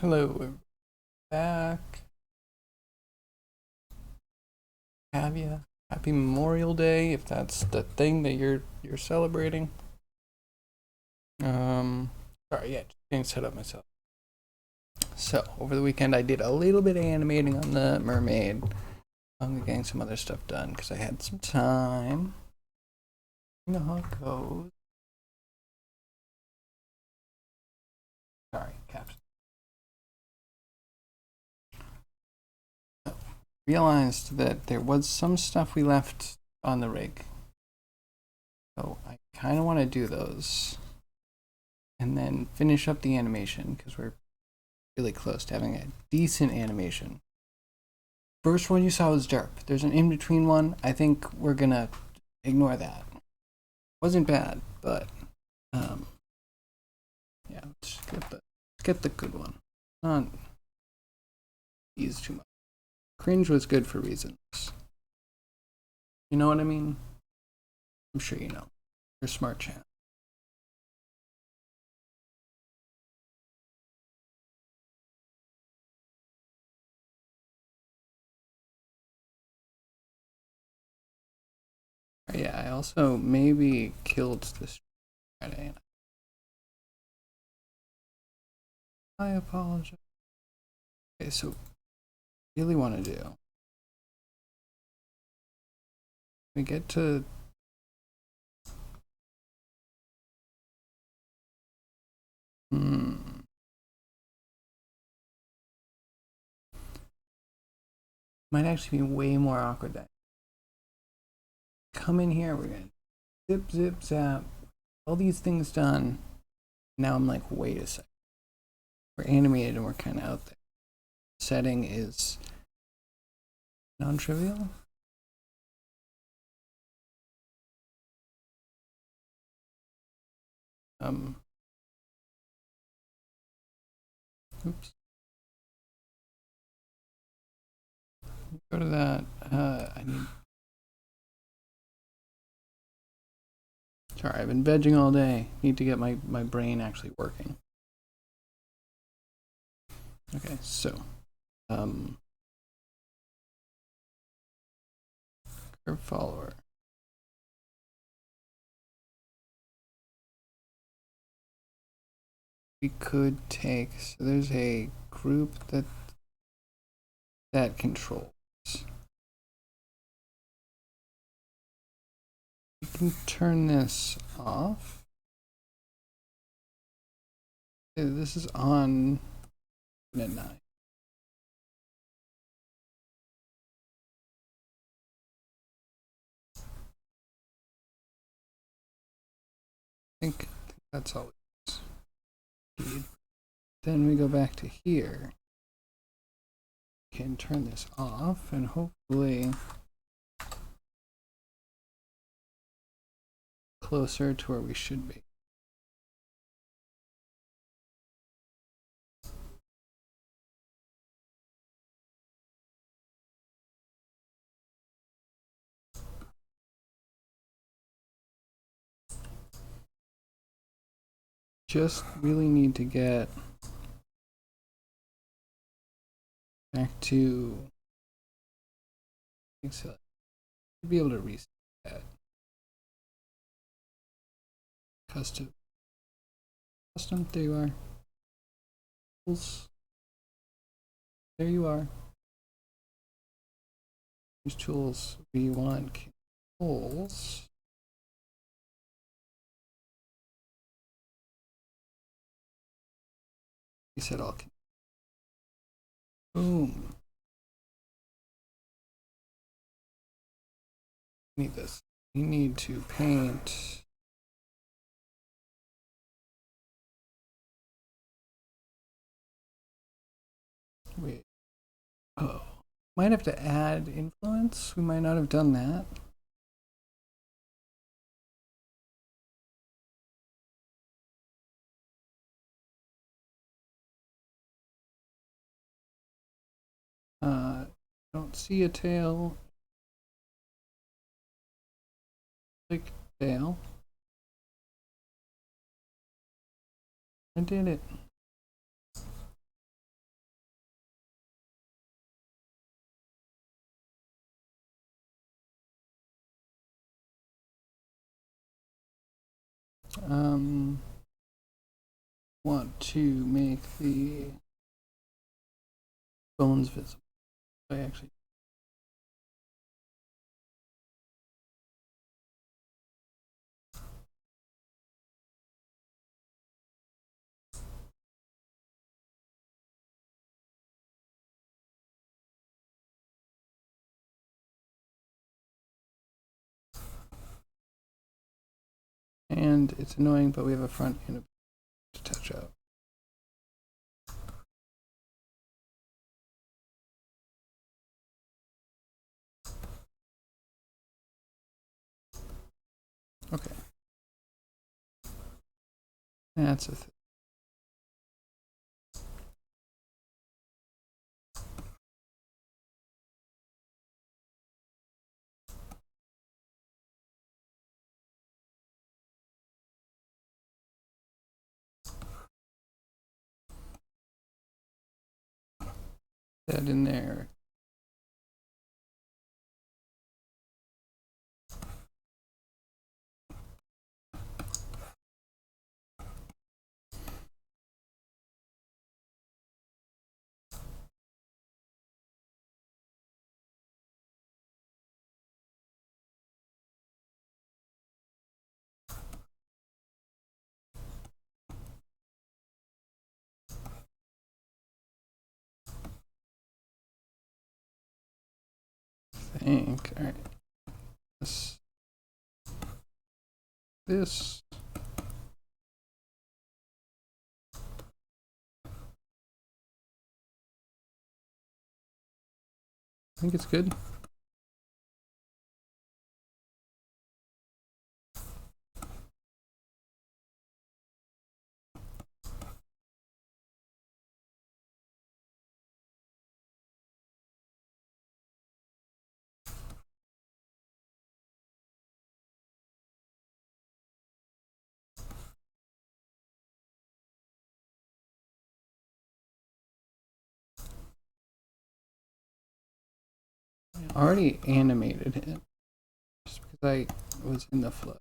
Hello, we're back. Have you? Happy Memorial Day, if that's the thing that you're celebrating. Um, sorry, yeah, just getting set up myself. So over the weekend, I did a little bit of animating on the Mermaid. I'm getting some other stuff done because I had some time. You know how it goes. Sorry, caps. Realized that there was some stuff we left on the rig, so I kind of want to do those and then finish up the animation because we're really close to having a decent animation. First one you saw was derp. There's an in between one. I think we're gonna ignore that. Wasn't bad, but um, yeah, let's get the good one. Not ease too much. Cringe was good for reasons. You know what I mean? I'm sure you know. You're a smart chat. Yeah, I also maybe killed this Friday. I apologize. Okay, so really want to do. We get to might actually be way more awkward than come in here. We're gonna zip, zip, zap. All these things done. Now I'm like, wait a second. We're animated and we're kind of out there. Setting is non-trivial. Um, oops. Go to that. I need. Sorry, I've been vegging all day. Need to get my brain actually working. Okay, so um, curve follower. We could take. So there's a group that controls. We can turn this off. This is on at 9. I think that's all we need. Then we go back to here. We can turn this off and hopefully closer to where we should be. Just really need to get back to. I think so. Should be able to reset that. Custom. Custom. There you are. Tools. There you are. These tools we want controls. We said all. Boom. Need this. We need to paint. Wait. Oh. Might have to add influence. We might not have done that. Don't see a tail. Like tail. I did it. Want to make the bones visible. I actually. And it's annoying, but we have a front and a back to touch up. Okay. That's a thing. That in there. I think. All right. This. I think it's good. I already animated it just because I was in the flow.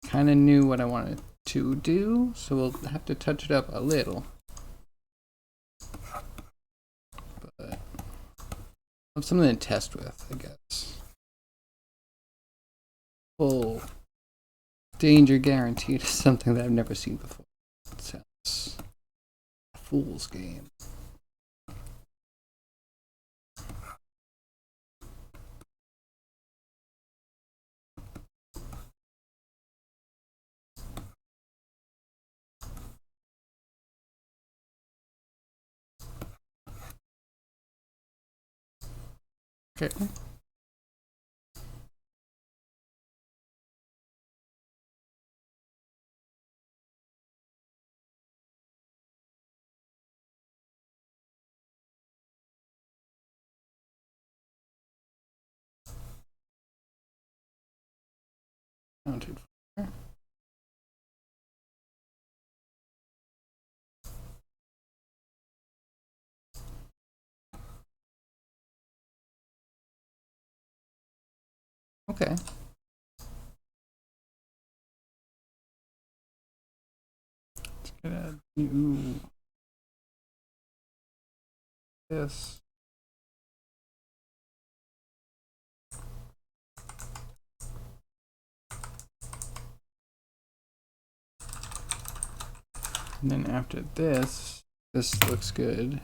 Kind of knew what I wanted to do, so we'll have to touch it up a little. But I have something to test with, I guess. Full danger guaranteed is something that I've never seen before. It sounds a fool's game. Okay. Counted for. Okay. Let's get a new this. And then after this, this looks good.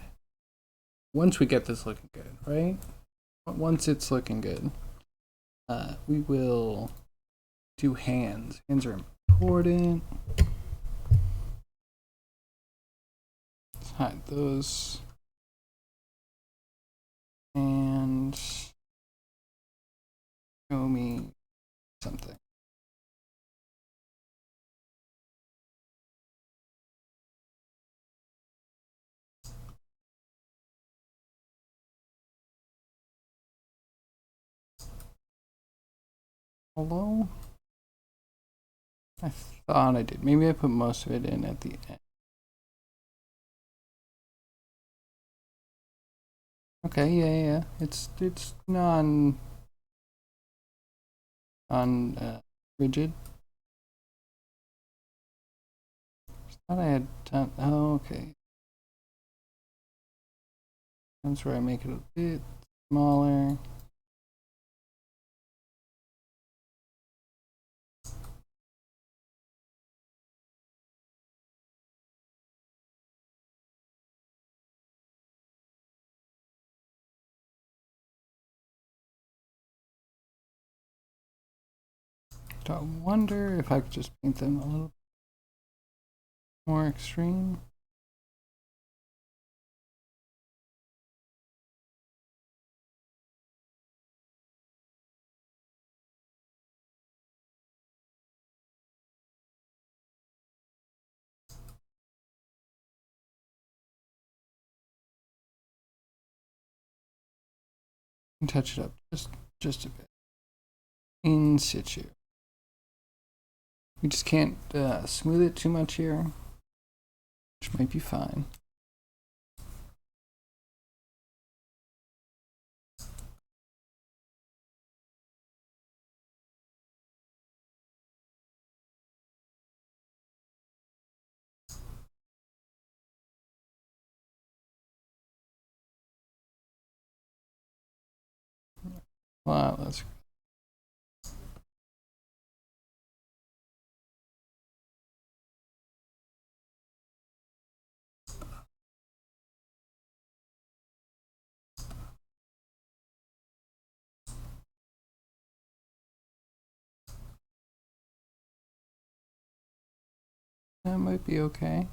Once we get this looking good, right? Once it's looking good, we will do hands. Hands are important. Let's hide those. And show me something. Hello? I thought I did. Maybe I put most of it in at the end. Okay, yeah. It's non rigid. Thought I had done. Oh, okay. That's where I make it a bit smaller. I wonder if I could just paint them a little more extreme. And touch it up just a bit. In situ. We just can't smooth it too much here, which might be fine. Wow, that's that might be okay.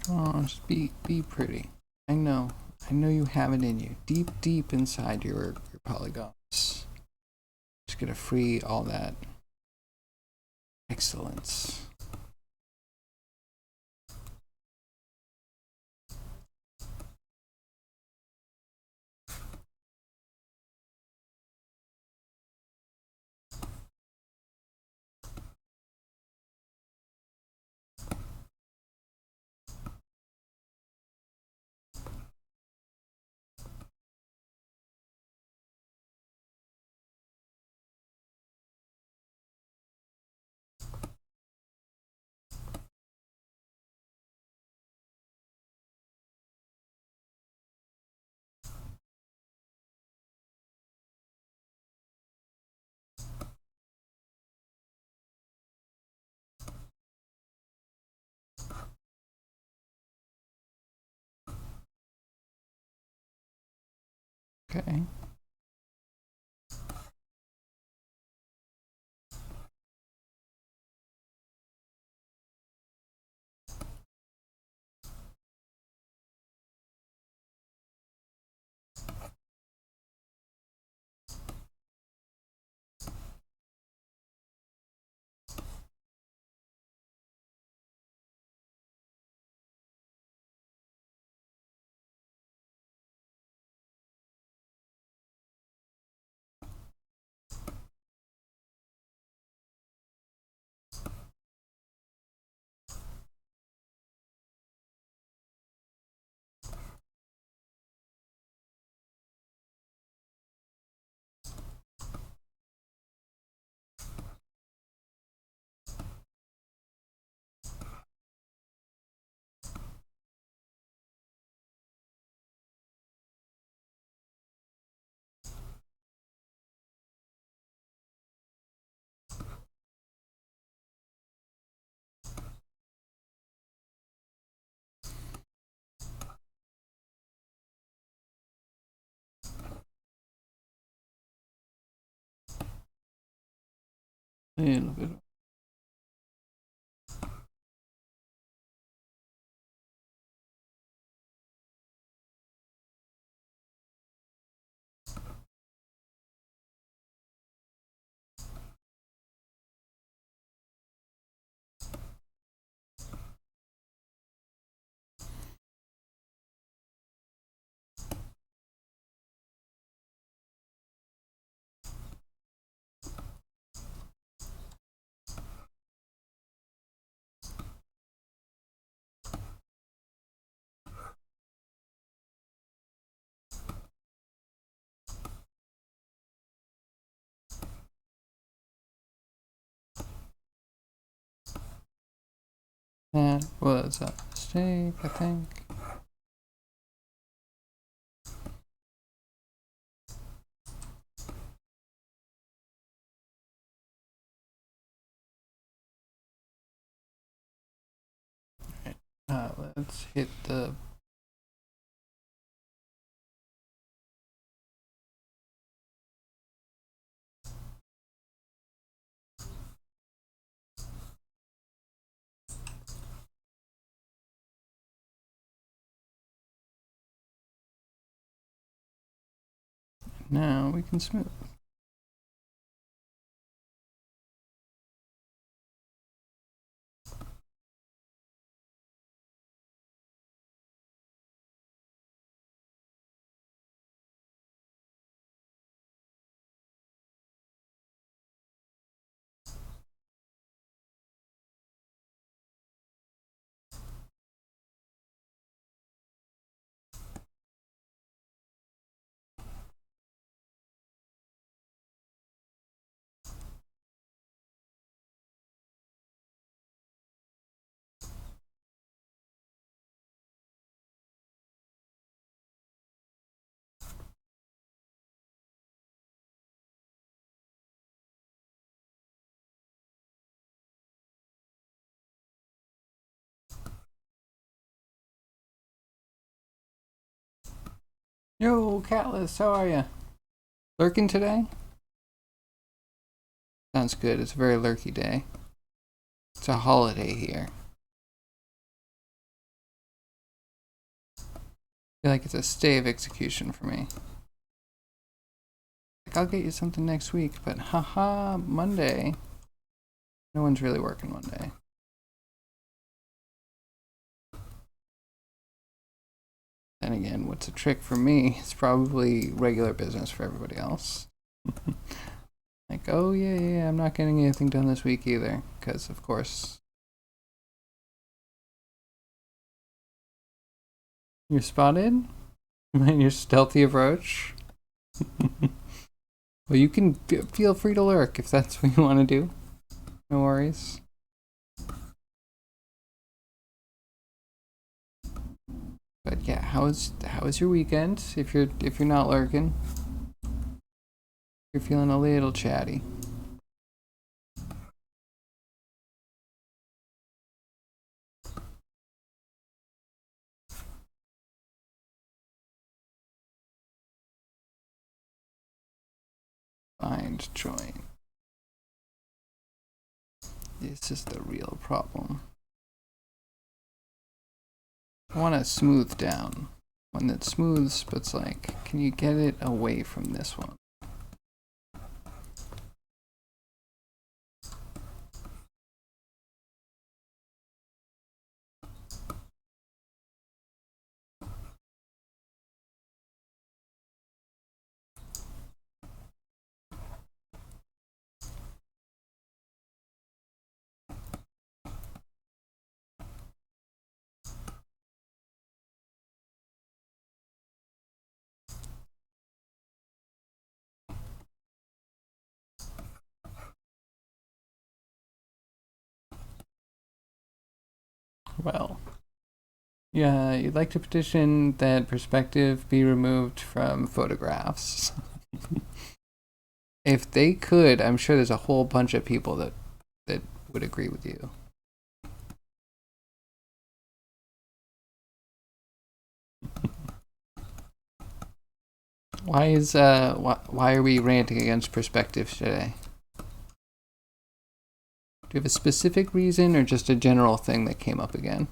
Oh, just be pretty. I know you have it in you, deep inside your polygons. Just gonna free all that excellence. Okay. A little bit. That was a mistake, I think. Let's hit the... Now we can smooth. Yo, Catless, how are ya? Lurking today? Sounds good. It's a very lurky day. It's a holiday here. I feel like it's a stay of execution for me. Like, I'll get you something next week, but haha, Monday. No one's really working Monday. Then again, what's a trick for me? It's probably regular business for everybody else. Like, oh yeah, I'm not getting anything done this week either, because of course you're spotted. Your stealthy approach. Well, you can feel free to lurk if that's what you want to do. No worries. But yeah, how was your weekend? If you're not lurking, you're feeling a little chatty. Find join. This is the real problem. I want to smooth down. One that smooths, but it's like, can you get it away from this one? Well, yeah, you'd like to petition that perspective be removed from photographs. If they could, I'm sure there's a whole bunch of people that would agree with you. Why are we ranting against perspective today? you have a specific reason or just a general thing that came up again?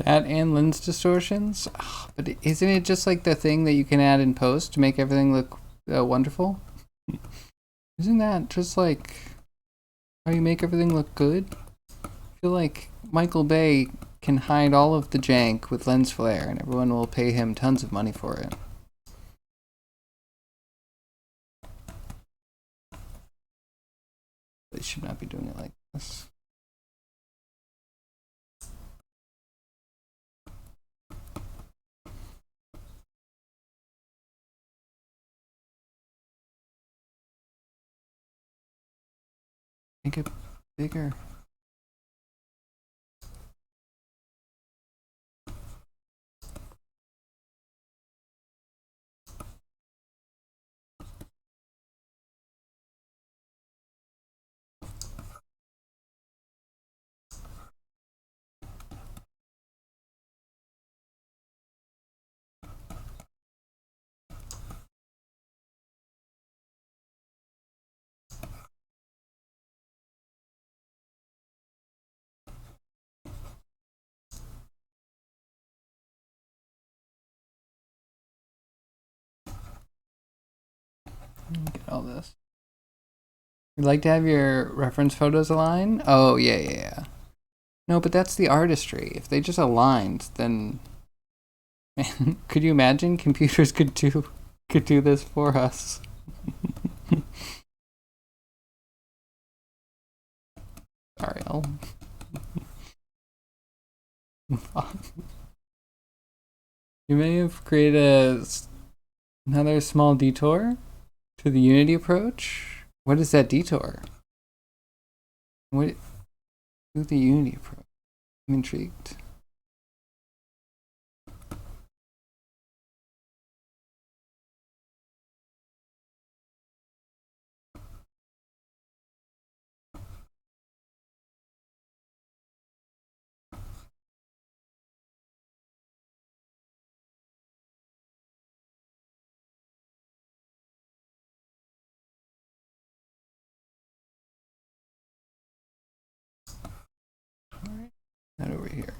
That and lens distortions? Ugh, but isn't it just like the thing that you can add in post to make everything look wonderful? Isn't that just like how you make everything look good? I feel like Michael Bay can hide all of the jank with lens flare and everyone will pay him tons of money for it. They should not be doing it like this. Make it bigger. Get all this. You'd like to have your reference photos align? Oh, yeah. No, but that's the artistry. If they just aligned, then man, could you imagine computers could do this for us? Sorry, I'll You may have created another small detour to the Unity approach. What is that detour? What to the Unity approach? I'm intrigued. All right, that over here.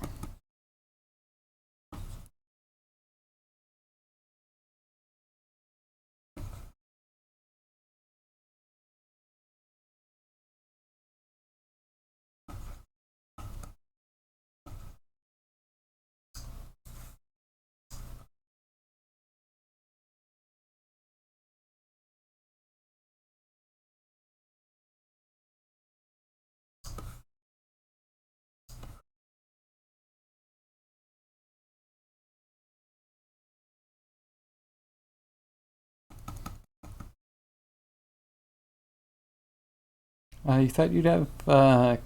You thought you'd have a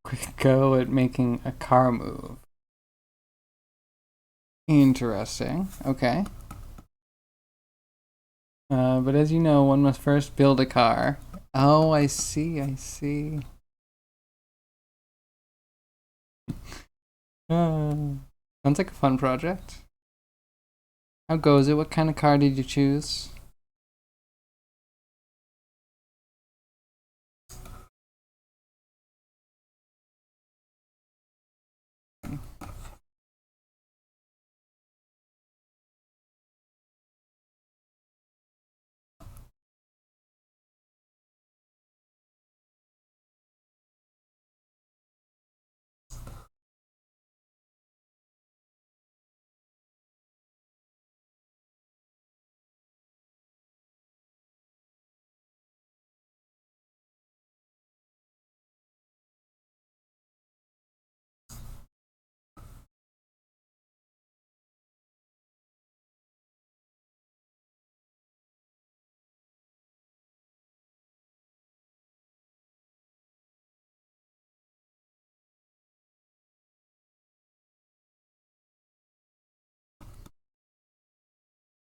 quick go at making a car move. Interesting. Okay. But as you know, one must first build a car. Oh, I see. Sounds like a fun project. How goes it? What kind of car did you choose?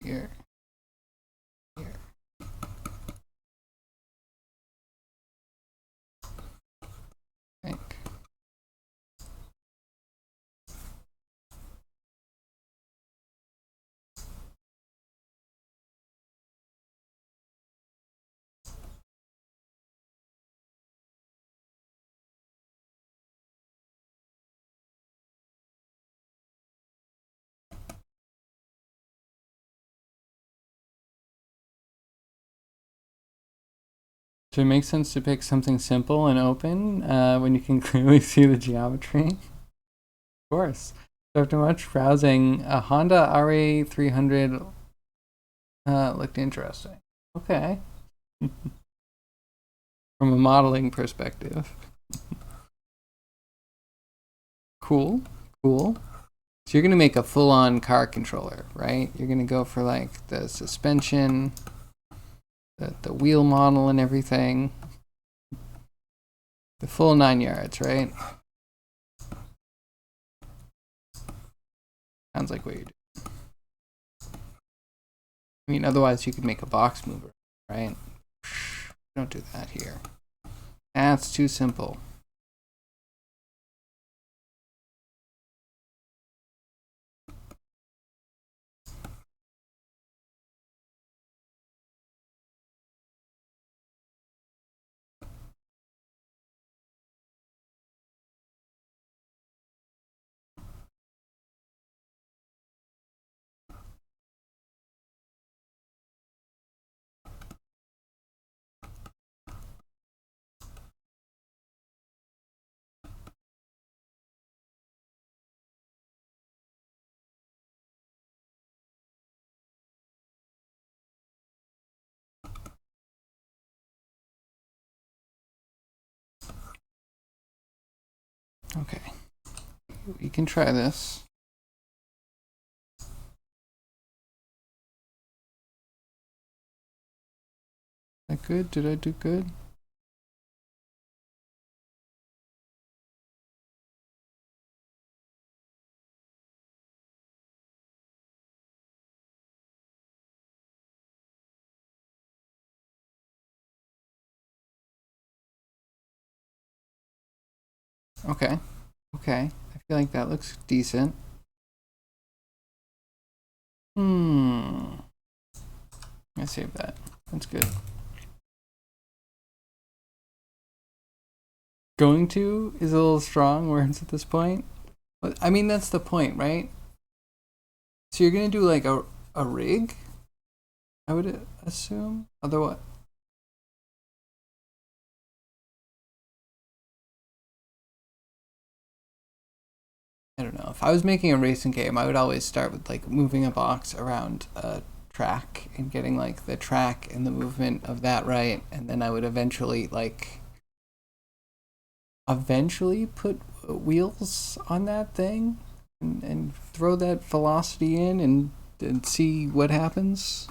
here, here. I think. Does it make sense to pick something simple and open when you can clearly see the geometry? Of course. So after much browsing, a Honda RA300 looked interesting. Okay. From a modeling perspective. Cool, cool. So you're going to make a full-on car controller, right? You're going to go for like the suspension, the wheel model and everything. The full 9 yards, right? Sounds like what you're doing. I mean, otherwise you could make a box mover, right? Don't do that here. That's too simple. Okay, we can try this. That good? Did I do good? Okay, okay. I feel like that looks decent. I saved that. That's good. Going to is a little strong words at this point. But I mean, that's the point, right? So you're going to do like a rig, I would assume. Otherwise, I don't know. If I was making a racing game, I would always start with like moving a box around a track and getting like the track and the movement of that right, and then I would eventually put wheels on that thing and throw that velocity in and see what happens.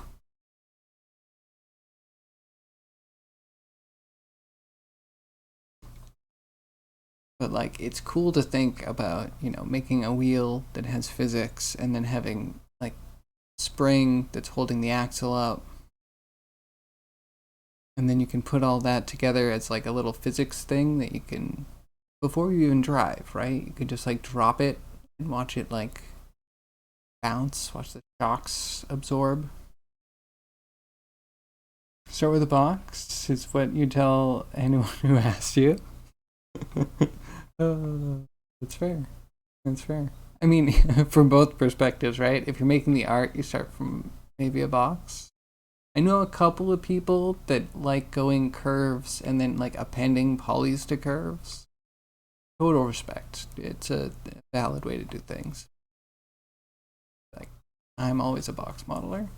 But like it's cool to think about, making a wheel that has physics and then having like spring that's holding the axle up. And then you can put all that together as like a little physics thing that you can, before you even drive, right? You can just like drop it and watch it like bounce, watch the shocks absorb. Start with a box is what you tell anyone who asks you. That's fair. That's fair. I mean, from both perspectives, right? If you're making the art, you start from maybe a box. I know a couple of people that like going curves and then like appending polys to curves. Total respect. It's a valid way to do things. Like, I'm always a box modeler.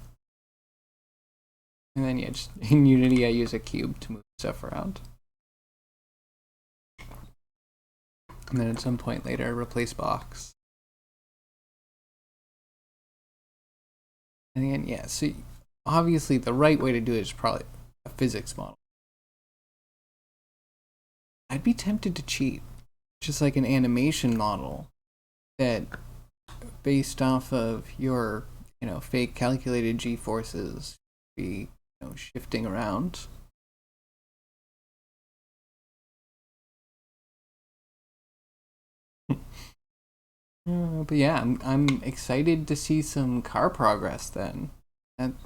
And then yeah, just in Unity, I use a cube to move stuff around. And then at some point later, replace box. And then, yeah, so obviously the right way to do it is probably a physics model. I'd be tempted to cheat. Just like an animation model that based off of your fake calculated g-forces be shifting around. But yeah, I'm excited to see some car progress then. And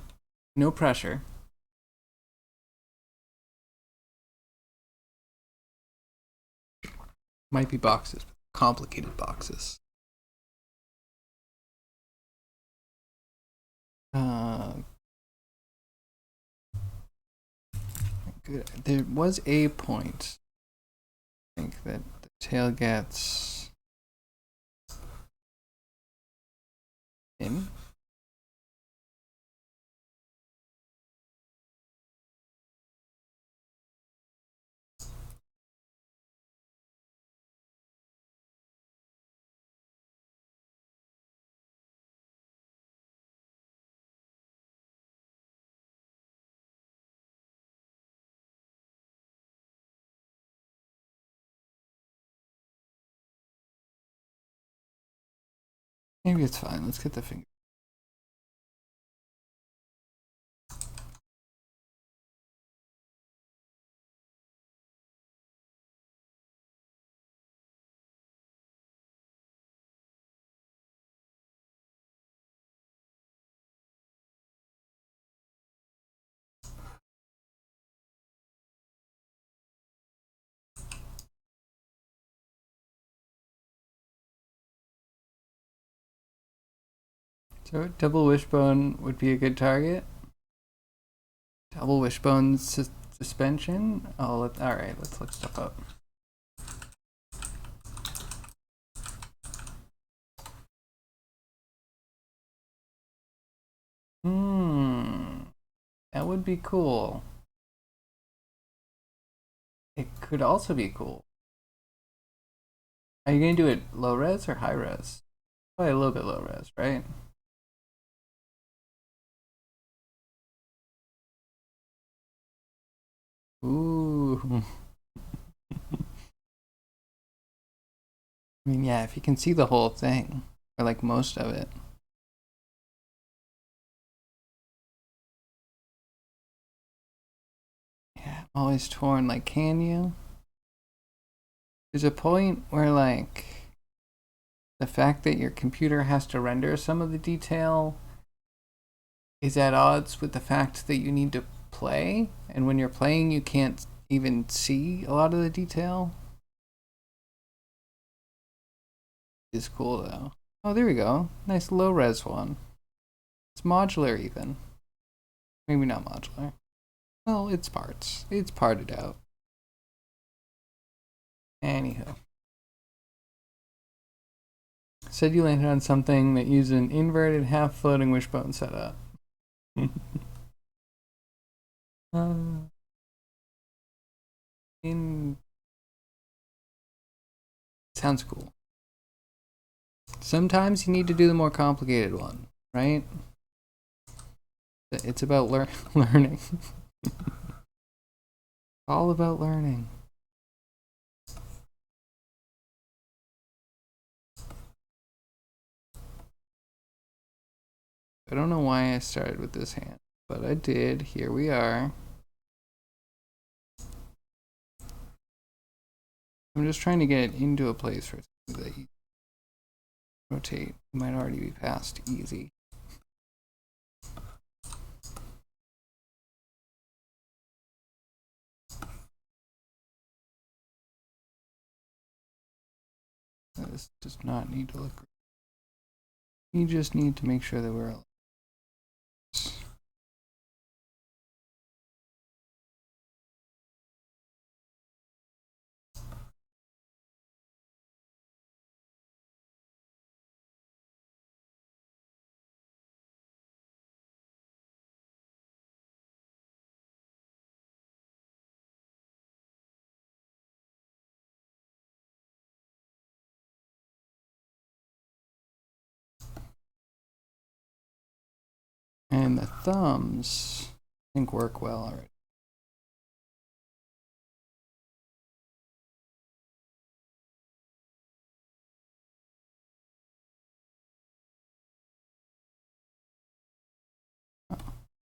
no pressure. Might be boxes, complicated boxes. Good. There was a point, I think, that the tail gets in. Maybe it's fine. Let's get the finger. So double wishbone would be a good target. Double wishbone suspension. All right. Let's look stuff up. That would be cool. It could also be cool. Are you gonna do it low res or high res? Probably a little bit low res, right? Ooh. I mean, yeah, if you can see the whole thing, or like most of it. Yeah, I'm always torn. Like, can you? There's a point where, like, the fact that your computer has to render some of the detail is at odds with the fact that you need to play, and when you're playing, you can't even see a lot of the detail. It's cool though. Oh, there we go. Nice low res one. It's modular even. Maybe not modular. Well, it's parts. It's parted out. Anywho. Said you landed on something that used an inverted half floating wishbone setup. uh, in Sounds cool. Sometimes you need to do the more complicated one, right? It's about learning. All about learning. I don't know why I started with this hand, but I did. Here we are. I'm just trying to get it into a place where that you rotate. You might already be past easy. This does not need to look great. You just need to make sure that we're and the thumbs I think work well already.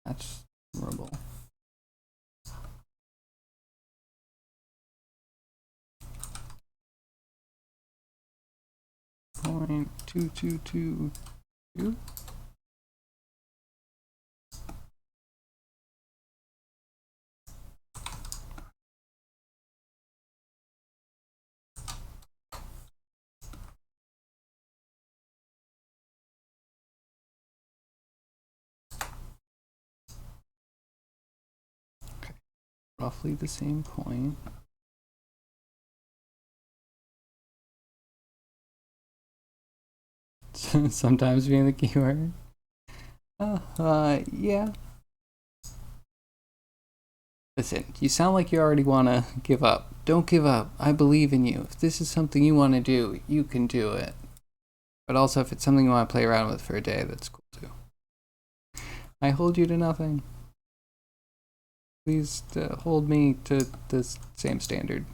That's horrible. Point 222. Okay, roughly the same point. Sometimes being the keyword. Yeah. Listen, you sound like you already want to give up. Don't give up. I believe in you. If this is something you want to do, you can do it. But also, if it's something you want to play around with for a day, that's cool too. I hold you to nothing. Please hold me to the same standard.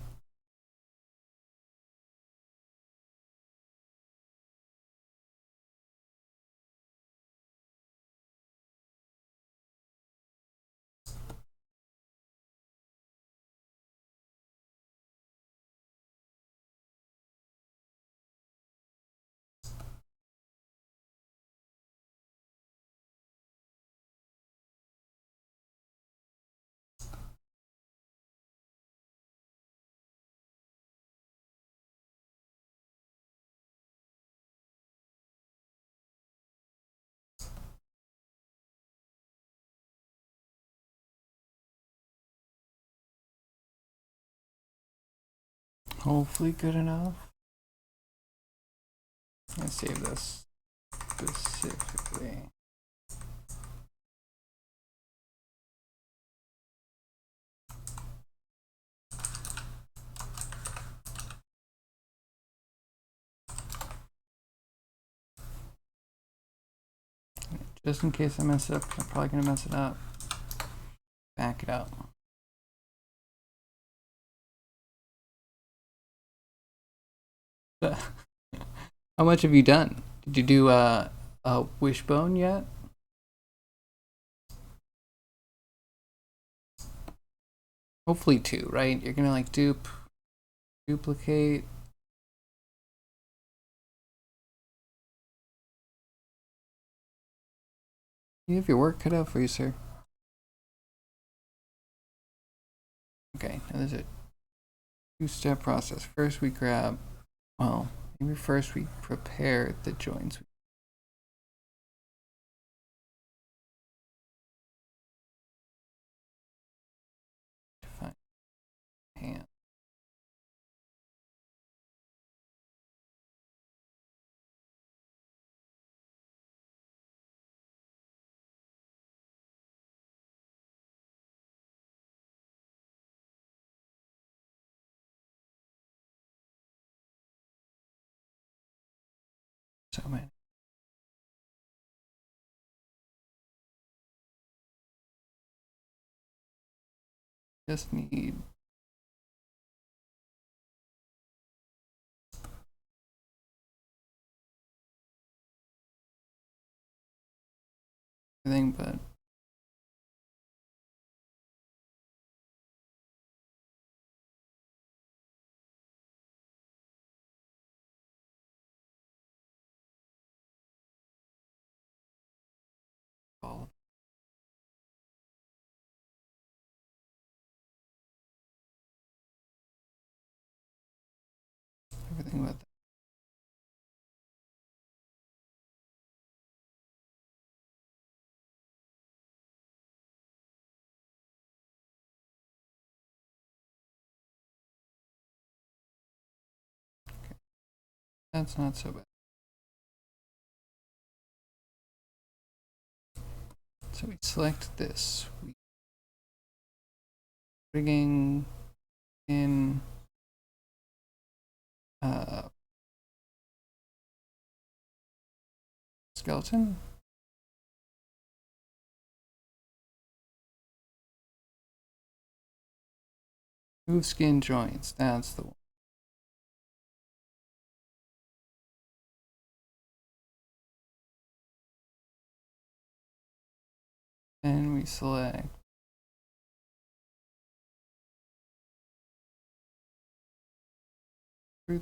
Hopefully good enough. Let's save this specifically. Just in case I mess it up, I'm probably going to mess it up. Back it up. How much have you done? Did you do a wishbone yet? Hopefully 2, right? You're gonna like duplicate. You have your work cut out for you, sir. Okay, now there's a 2-step process. First we grab, well, maybe first we prepare the joins. Define hand. So many. Just need everything but all of everything but that's not so bad. So we select this. We rigging in skeleton. Move skin joints. That's the one. Then we select fruit.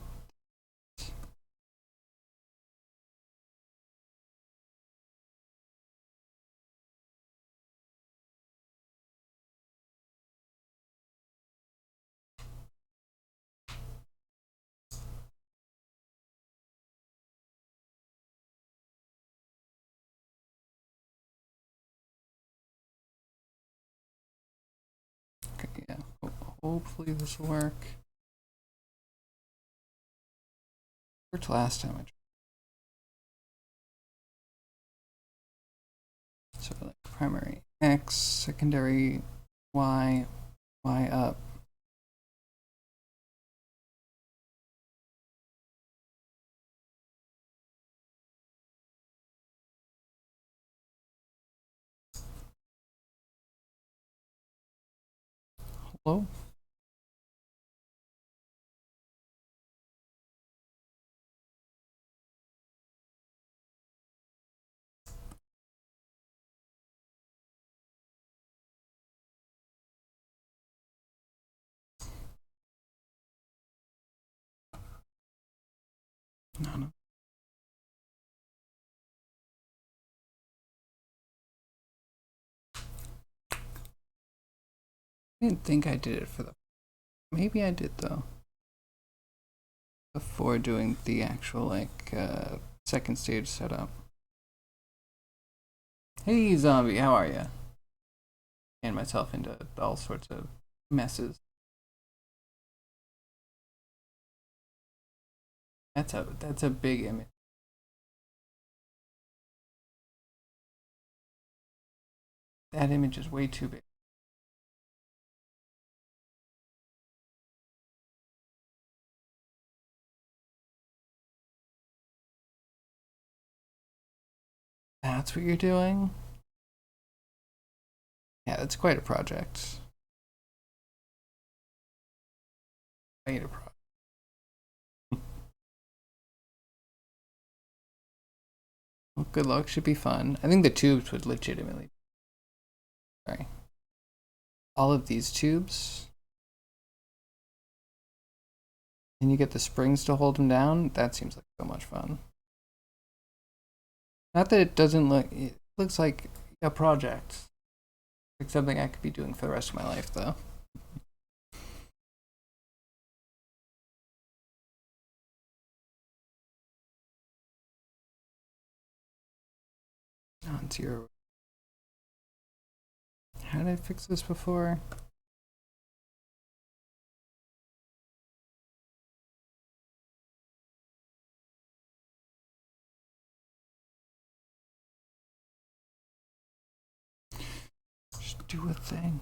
Okay, yeah. Hopefully this will work. Worked last time I tried. So like primary X, secondary Y, Y up. Hello? No. I didn't think I did it for the. Maybe I did though. Before doing the actual like second stage setup. Hey zombie, how are you? And myself into all sorts of messes. That's a big image. That image is way too big. That's what you're doing? Yeah, that's quite a project. Quite a project. Well, good luck, should be fun. I think the tubes would legitimately. Sorry. All of these tubes. And you get the springs to hold them down. That seems like so much fun. Not that it doesn't look. It looks like a project. Like something I could be doing for the rest of my life, though. Non-zero. How did I fix this before? Just do a thing.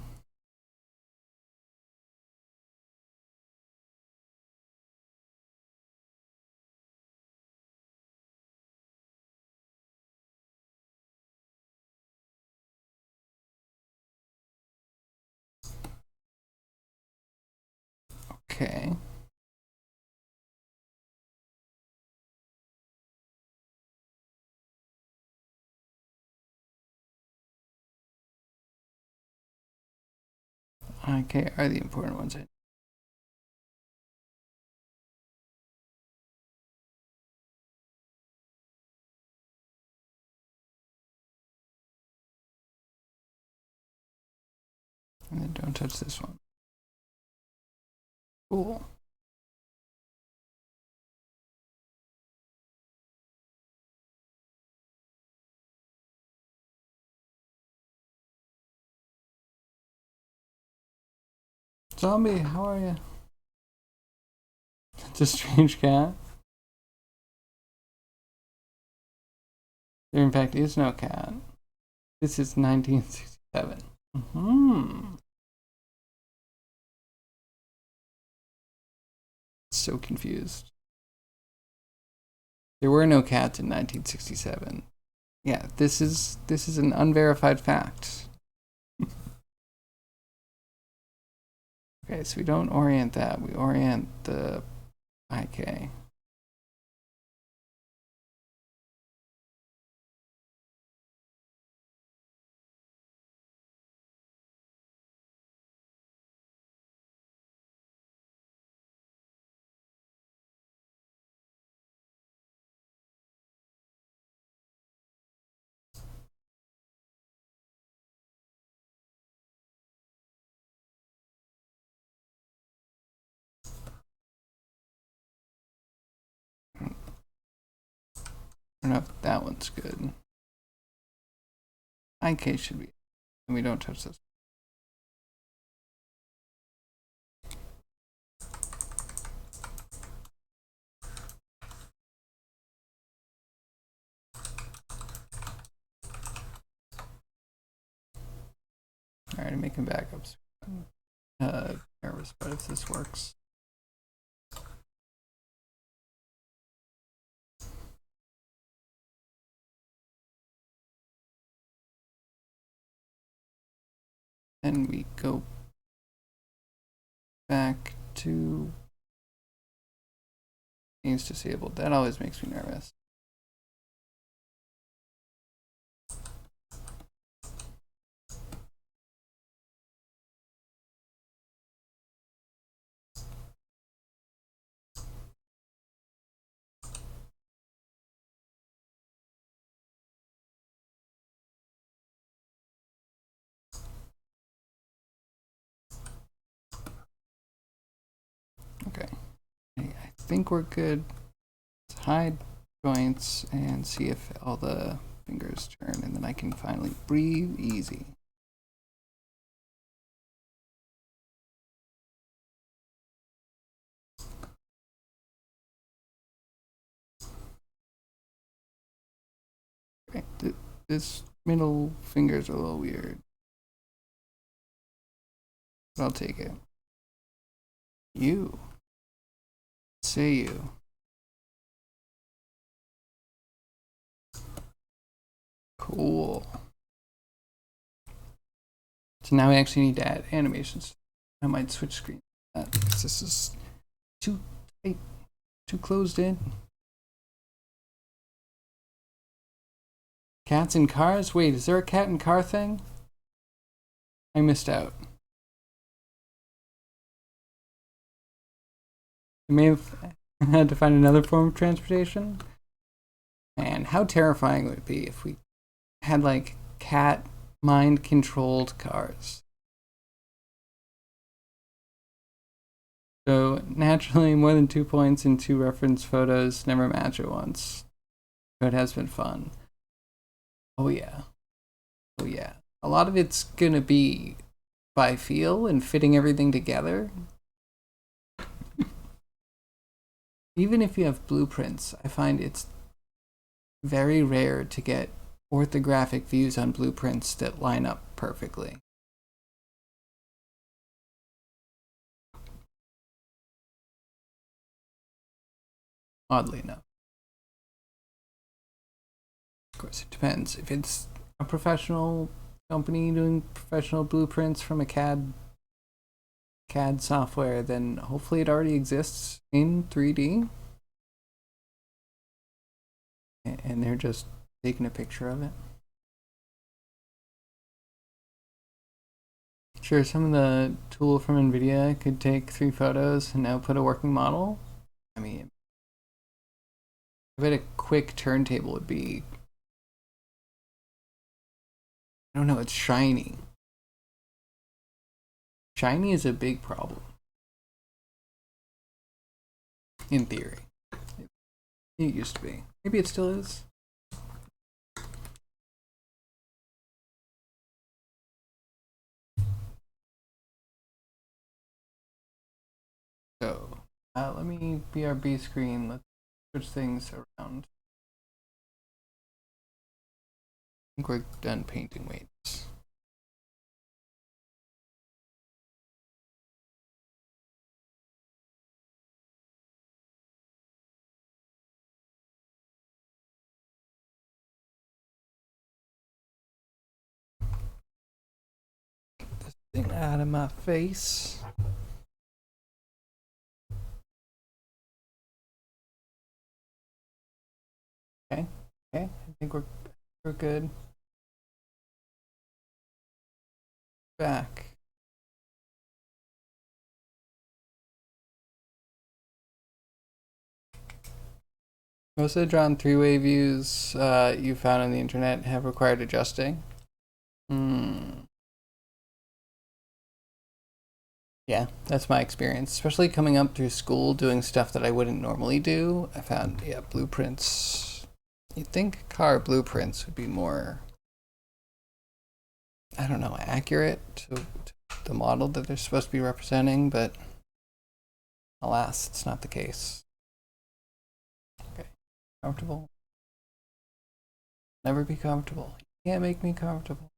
Okay. Okay, are the important ones. And then don't touch this one. Cool. Zombie, how are you? It's a strange cat. There, in fact, is no cat. This is 1967. Hmm. So confused. There were no cats in 1967. Yeah, this is an unverified fact. Okay, so we don't orient that. We orient the IK. I don't know if that one's good. IK should be. And we don't touch this. Alright, I'm making backups. Nervous, but if this works. And we go back to games disabled. That always makes me nervous. Okay, I think we're good. Let's hide joints and see if all the fingers turn, and then I can finally breathe easy. Okay, this middle finger's a little weird, but I'll take it. You. Say you. Cool. So now we actually need to add animations. I might switch screen because this is too tight, too closed in. Cats in cars? Wait, is there a cat and car thing? I missed out. I may have had to find another form of transportation. Man, how terrifying would it be if we had like cat mind controlled cars? So naturally, more than 2 points in 2 reference photos never match at once. So it has been fun. Oh yeah. Oh yeah. A lot of it's gonna be by feel and fitting everything together. Even if you have blueprints, I find it's very rare to get orthographic views on blueprints that line up perfectly. Oddly enough. Of course, it depends. If it's a professional company doing professional blueprints from a CAD software, then hopefully it already exists in 3D. And they're just taking a picture of it. Sure, some of the tool from NVIDIA could take 3 photos and output a working model. I mean, I bet a quick turntable would be, I don't know, it's shiny. Shiny is a big problem. In theory. It used to be. Maybe it still is. So, let me BRB screen. Let's switch things around. I think we're done painting weights. Get this thing out of my face. Okay, I think we're good. Back. Most of the drawn 3-way views you found on the internet have required adjusting. Yeah, that's my experience. Especially coming up through school, doing stuff that I wouldn't normally do. I found, yeah, blueprints You'd think car blueprints would be more, I don't know, accurate to the model that they're supposed to be representing, but alas, it's not the case. Okay, comfortable? Never be comfortable. You can't make me comfortable.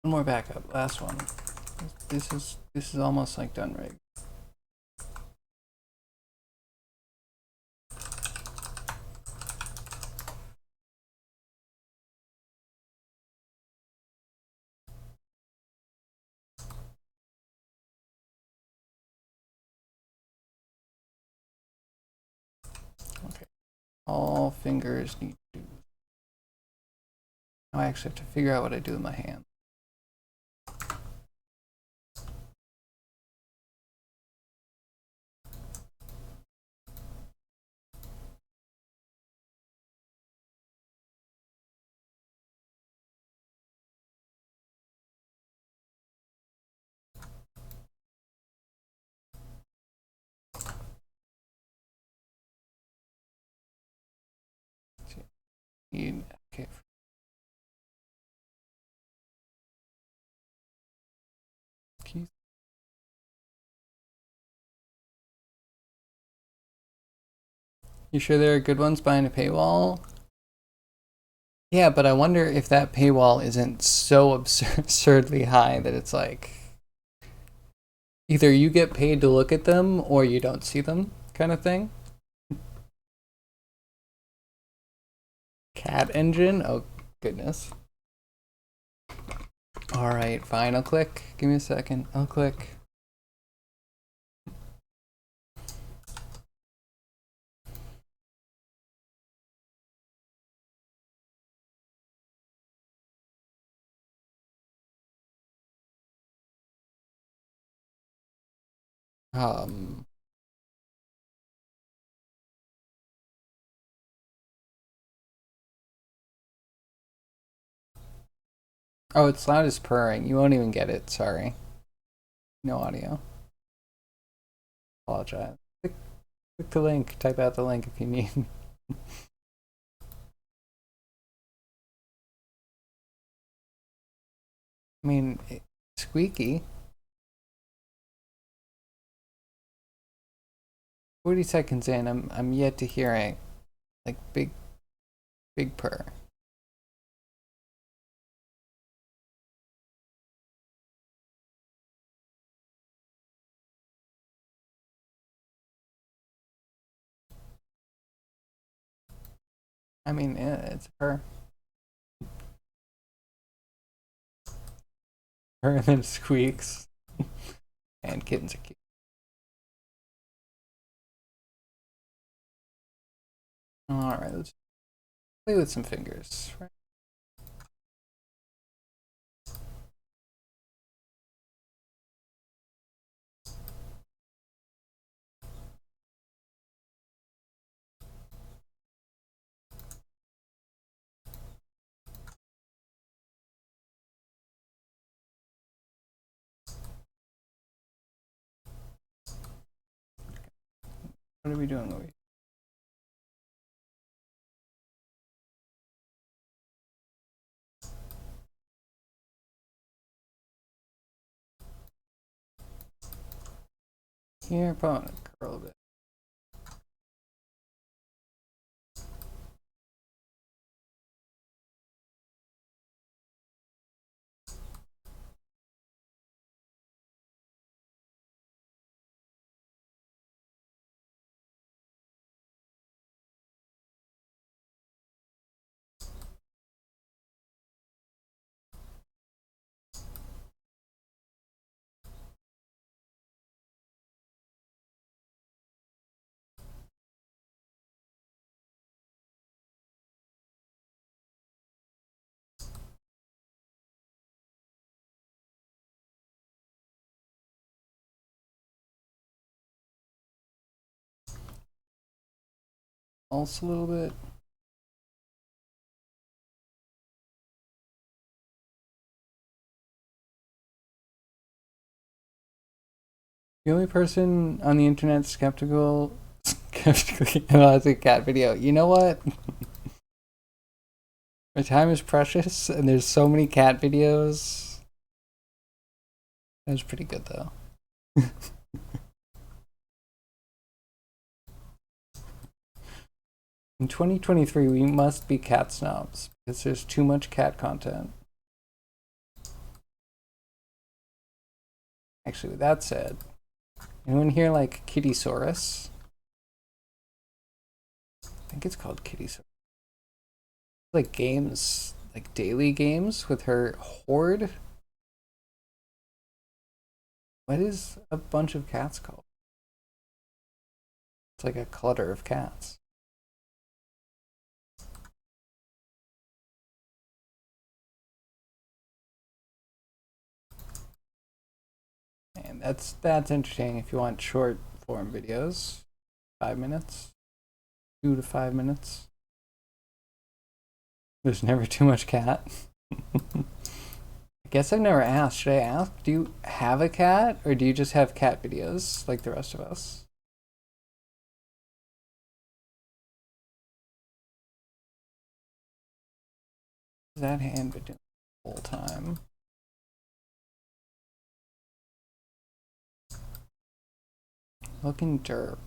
One more backup, last one. This is almost like done right. Okay, all fingers need to do. Now I actually have to figure out what I do with my hand. Okay. Keys. You sure there are good ones behind a paywall? Yeah, but I wonder if that paywall isn't so absurdly high that it's like either you get paid to look at them or you don't see them, kind of thing. Cat engine? Oh, goodness. All right, fine. I'll click. Give me a second. I'll click. Um, oh, it's loud as purring. You won't even get it. Sorry. No audio. Apologize. Click the link. Type out the link if you need. I mean, squeaky. 40 seconds in, I'm yet to hear a like big purr. I mean, it's a purr. Purr and then squeaks. And kittens are cute. All right, let's play with some fingers. Right. What are we doing over here? Here, probably curl a bit. Pulse a little bit. The only person on the internet skeptically analyzing a cat video. You know what? My time is precious, and there's so many cat videos. That was pretty good, though. In 2023, we must be cat snobs because there's too much cat content. Actually, with that said, anyone here like Kittysaurus? I think it's called Kittysaurus. Like games, like daily games with her horde. What is a bunch of cats called? It's like a clutter of cats. And that's entertaining if you want short form videos. 5 minutes. 2 to 5 minutes. There's never too much cat. I guess I've never asked. Should I ask? Do you have a cat, or do you just have cat videos like the rest of us? That hand been doing the whole time? Looking derp.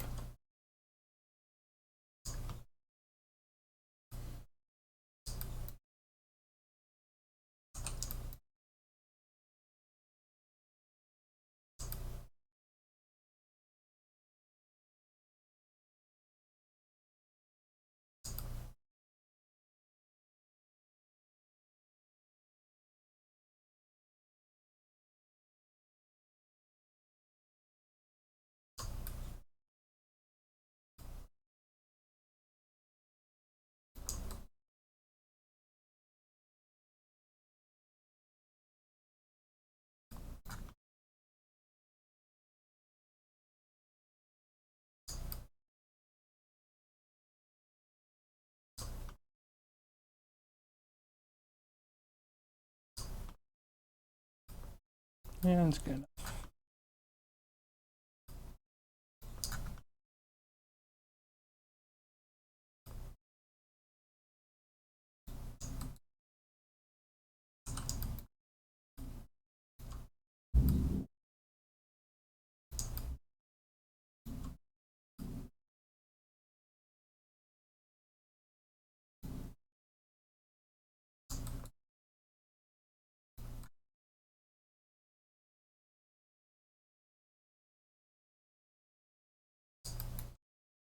Yeah, that's good.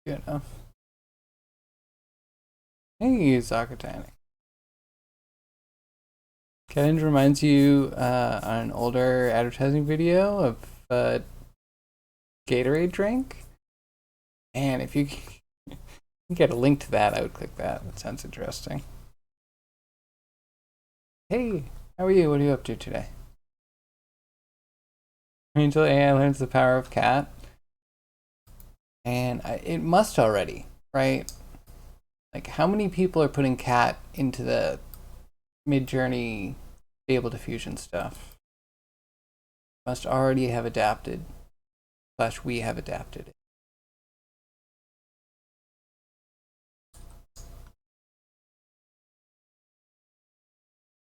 Good enough. Hey, Zakatanic. Kind of reminds you on an older advertising video of Gatorade drink. And if you get a link to that, I would click that. That sounds interesting. Hey, how are you? What are you up to today? Until AI learns the power of cat. And it must already, right? Like, how many people are putting cat into the Mid-Journey Stable Diffusion stuff? Must already have adapted, / we have adapted it.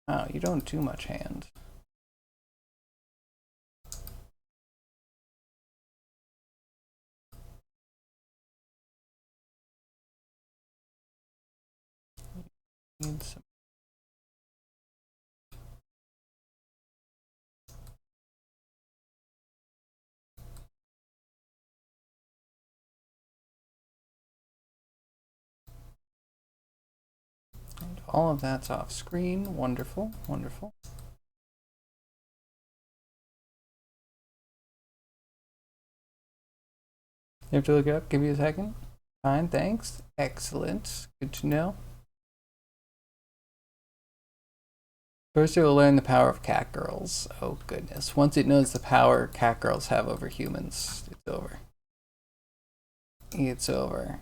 Oh, you don't do much hand. Need some. And all of that's off screen. Wonderful, wonderful. You have to look it up. Give you a second. Fine, thanks. Excellent. Good to know. First, it will learn the power of cat girls. Oh, goodness. Once it knows the power cat girls have over humans, it's over. It's over.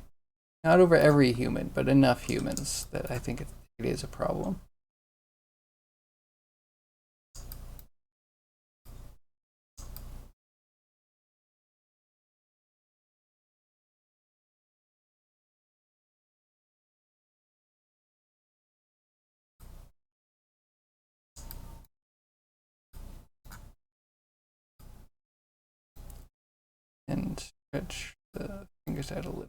Not over every human, but enough humans that I think it is a problem. and stretch the fingers out a little.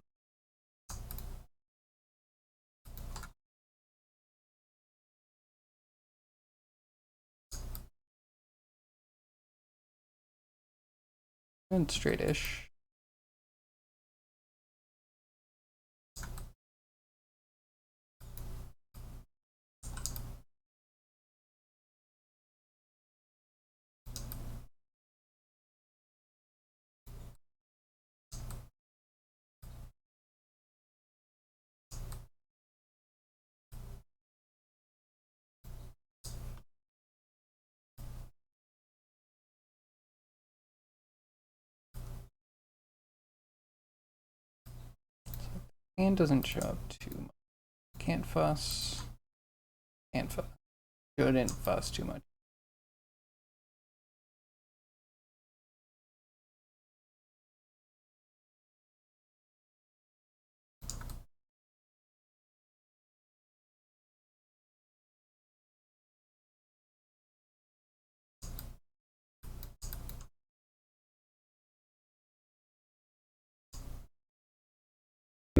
And straightish. Hand doesn't show up too much. Can't fuss. Can't fuss. Shouldn't fuss too much.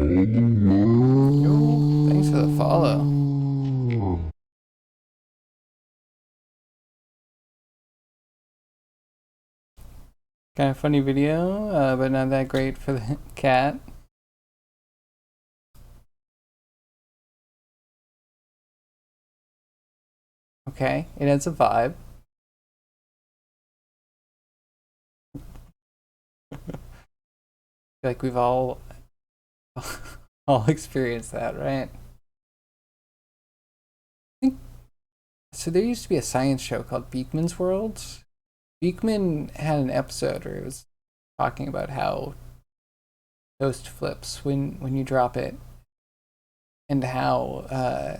Yo, thanks for the follow. Kind of funny video, but not that great for the cat. Okay, it has a vibe. Like we've all experienced that, right? So there used to be a science show called Beekman's World. Beekman had an episode where it was talking about how toast flips when you drop it, and how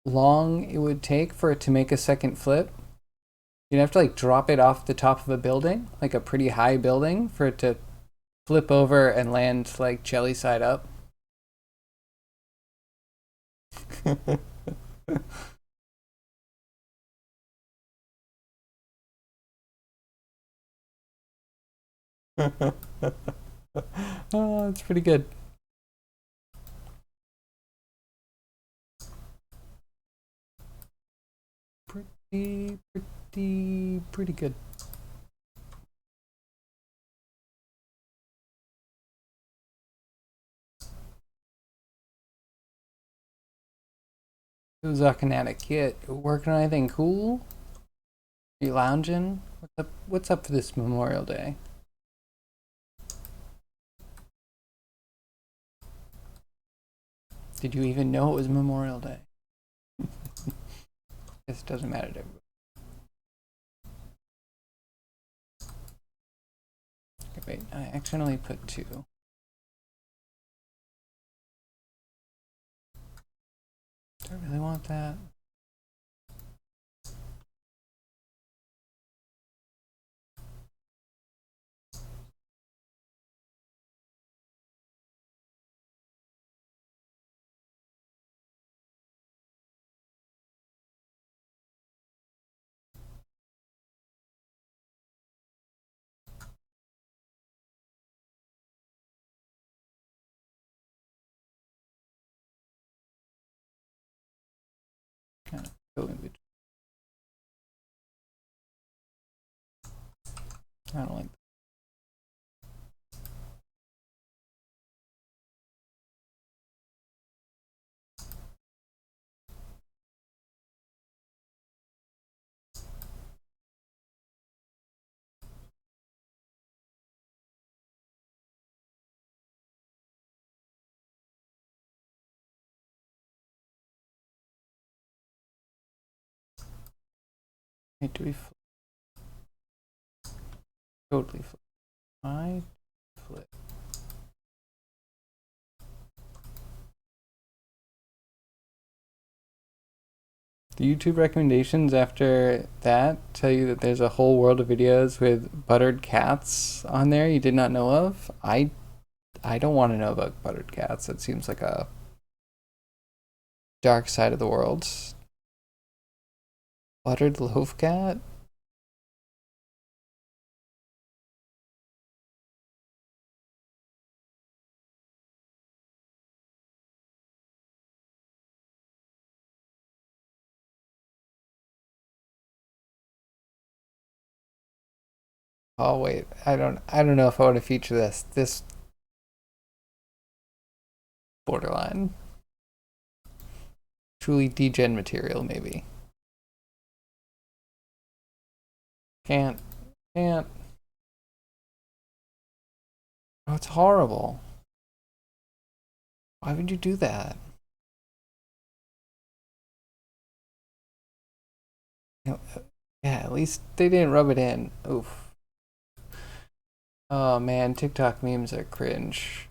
long it would take for it to make a second flip. You'd have to like drop it off the top of a building, like a pretty high building, for it to flip over and land like jelly side up. Oh, it's pretty good. Pretty good. Zuckernatic kit. Working on anything cool? Are you lounging? What's up for this Memorial Day? Did you even know it was Memorial Day? This doesn't matter to everybody. Okay, wait, I accidentally put 2. Do I really want that? Kind of go in between. I don't like that. Hey, do we flip? Totally flip. I flip. The YouTube recommendations after that tell you that there's a whole world of videos with buttered cats on there you did not know of. I don't want to know about buttered cats. It seems like a dark side of the world. Buttered loaf cat? Oh wait, I don't know if I want to feature this. This borderline. Truly degen material, maybe. Can't. Can't. Oh, it's horrible. Why would you do that? You know, yeah, at least they didn't rub it in. Oof. Oh man, TikTok memes are cringe.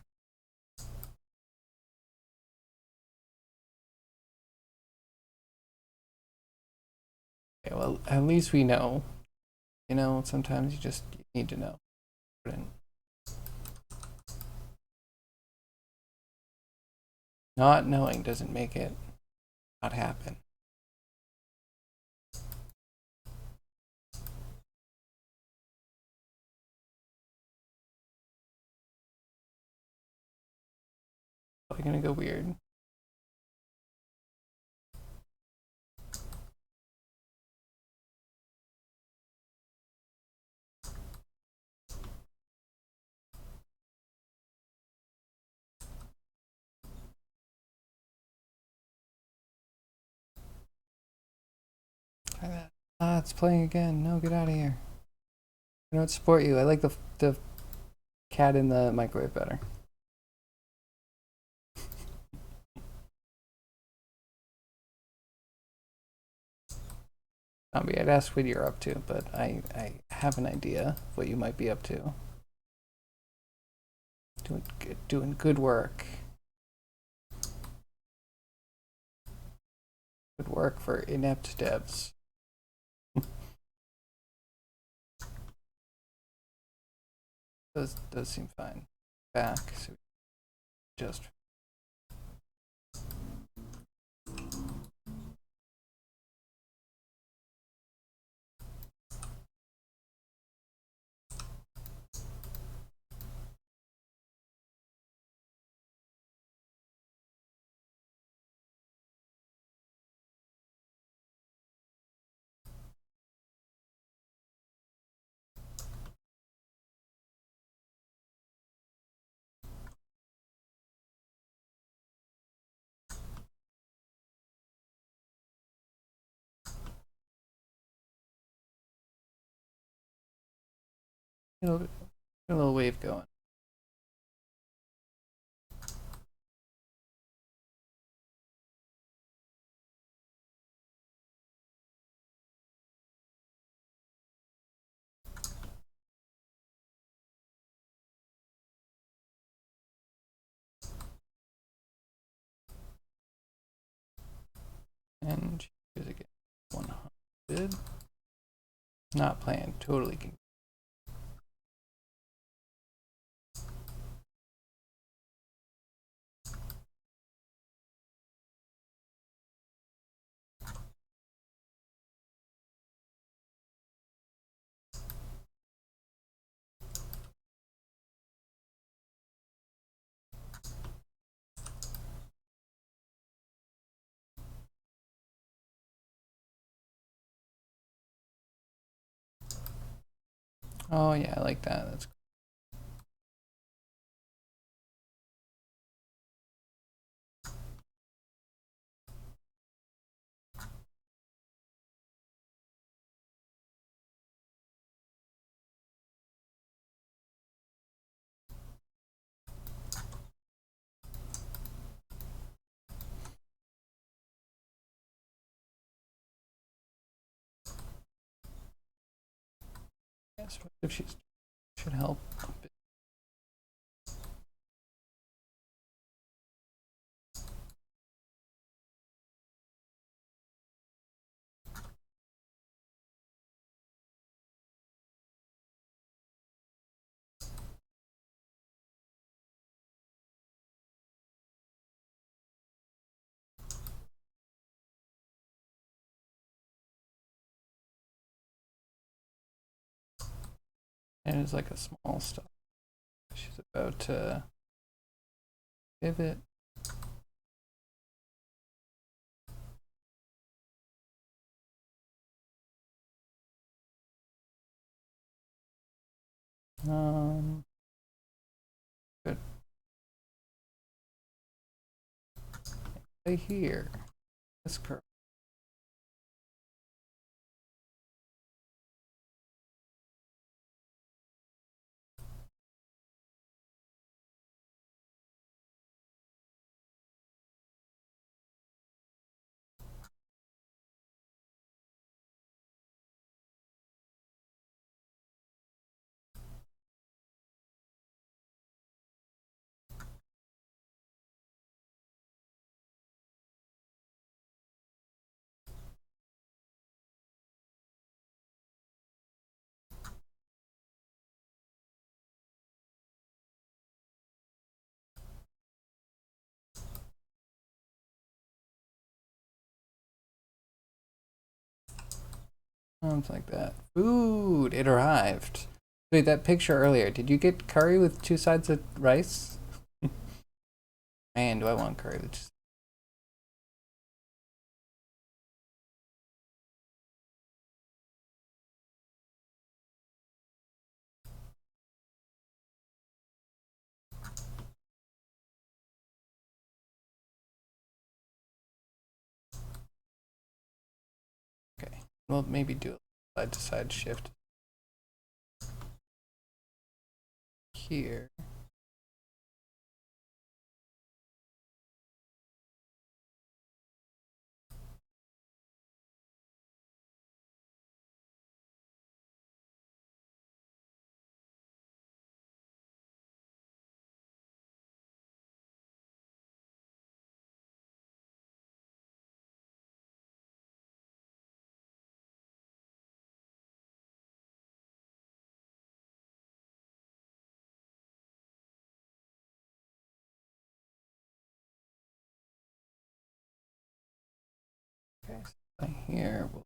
Okay, well, at least we know. You know, sometimes you need to know. Not knowing doesn't make it not happen. Probably gonna go weird. Try that. Ah, it's playing again. No, get out of here. I don't support you. I like the cat in the microwave better. I'd ask what you're up to, but I have an idea of what you might be up to. Doing good work. Good work for inept devs. Does seem fine. Back, so just get a little wave going. And choose again. 100. Not playing. Totally. Oh yeah, I like that. That's yes. If she should help. And it's like a small stuff. She's about to pivot. Good. Right here. This curve. Sounds like that. Food! It arrived. Wait, that picture earlier, did you get curry with 2 sides of rice? Man, do I want curry with just... Okay. Well, maybe do a side to side shift here. Okay, so here we'll...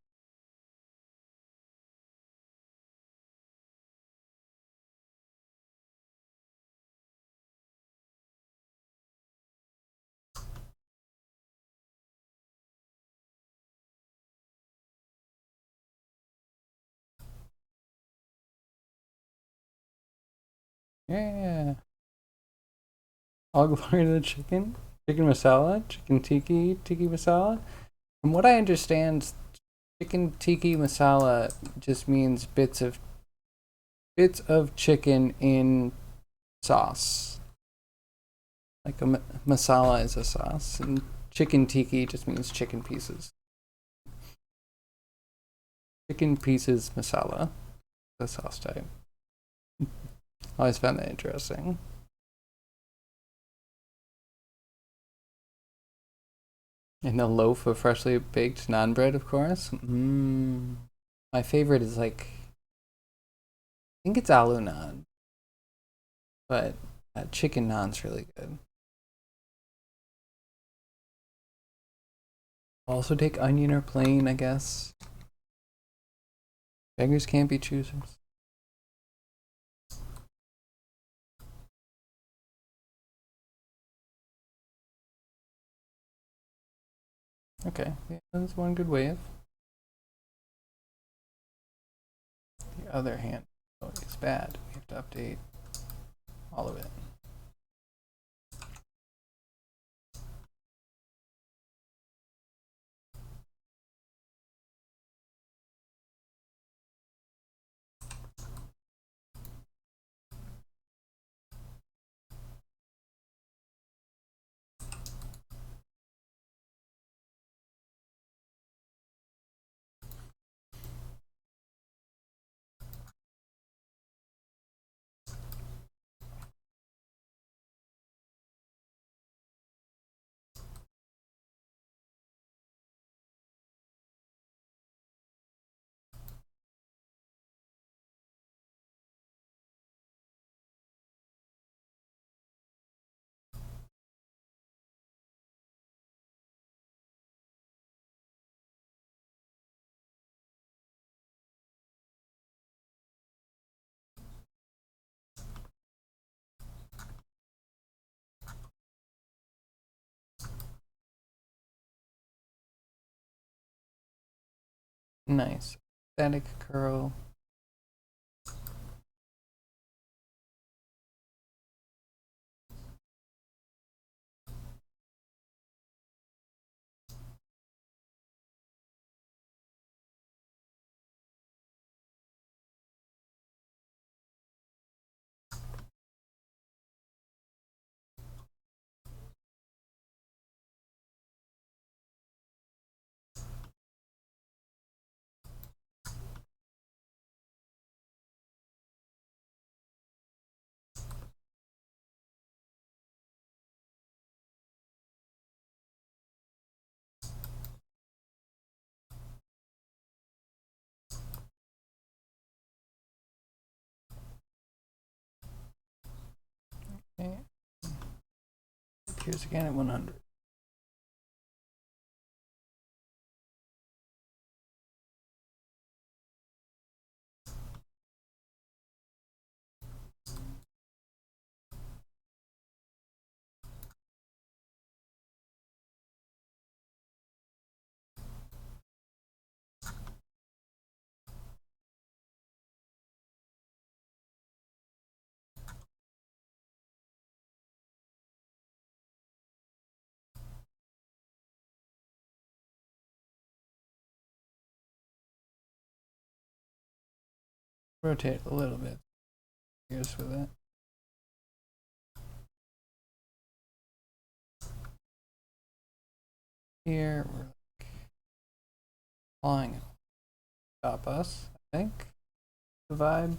Yeah. All glory to the chicken. Chicken masala, chicken tiki masala. From what I understand, chicken tiki masala just means bits of chicken in sauce. Like a masala is a sauce, and chicken tiki just means chicken pieces. Chicken pieces masala, the sauce type. I always found that interesting. And a loaf of freshly baked naan bread, of course. My favorite is like, I think it's aloo naan, but chicken naan's really good. Also take onion or plain, I guess. Beggars can't be choosers. Okay, yeah, that's one good wave. The other hand is bad. We have to update all of it. Nice. Static curl. gears again at 100. Rotate a little bit. Here's with it. Here we're like flying. Stop us, I think. The vibe.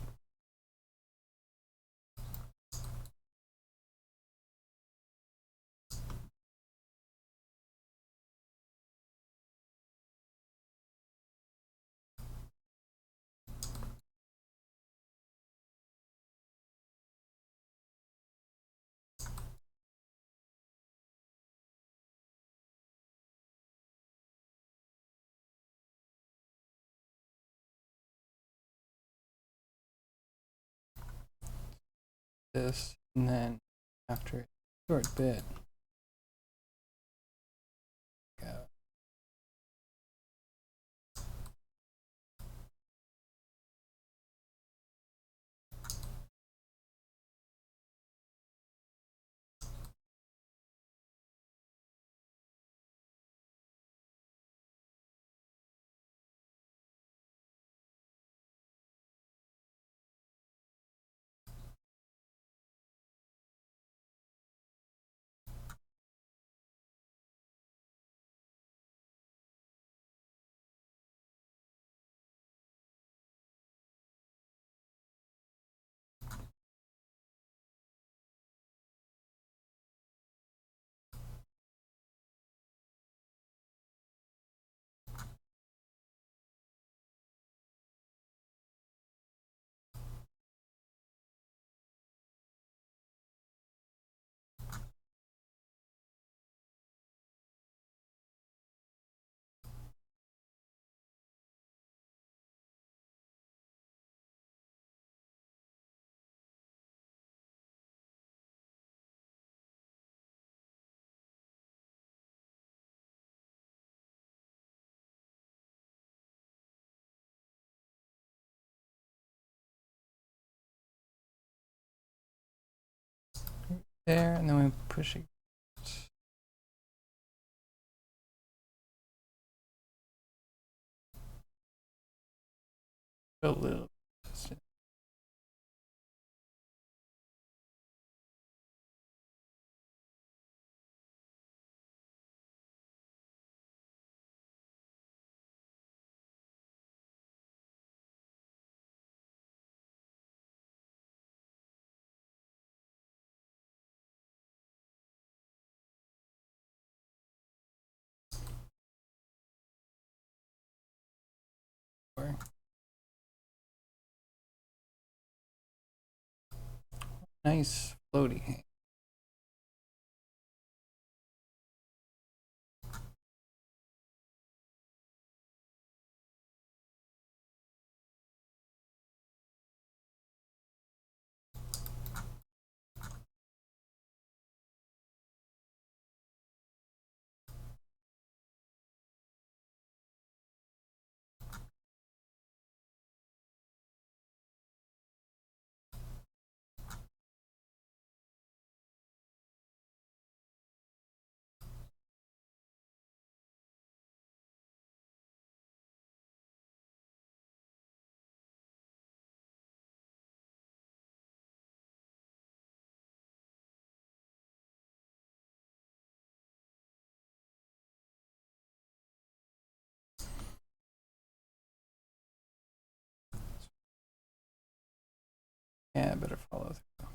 This, and then after a short bit, go. There, and then we push it. A little. Nice floaty. Yeah, I better follow through.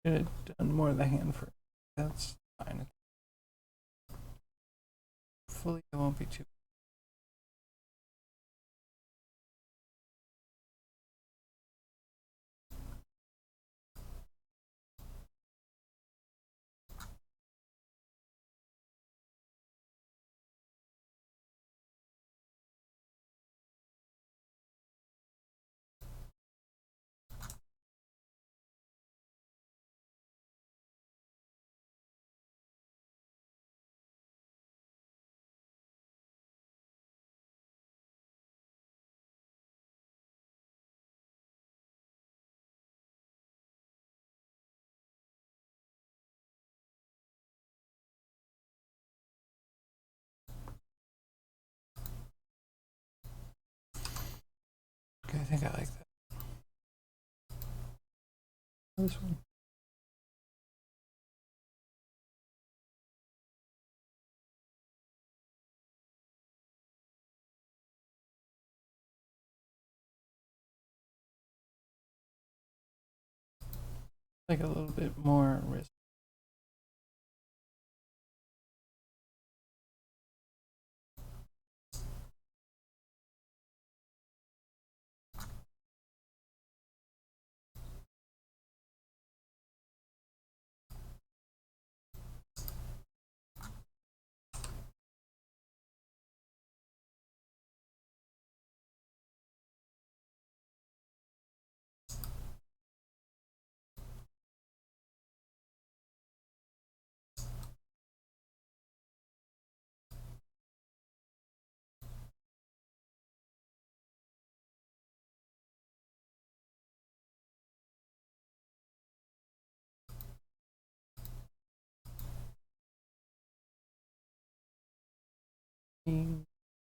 Should have done more of the hand first. That's fine. Hopefully it won't be too. Okay, I think I like that. This one. Like a little bit more risk.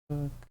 Book.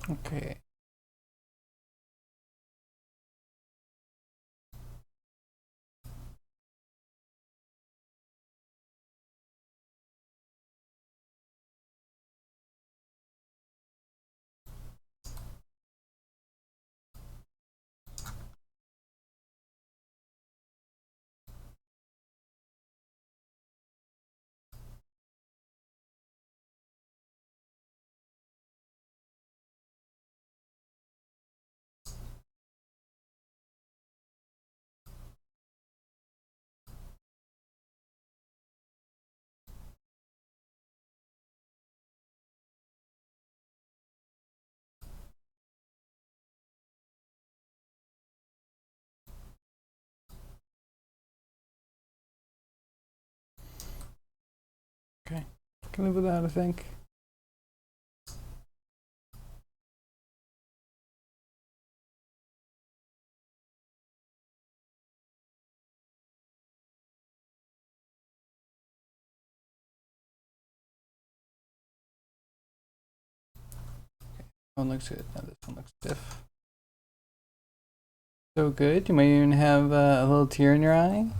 Okay. Okay. Can live with that, I think. One looks good. Now this one looks stiff. So good. You might even have a little tear in your eye.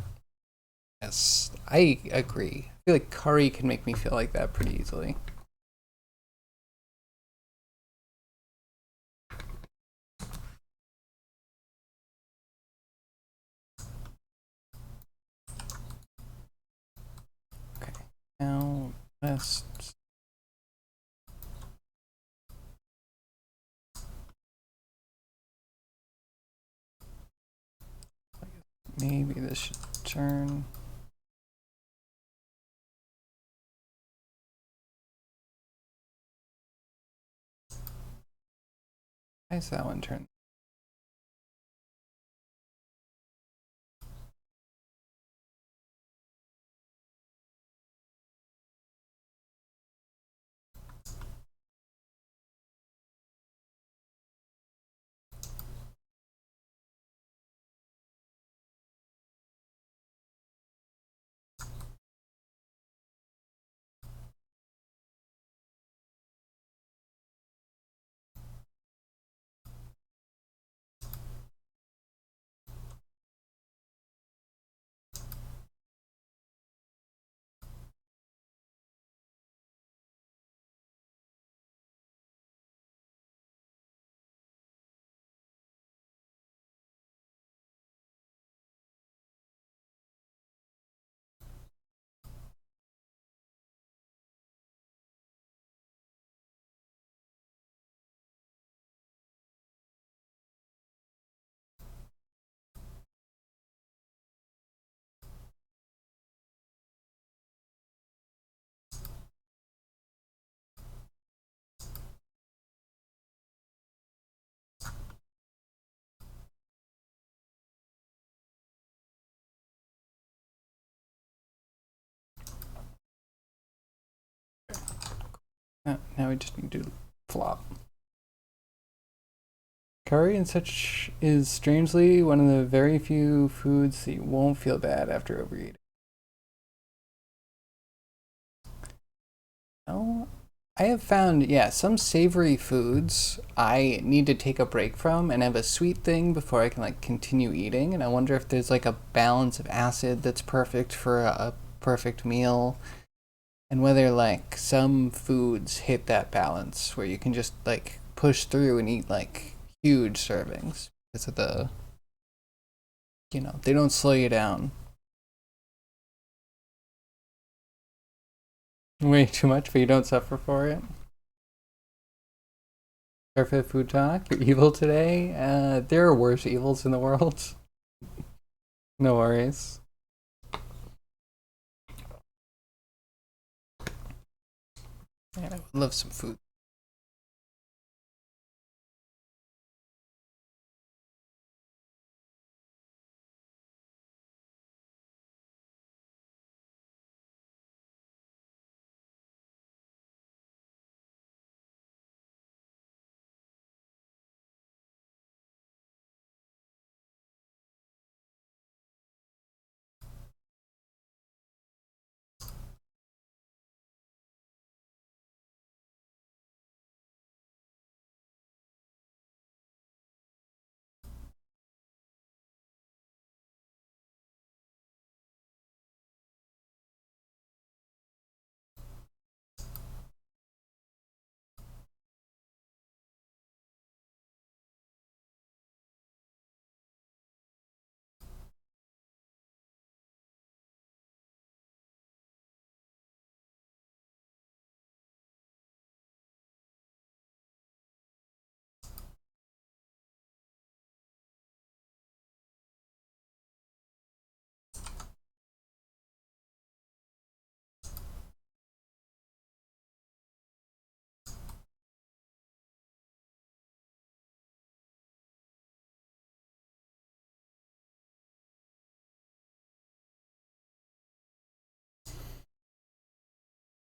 Yes, I agree. I feel like curry can make me feel like that pretty easily. Okay. Now let's maybe this should turn. Why is that one turn? Now we just need to flop. Curry and such is strangely one of the very few foods that you won't feel bad after overeating. No, I have found, yeah, some savory foods I need to take a break from and have a sweet thing before I can like continue eating. And I wonder if there's like a balance of acid that's perfect for a perfect meal, and whether like some foods hit that balance where you can just like push through and eat like huge servings because of the, they don't slow you down. Way too much, but you don't suffer for it. Perfect food talk. You're evil today. There are worse evils in the world. No worries. Man, I would love some food.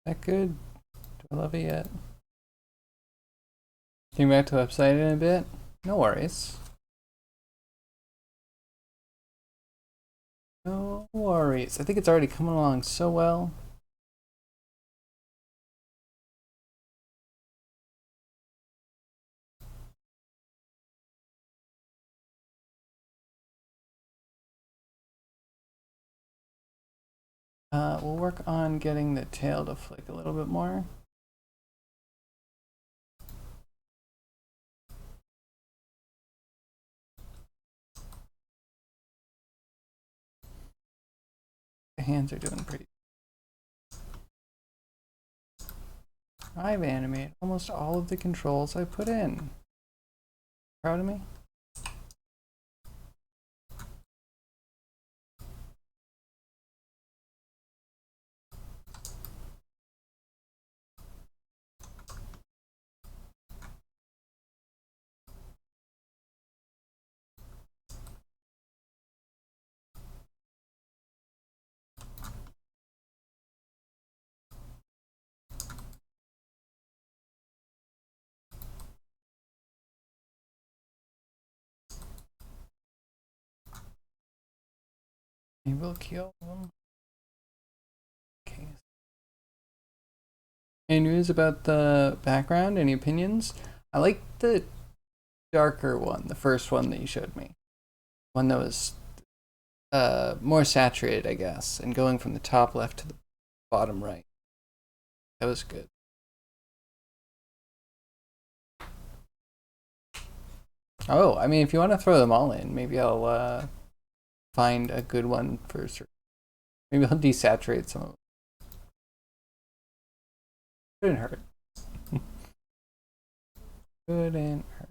that good? Do I love it yet? Getting back to the website in a bit. No worries. No worries. I think it's already coming along so well. We'll work on getting the tail to flick a little bit more. The hands are doing pretty. I've animated almost all of the controls I put in. Proud of me? Maybe we'll kill them. Okay. Any news about the background? Any opinions? I like the darker one, the first one that you showed me. One that was more saturated, I guess, and going from the top left to the bottom right. That was good. Oh, I mean, if you want to throw them all in, maybe I'll find a good one for certain. Maybe I'll desaturate some of them. Couldn't hurt. Couldn't hurt.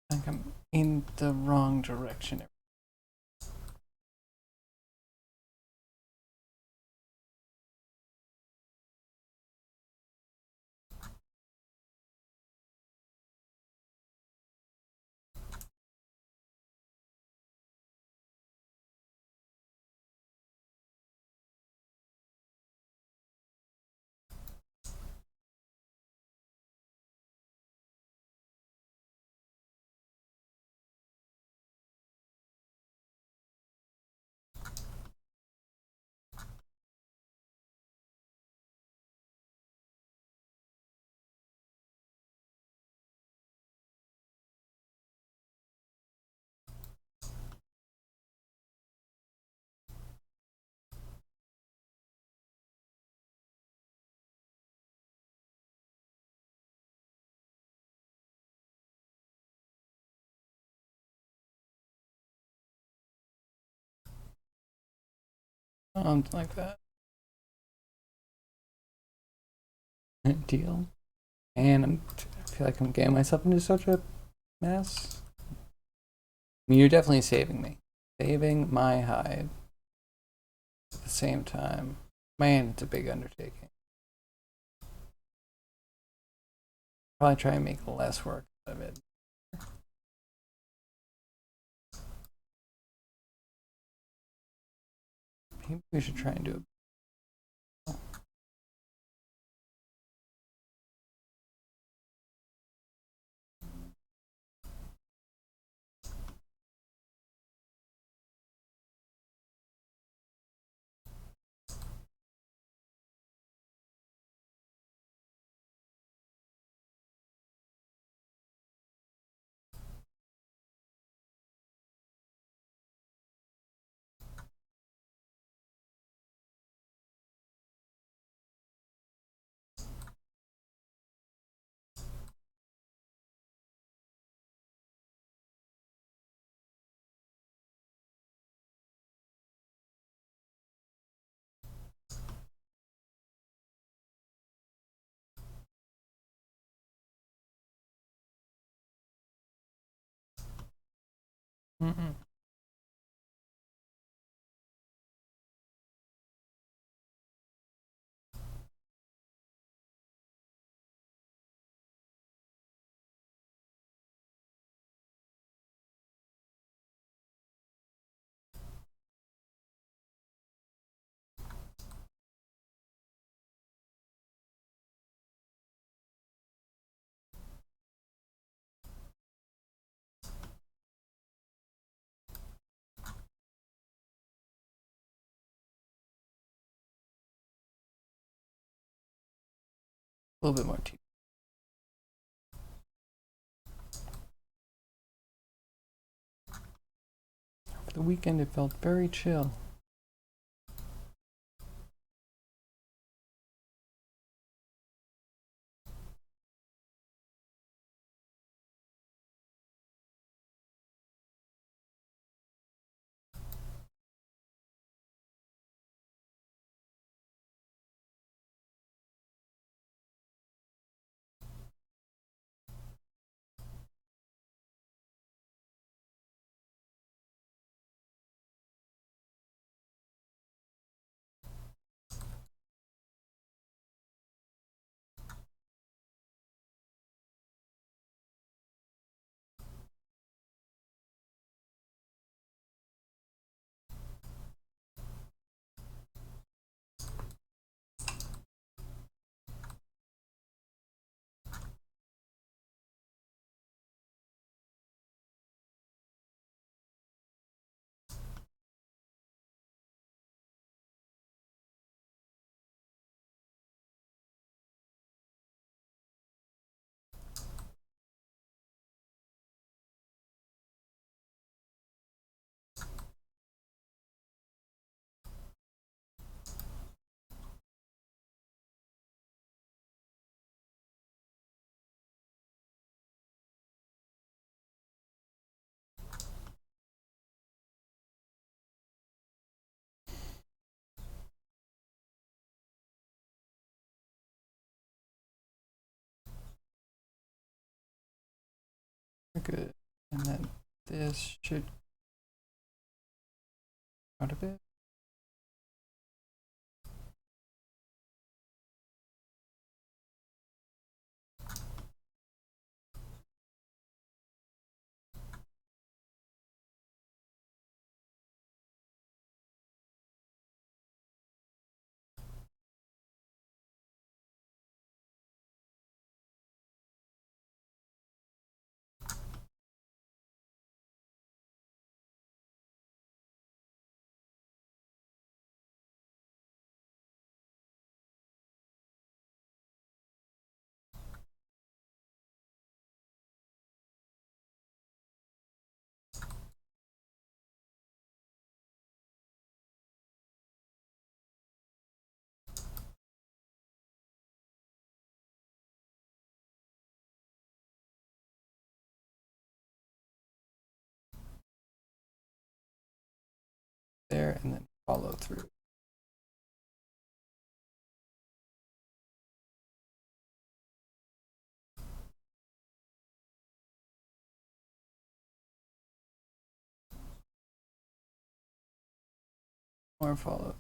I think I'm in the wrong direction. Something like that. Deal. And I feel like I'm getting myself into such a mess. I mean, you're definitely saving me. Saving my hide. At the same time, man, it's a big undertaking. Probably try and make less work out of it. Maybe we should try and do it. Mm-mm. A little bit more tea. For the weekend, it felt very chill. Good. And then this should out a bit. There, and then follow through. More follow.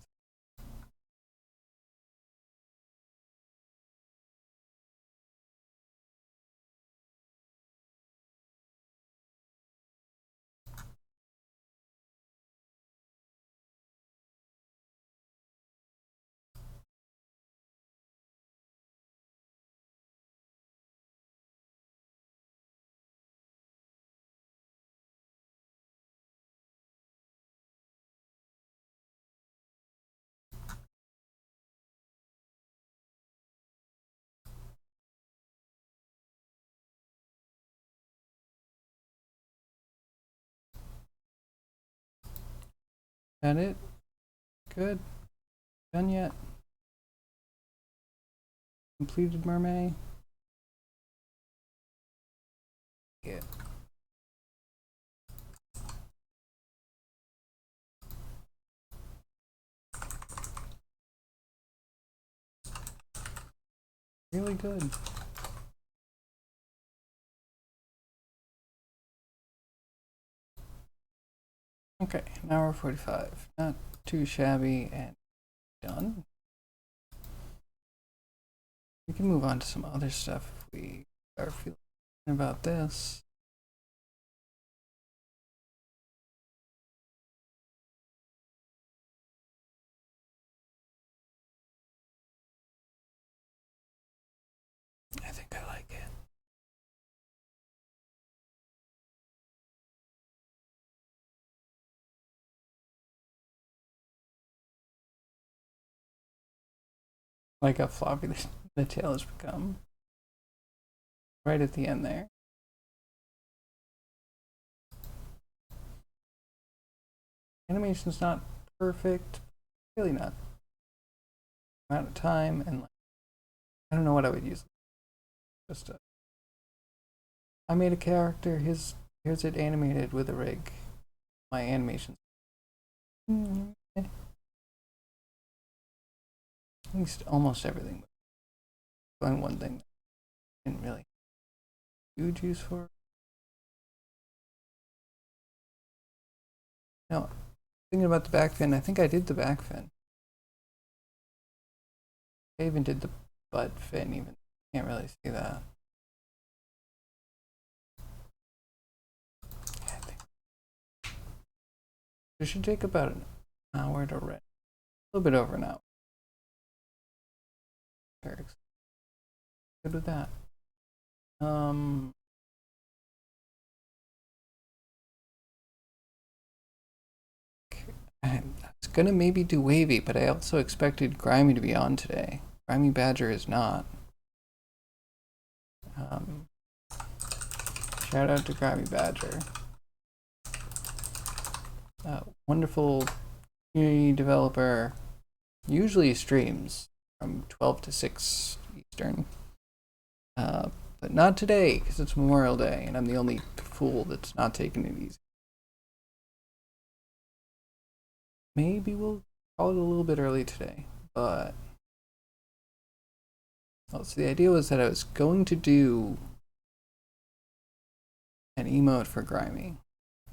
That it? Good. Done yet? Completed Mermaid? Yeah. Really good. Okay, an hour 45. Not too shabby and done. We can move on to some other stuff if we are feeling about this. I think I like it. Like how floppy the tail has become. Right at the end there. Animation's not perfect. Really not. Amount of time and like, I don't know what I would use. Just I made a character. Here's it animated with a rig. My animations. At least almost everything. Only one thing I didn't really huge use for. No, thinking about the back fin. I think I did the back fin. I even did the butt fin. Even can't really see that. It should take about an hour to rent. A little bit over an hour. Good with that. I was gonna maybe do wavy, but I also expected Grimy to be on today. Grimy Badger is not. Shout out to Grimy Badger. Wonderful community developer. Usually streams from 12 to 6 Eastern. But not today, because it's Memorial Day, and I'm the only fool that's not taking it easy. Maybe we'll call it a little bit early today, but... Well, so the idea was that I was going to do an emote for Grimy.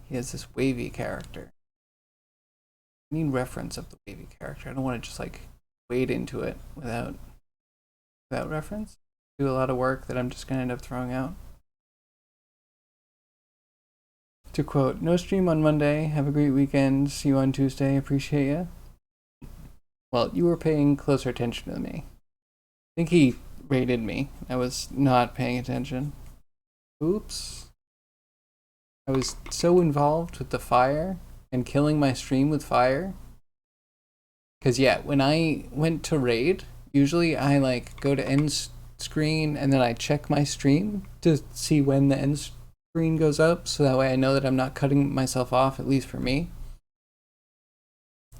He has this wavy character. I need reference of the wavy character. I don't want to just like wade into it without reference. Do a lot of work that I'm just gonna end up throwing out. To quote, no stream on Monday. Have a great weekend. See you on Tuesday. Appreciate ya. Well, you were paying closer attention to me. I think he rated me. I was not paying attention. Oops. I was so involved with the fire and killing my stream with fire. Because, yeah, when I went to raid, usually I like go to end screen and then I check my stream to see when the end screen goes up. So that way I know that I'm not cutting myself off, at least for me.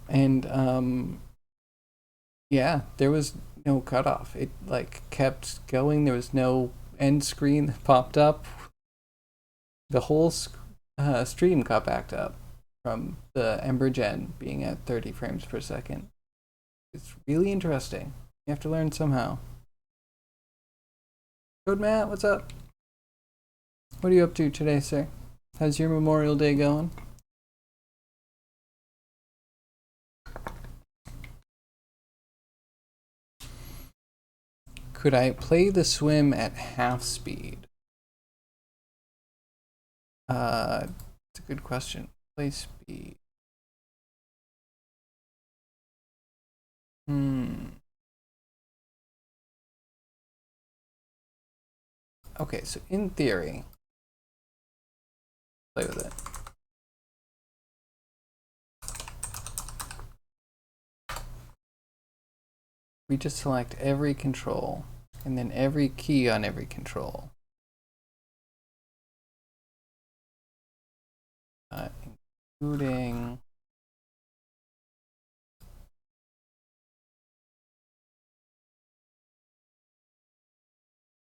And, yeah, there was no cutoff. It like kept going. There was no end screen that popped up. The whole stream got backed up from the Ember Gen being at 30 frames per second. It's really interesting. You have to learn somehow. Code Matt, what's up? What are you up to today, sir? How's your Memorial Day going? Could I play the swim at half speed? It's a good question. Play speed. Okay, so in theory, play with it. We just select every control and then every key on every control. Including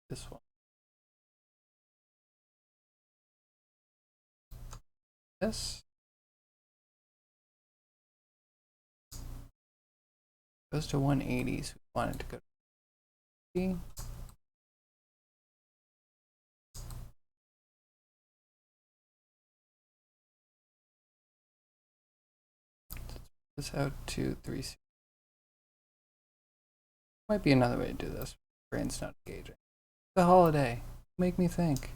this one. This goes to 180, so we want it to go to 50. this out to 3. Might be another way to do this. Brain's not engaging. The holiday. Make me think.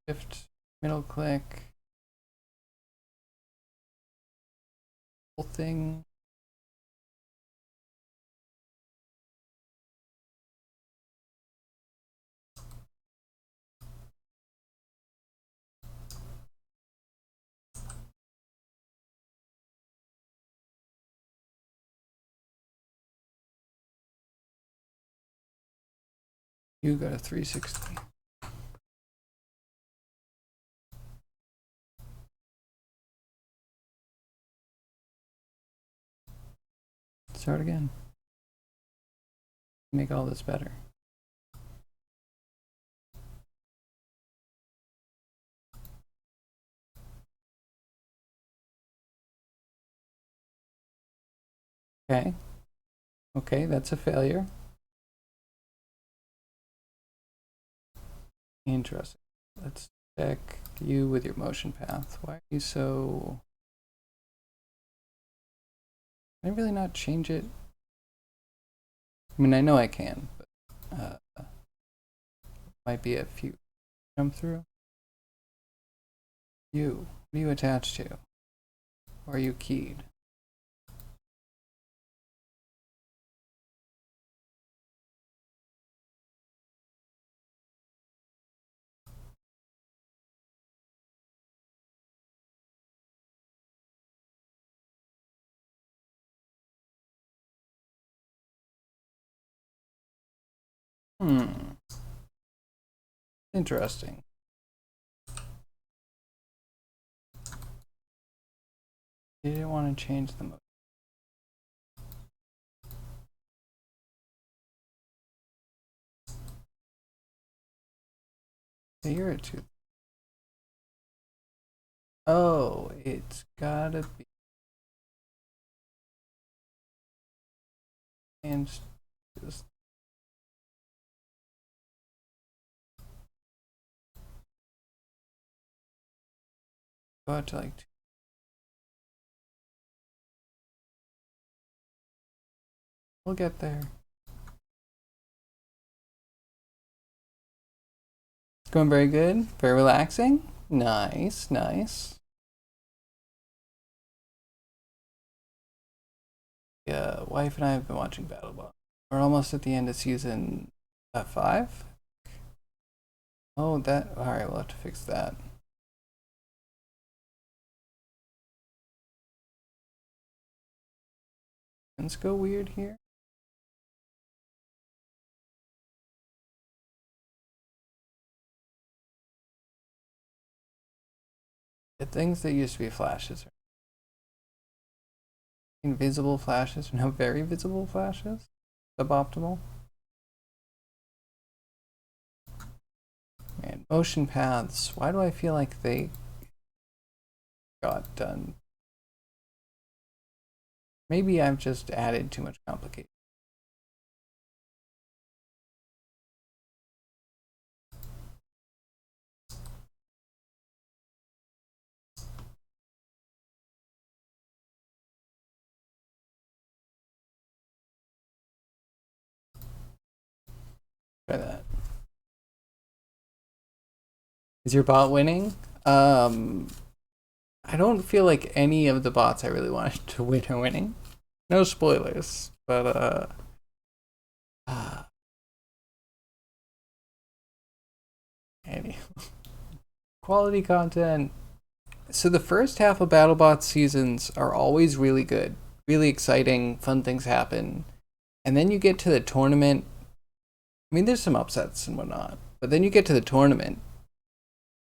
Shift, middle click. Whole thing. You go to 360. Start again. Make all this better. Okay. Okay, that's a failure. Interesting. Let's check you with your motion path. Why are you so... Can I really not change it? I mean, I know I can, but might be a few jump through. You, what are you attached to? Or are you keyed? Interesting. You didn't want to change the mode. So you're at 2. Oh, it's gotta be. And just go out to like 2. We'll get there. It's going very good. Very relaxing. Nice, nice. Yeah, wife and I have been watching BattleBot. We're almost at the end of season 5. Oh, that. All right, we'll have to fix that. Let's go weird here. The things that used to be flashes are invisible flashes, now very visible flashes. Suboptimal. Man, motion paths. Why do I feel like they got done? Maybe I've just added too much complication. Try that. Is your bot winning? I don't feel like any of the bots I really wanted to win are winning. No spoilers, but any quality content. So the first half of BattleBot seasons are always really good, really exciting, fun things happen. And then you get to the tournament. I mean, there's some upsets and whatnot, but then you get to the tournament,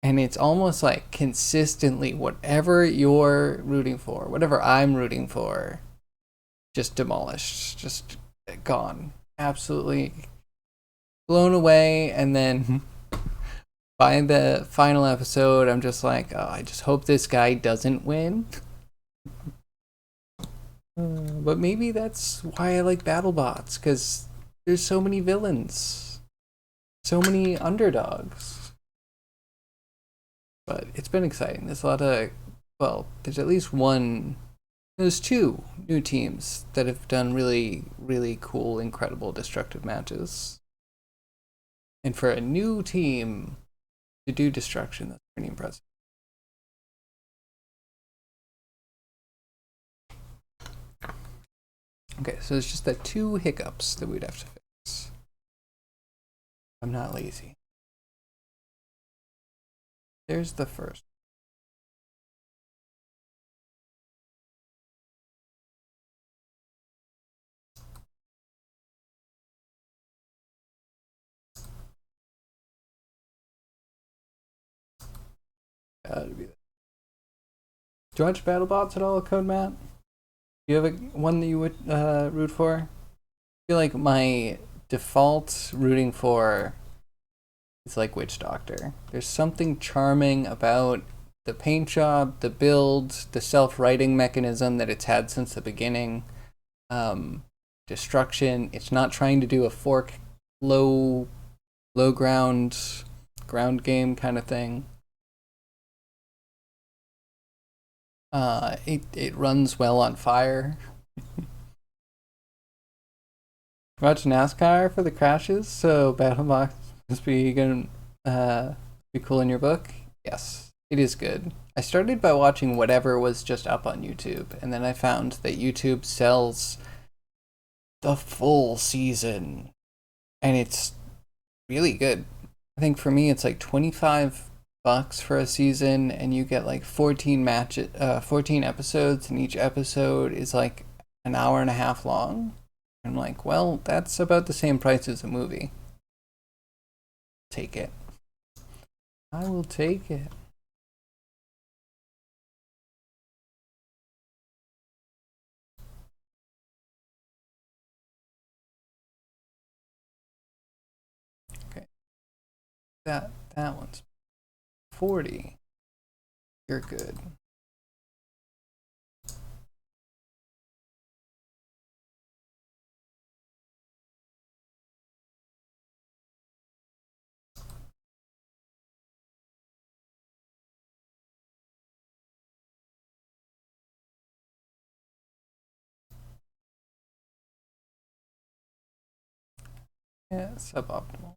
and it's almost like consistently whatever you're rooting for, whatever I'm rooting for, just demolished, just gone, absolutely blown away. And then by the final episode, I'm just like, oh, I just hope this guy doesn't win. But maybe that's why I like BattleBots, because there's so many villains, so many underdogs. But it's been exciting. There's a lot of, well, there's at least one, there's two new teams that have done really, really cool, incredible destructive matches. And for a new team to do destruction, that's pretty impressive. Okay, so it's just the two hiccups that we'd have to fix. I'm not lazy. There's the first. Gotta be. Do you watch BattleBots at all, Code Matt? Do you have one that you would root for? I feel like my default rooting for is like Witch Doctor. There's something charming about the paint job, the build, the self-writing mechanism that it's had since the beginning. Destruction. It's not trying to do a fork low ground game kind of thing. It runs well on fire. Watch NASCAR for the crashes, so BattleBox must be gonna be cool in your book. Yes, it is good. I started by watching whatever was just up on YouTube, and then I found that YouTube sells the full season, and it's really good. I think for me, it's like $25 for a season, and you get like 14 episodes, and each episode is like an hour and a half long. I'm like, well, that's about the same price as a movie. Take it. I will take it. Okay, that one's 40. You're good. Yeah, suboptimal.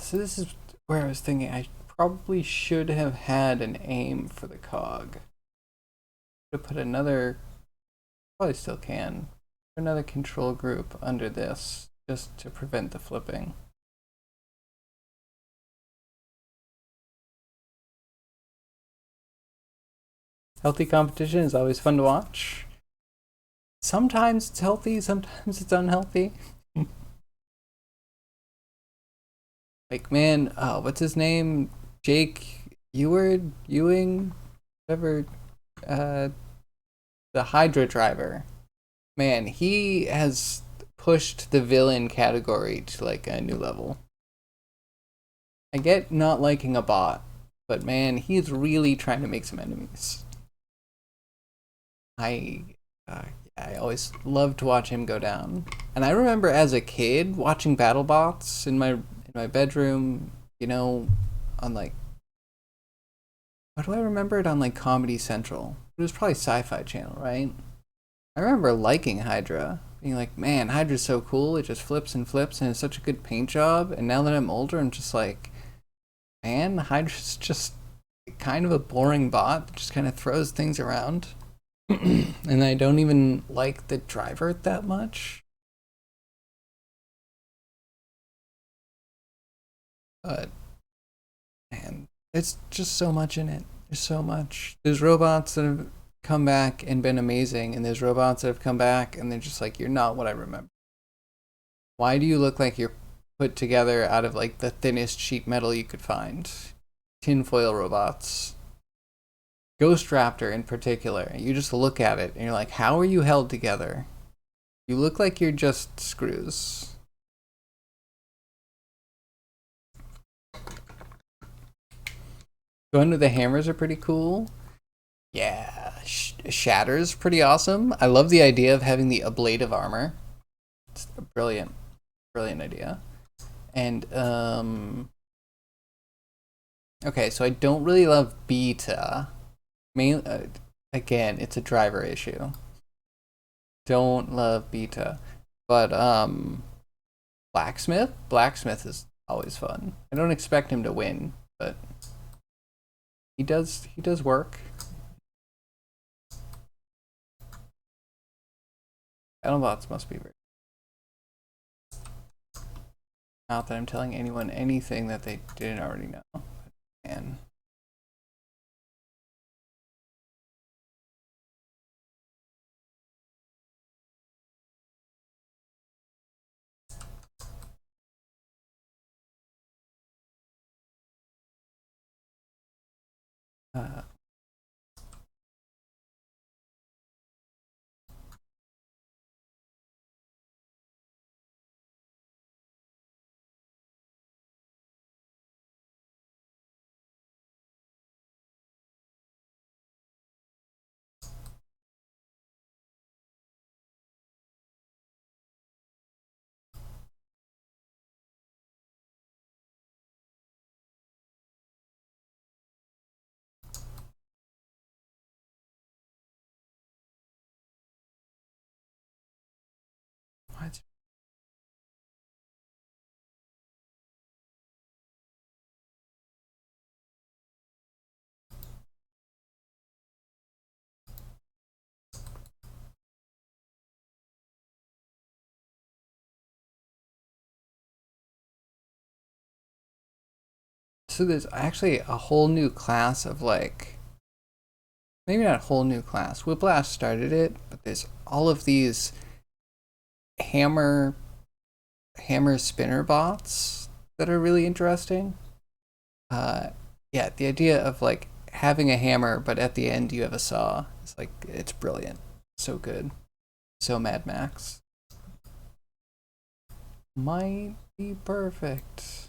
So this is where I was thinking I probably should have had an aim for the cog. To put another, probably still can, another control group under this just to prevent the flipping. Healthy competition is always fun to watch. Sometimes it's healthy, sometimes it's unhealthy. Like, man, what's his name? Jake Ewing, whatever, uh, the Hydra driver. Man, he has pushed the villain category to like a new level. I get not liking a bot, but man, he's really trying to make some enemies. I uh, I always loved to watch him go down. And I remember as a kid watching BattleBots in my bedroom, on like, what do I remember it on, like Comedy Central? It was probably Sci-Fi Channel, right? I remember liking Hydra, being like, man, Hydra's so cool. It just flips and flips, and it's such a good paint job. And now that I'm older, I'm just like, man, Hydra's just kind of a boring bot that just kind of throws things around. And I don't even like the driver that much. But man, it's just so much in it. There's so much. There's robots that have come back and been amazing, and there's robots that have come back and they're just like, you're not what I remember. Why do you look like you're put together out of like the thinnest sheet metal you could find? Tinfoil robots. Ghost Raptor in particular. You just look at it and you're like, how are you held together? You look like you're just screws. Going with the hammers are pretty cool. Yeah, Shatter's pretty awesome. I love the idea of having the ablative armor. It's a brilliant, brilliant idea. And okay, so I don't really love Beta. Again, it's a driver issue. Don't love Beta, but Blacksmith is always fun. I don't expect him to win, but he does work. Battlebots must be very. Not that I'm telling anyone anything that they didn't already know. And uh, what? So there's actually a whole new class of like, maybe not a whole new class. Whiplash started it, but there's all of these hammer spinner bots that are really interesting. Uh, yeah, the idea of like having a hammer, but at the end you have a saw. It's like it's brilliant, so good, so Mad Max. Might be perfect.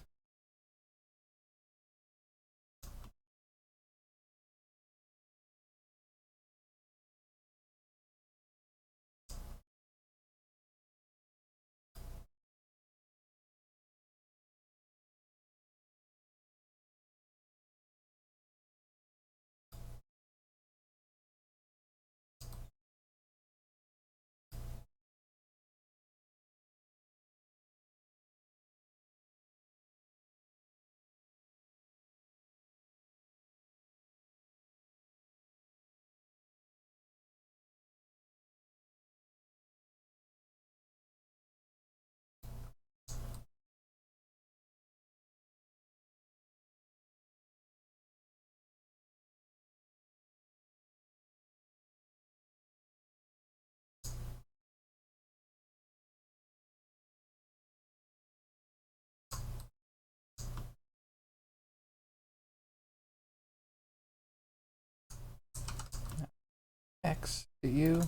X to you.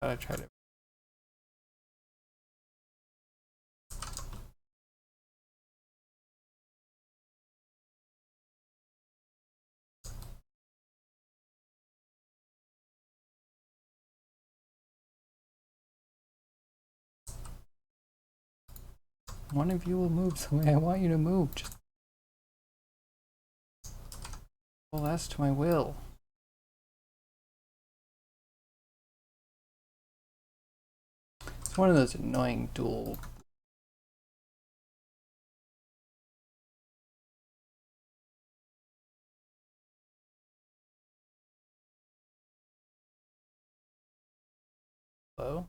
Gotta try to. One of you will move the way I want you to move. Just less to my will. It's one of those annoying dual. Hello?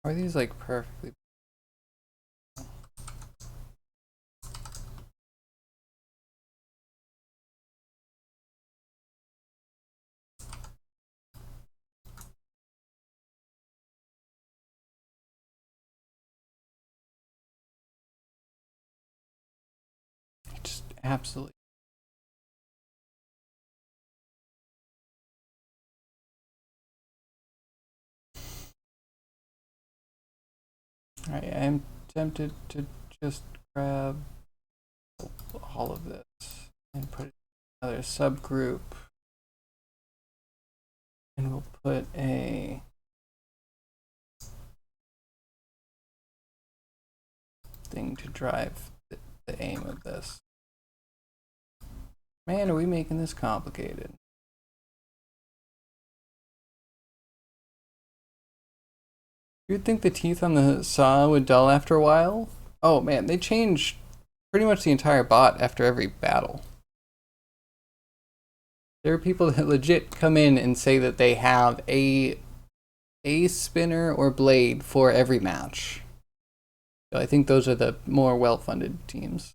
Are these like perfectly? Just absolutely. Alright, I'm tempted to just grab all of this and put another subgroup, and we'll put a thing to drive the aim of this. Man, are we making this complicated? You'd think the teeth on the saw would dull after a while. Oh man, they change pretty much the entire bot after every battle. There are people that legit come in and say that they have a spinner or blade for every match. So I think those are the more well-funded teams.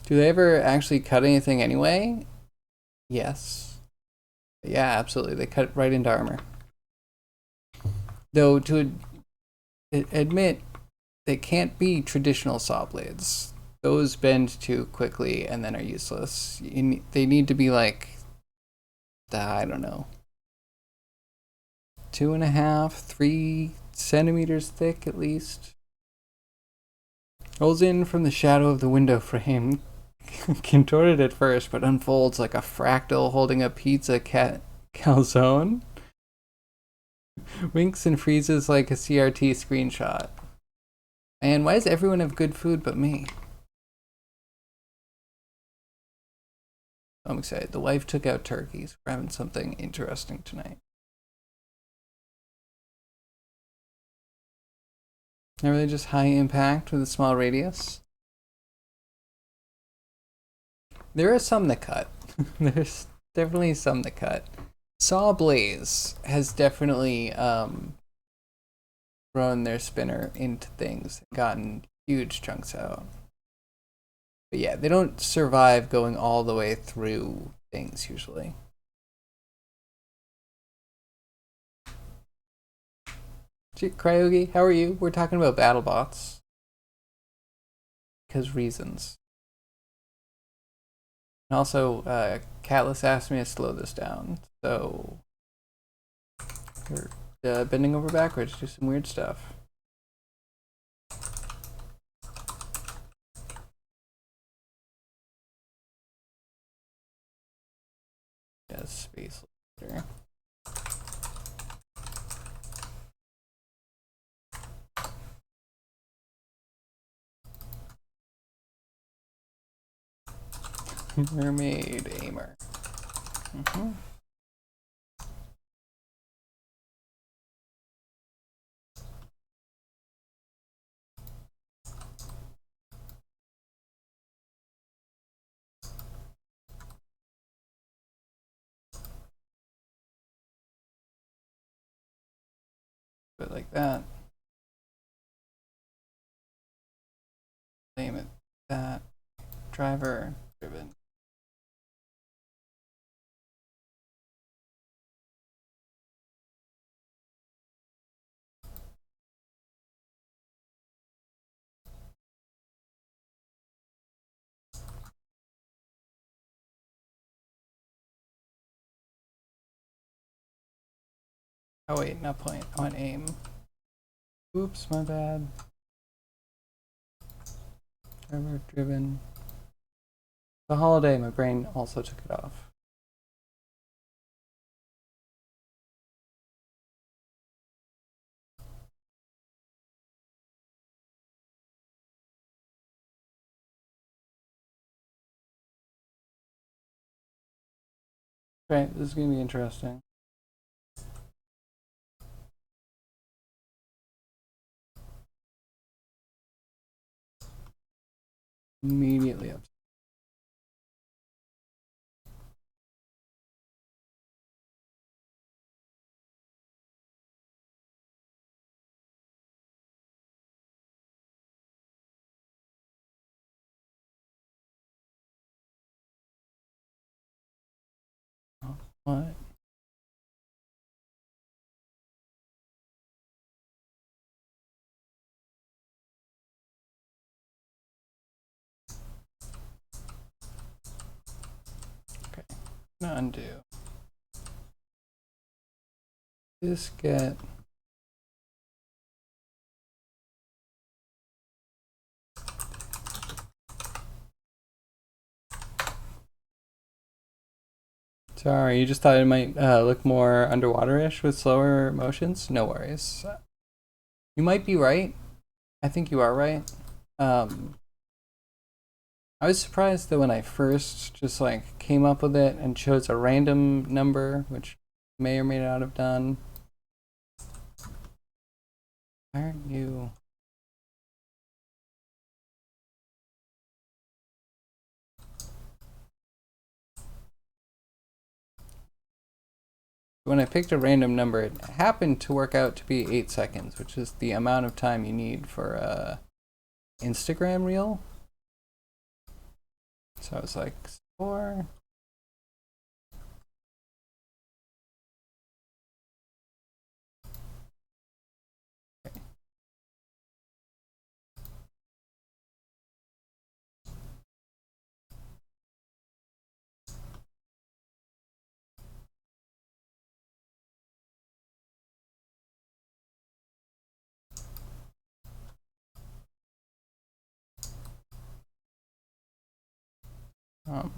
Do they ever actually cut anything anyway? Yes. Yeah, absolutely. They cut right into armor. Though to admit, they can't be traditional saw blades. Those bend too quickly and then are useless. They need to be like, I don't know, 2.5, 3 centimeters thick at least. Rolls in from the shadow of the window frame, contorted at first, but unfolds like a fractal holding a pizza calzone. Winks and freezes like a CRT screenshot. And why does everyone have good food but me? I'm excited. The wife took out turkeys. We're having something interesting tonight. They're really just high impact with a small radius. There are some that cut. There's definitely some that cut. Saw Blaze has definitely thrown their spinner into things and gotten huge chunks out. But yeah, they don't survive going all the way through things usually. Cryogi, how are you? We're talking about battle bots. Because reasons. And also, Catless asked me to slow this down, so we're bending over backwards to do some weird stuff. Yeah, space later. Mermaid aimer. But like that. Name it that. Driver driven. Oh wait, not point. I want aim. Oops, my bad. Driver driven. The holiday, my brain also took it off. Right, this is gonna be interesting. Immediately upset. What? Okay, I'm gonna undo. Just get sorry, you just thought it might look more underwater-ish with slower motions? No worries. You might be right. I think you are right. I was surprised that when I first just like came up with it and chose a random number, which may or may not have done. Why aren't you? When I picked a random number, it happened to work out to be 8 seconds, which is the amount of time you need for a Instagram reel. So I was like, 4. Um,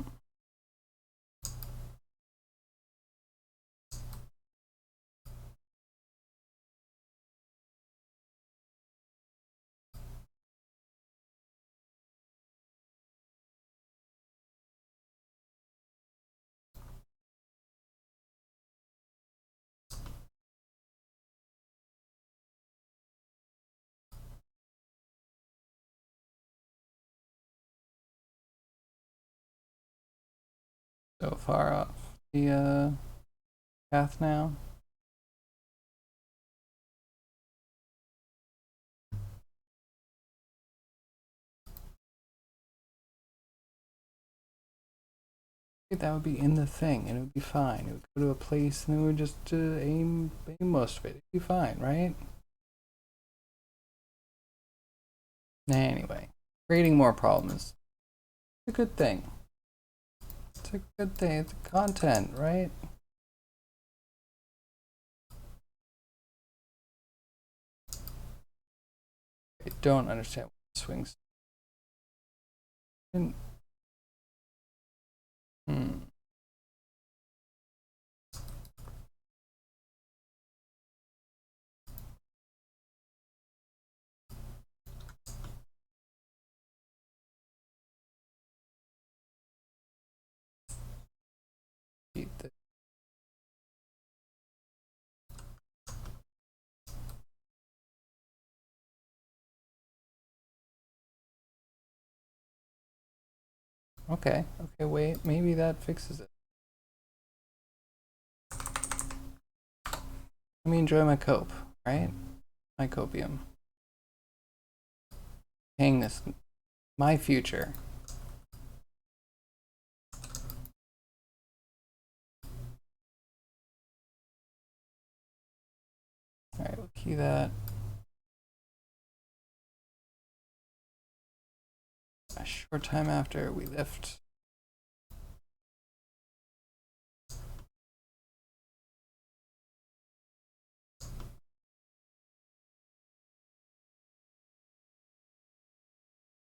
so far off the path now. That would be in the thing, and it would be fine. It would go to a place, and then we would just aim most of it. It'd be fine, right? Anyway, creating more problems. It's a good thing. It's a good thing. It's content, right? I don't understand what swings. Hmm. Okay. Okay. Wait. Maybe that fixes it. Let me enjoy my cope, right? My copium. Paying this, my future. All right. We'll key that. A short time after we lift.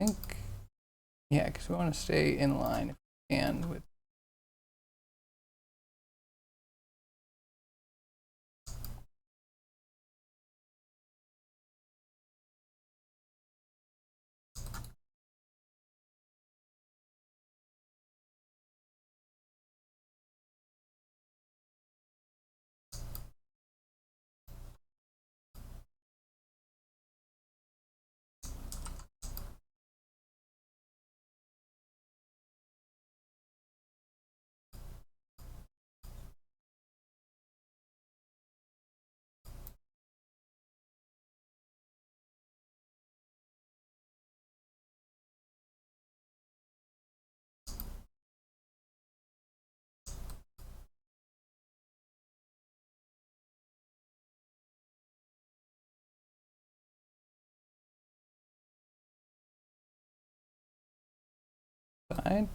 I think, yeah, because we want to stay in line if we can with. I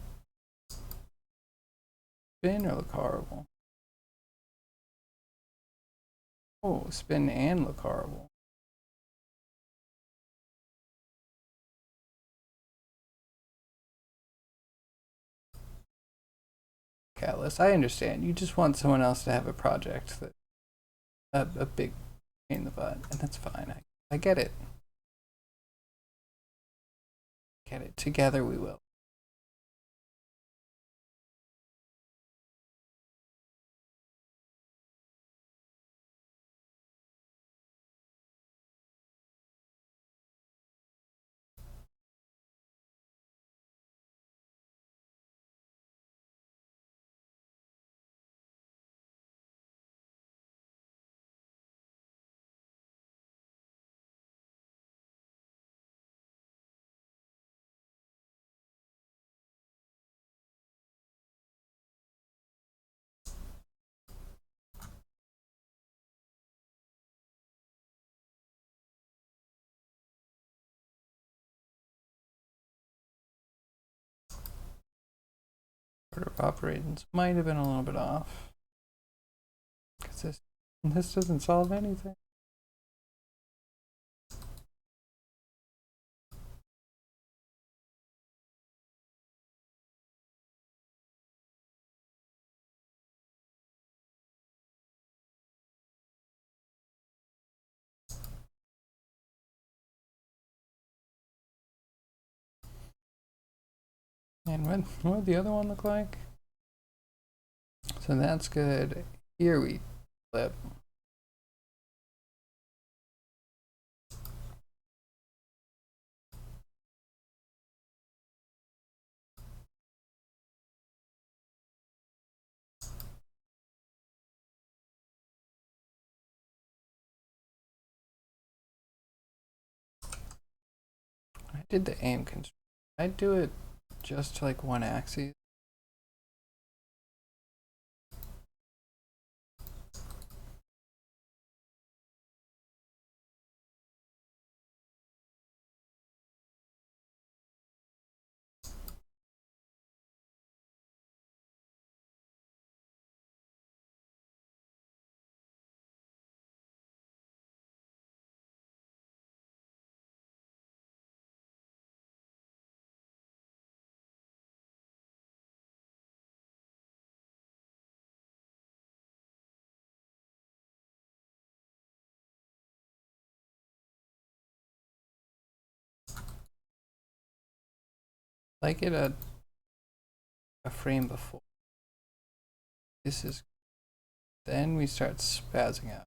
spin or look horrible? Oh, spin and look horrible. Catalyst, I understand. You just want someone else to have a project that a big pain in the butt, and that's fine. I get it. Get it. Together we will. Order of operations might have been a little bit off. Because this doesn't solve anything. And what did the other one look like? So that's good. Here we flip. I did the aim control. I'd do it just to like one axis. Like it a frame before. This is. Then we start spazzing out.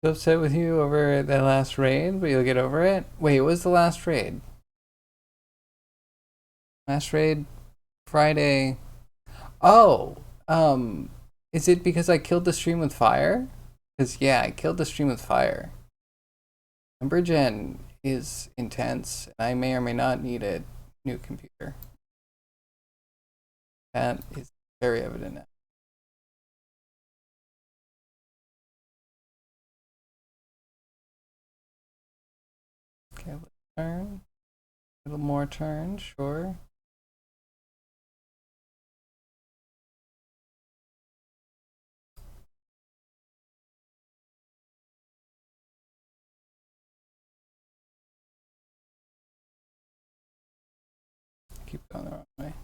So upset with you over that last raid, but you'll get over it? Wait, what was the last raid? Last raid, Friday. Oh, is it because I killed the stream with fire? Because, yeah, I killed the stream with fire. Number gen is intense, and I may or may not need a new computer. That is very evident now. Okay, let's turn. A little more turn, sure. Keep going the wrong way.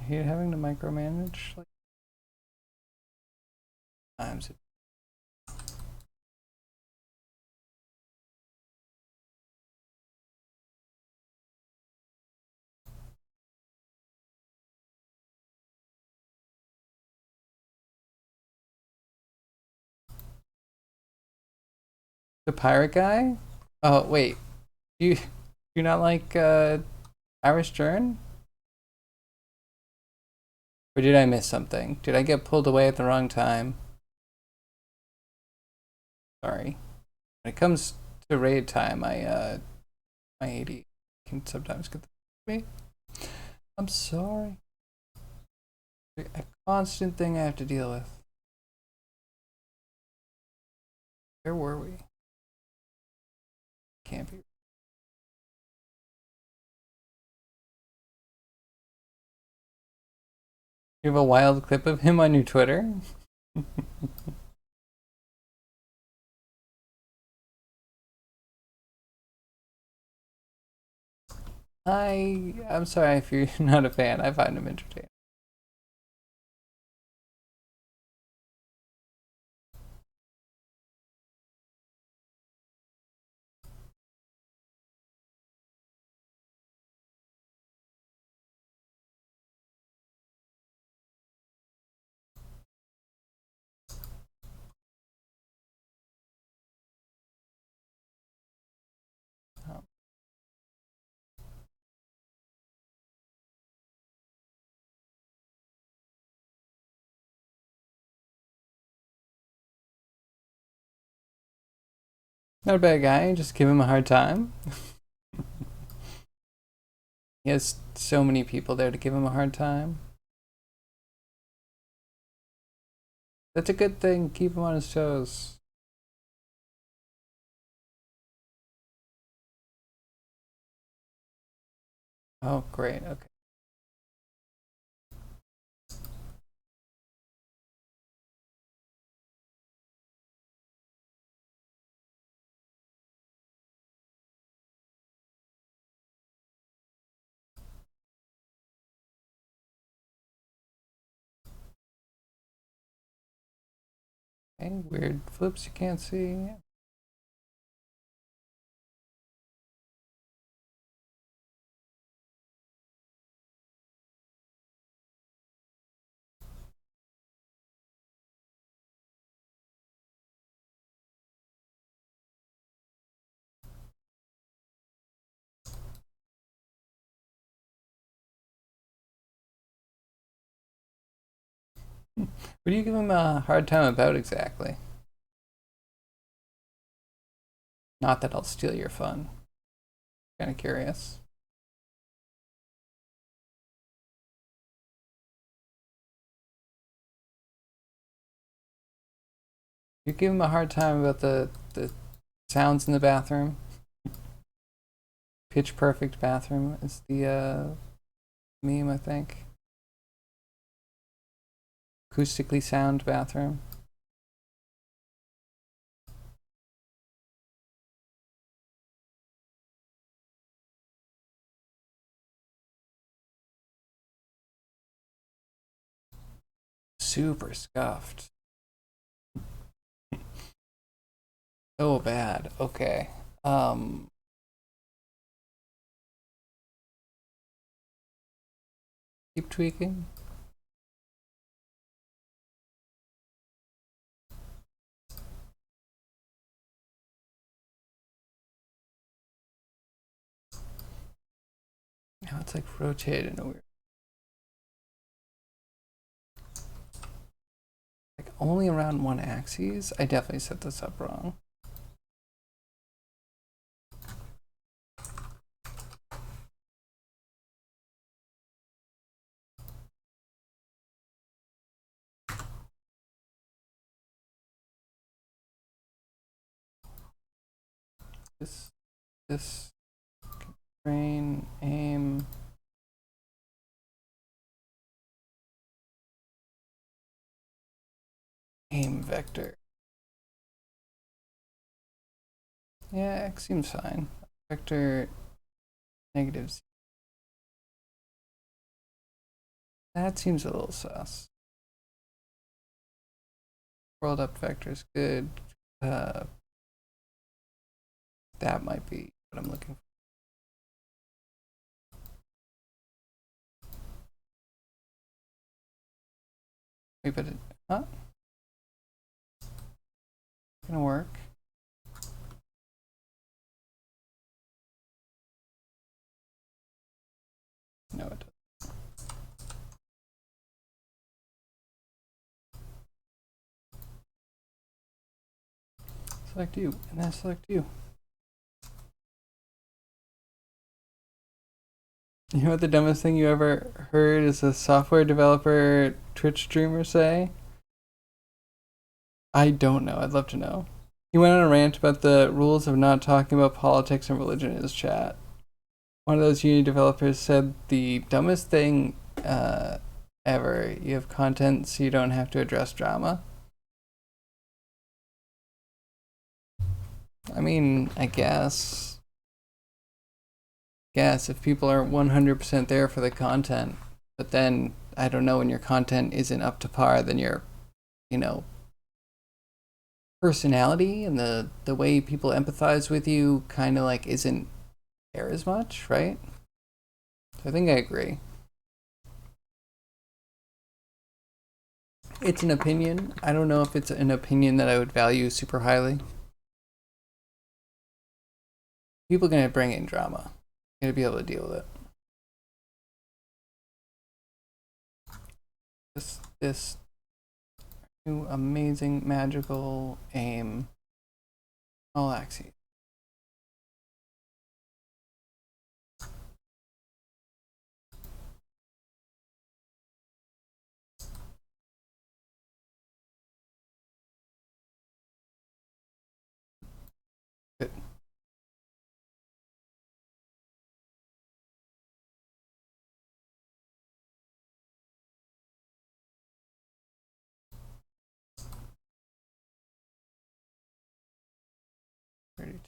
I hate having to micromanage like times. The pirate guy? Oh wait, you not like Irish Jern? Or did I miss something? Did I get pulled away at the wrong time? Sorry. When it comes to raid time, I My AD can sometimes get the me. I'm sorry. A constant thing I have to deal with. Where were we? Can't be. You have a wild clip of him on your Twitter? I'm sorry if you're not a fan. I find him entertaining. Um, Not a bad guy. Just give him a hard time. He has so many people there to give him a hard time. That's a good thing. Keep him on his toes. Oh, great. Okay. Okay, weird flips you can't see. What do you give him a hard time about exactly? Not that I'll steal your fun. Kind of curious. You give him a hard time about the sounds in the bathroom. Pitch perfect bathroom is the meme, I think. Acoustically sound bathroom. Super scuffed. So bad. Okay. Keep tweaking. Now it's like rotated in a weird. Like only around one axis. I definitely set this up wrong. This train aim. Aim vector. Yeah, X seems fine. Vector negatives. That seems a little sus. World up vector is good. Uh, that might be what I'm looking for. Wait, but huh? Gonna work. No, it doesn't. Select you, and then select you. You know what the dumbest thing you ever heard is a software developer Twitch streamer say? I don't know. I'd love to know. He went on a rant about the rules of not talking about politics and religion in his chat. One of those Unity developers said the dumbest thing ever. You have content so you don't have to address drama. I mean, I guess if people are 100% there for the content, but then I don't know, when your content isn't up to par, then your, you know, personality and the way people empathize with you kind of like isn't there as much, right? So I think I agree. It's an opinion. I don't know if it's an opinion that I would value super highly. People are gonna bring in drama. You're gonna be able to deal with it. This new amazing magical aim all axes. Good. Ready.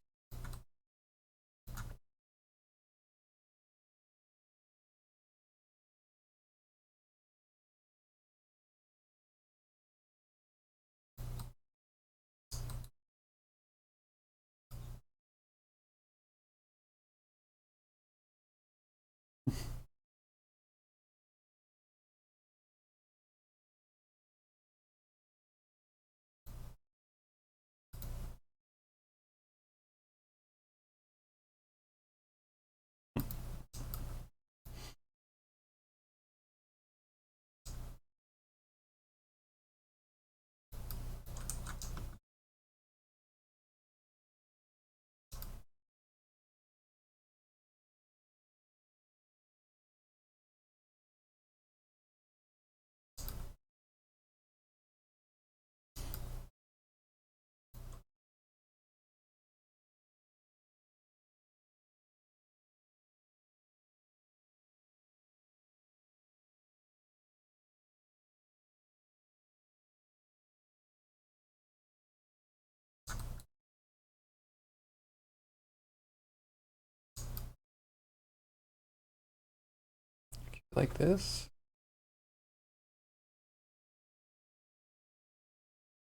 Like this.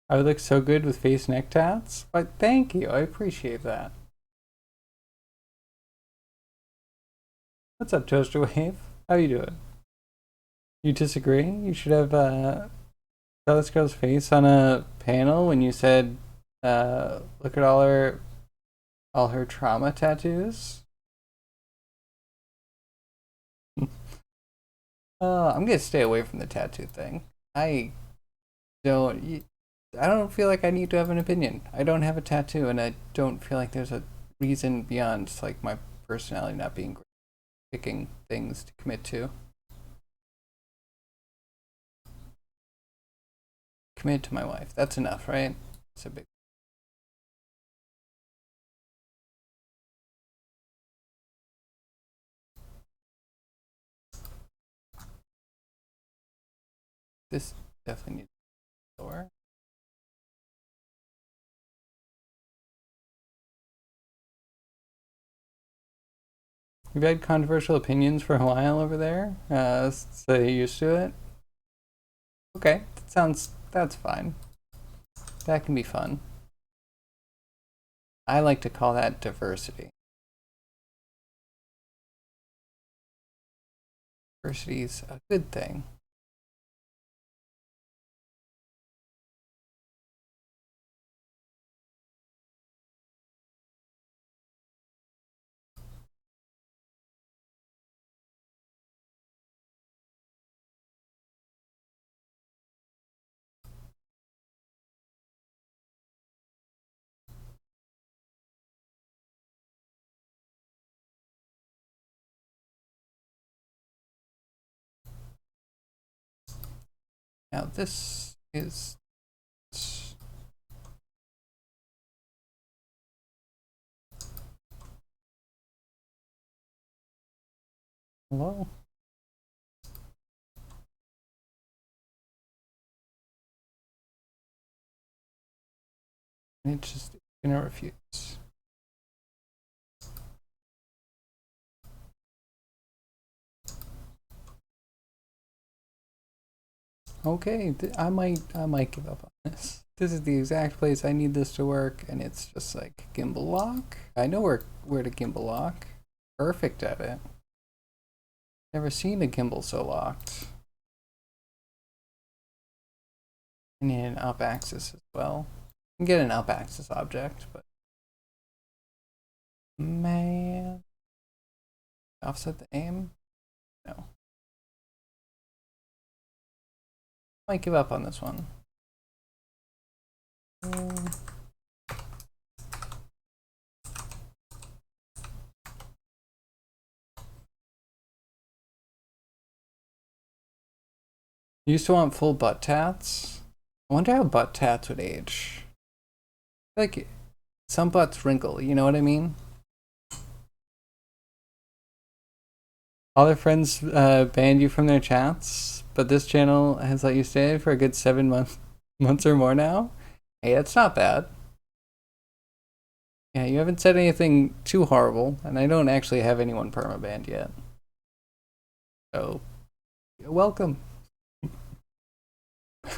I would look so good with face neck tats. But thank you. I appreciate that. What's up, Toaster Wave? How you doing? You disagree? You should have saw this girl's face on a panel when you said, "Look at all her trauma tattoos." I'm gonna stay away from the tattoo thing. Don't. I don't feel like I need to have an opinion. I don't have a tattoo, and I don't feel like there's a reason beyond like my personality not being great, picking things to commit to. Commit to my wife. That's enough, right? It's a big. This definitely needs a door. You've had controversial opinions for a while over there, so you're used to it. Okay, that's fine. That can be fun. I like to call that diversity. Diversity is a good thing. Now this is... Hello? It's just gonna refuse. Okay, I might give up on this. This is the exact place I need this to work, and it's just like gimbal lock. I know where to gimbal lock. Perfect at it. Never seen a gimbal so locked. I need an up axis as well. I can get an up axis object, but man, offset the aim. No. Might give up on this one. Used to want full butt tats. I wonder how butt tats would age. Like, some butts wrinkle, you know what I mean? All their friends banned you from their chats, but this channel has let you stay for a good 7 months or more now. Hey, that's not bad. Yeah, you haven't said anything too horrible, and I don't actually have anyone permabanned yet. So, welcome.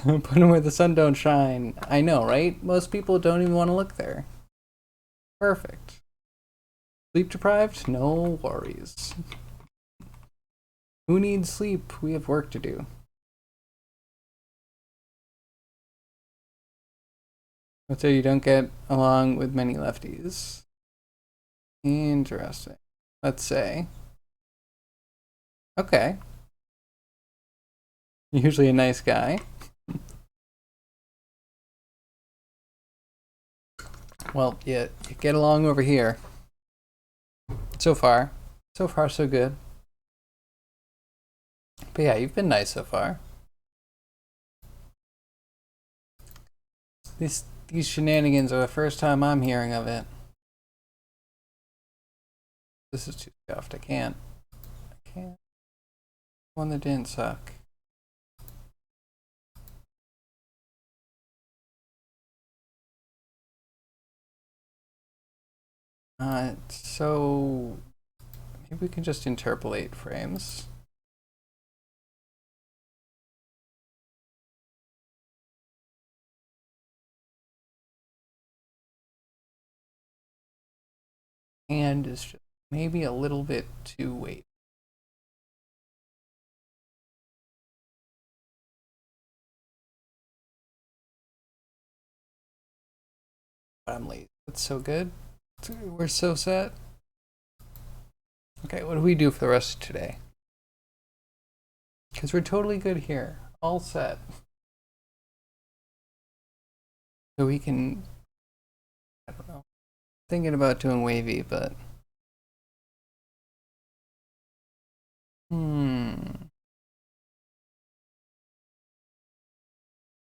Put them where the sun don't shine. I know, right? Most people don't even want to look there. Perfect. Sleep deprived? No worries. Who needs sleep? We have work to do. So you don't get along with many lefties. Interesting. Let's say. Okay. Usually a nice guy. Well, yeah, you get along over here. So far. So far, so good. But yeah, you've been nice so far. These shenanigans are the first time I'm hearing of it. This is too soft. I can't. One that didn't suck. So maybe we can just interpolate frames. And is just maybe a little bit too weight. But I'm late. That's so good. We're so set. Okay, what do we do for the rest of today? Because we're totally good here. All set. So we can, I don't know. Thinking about doing wavy, but you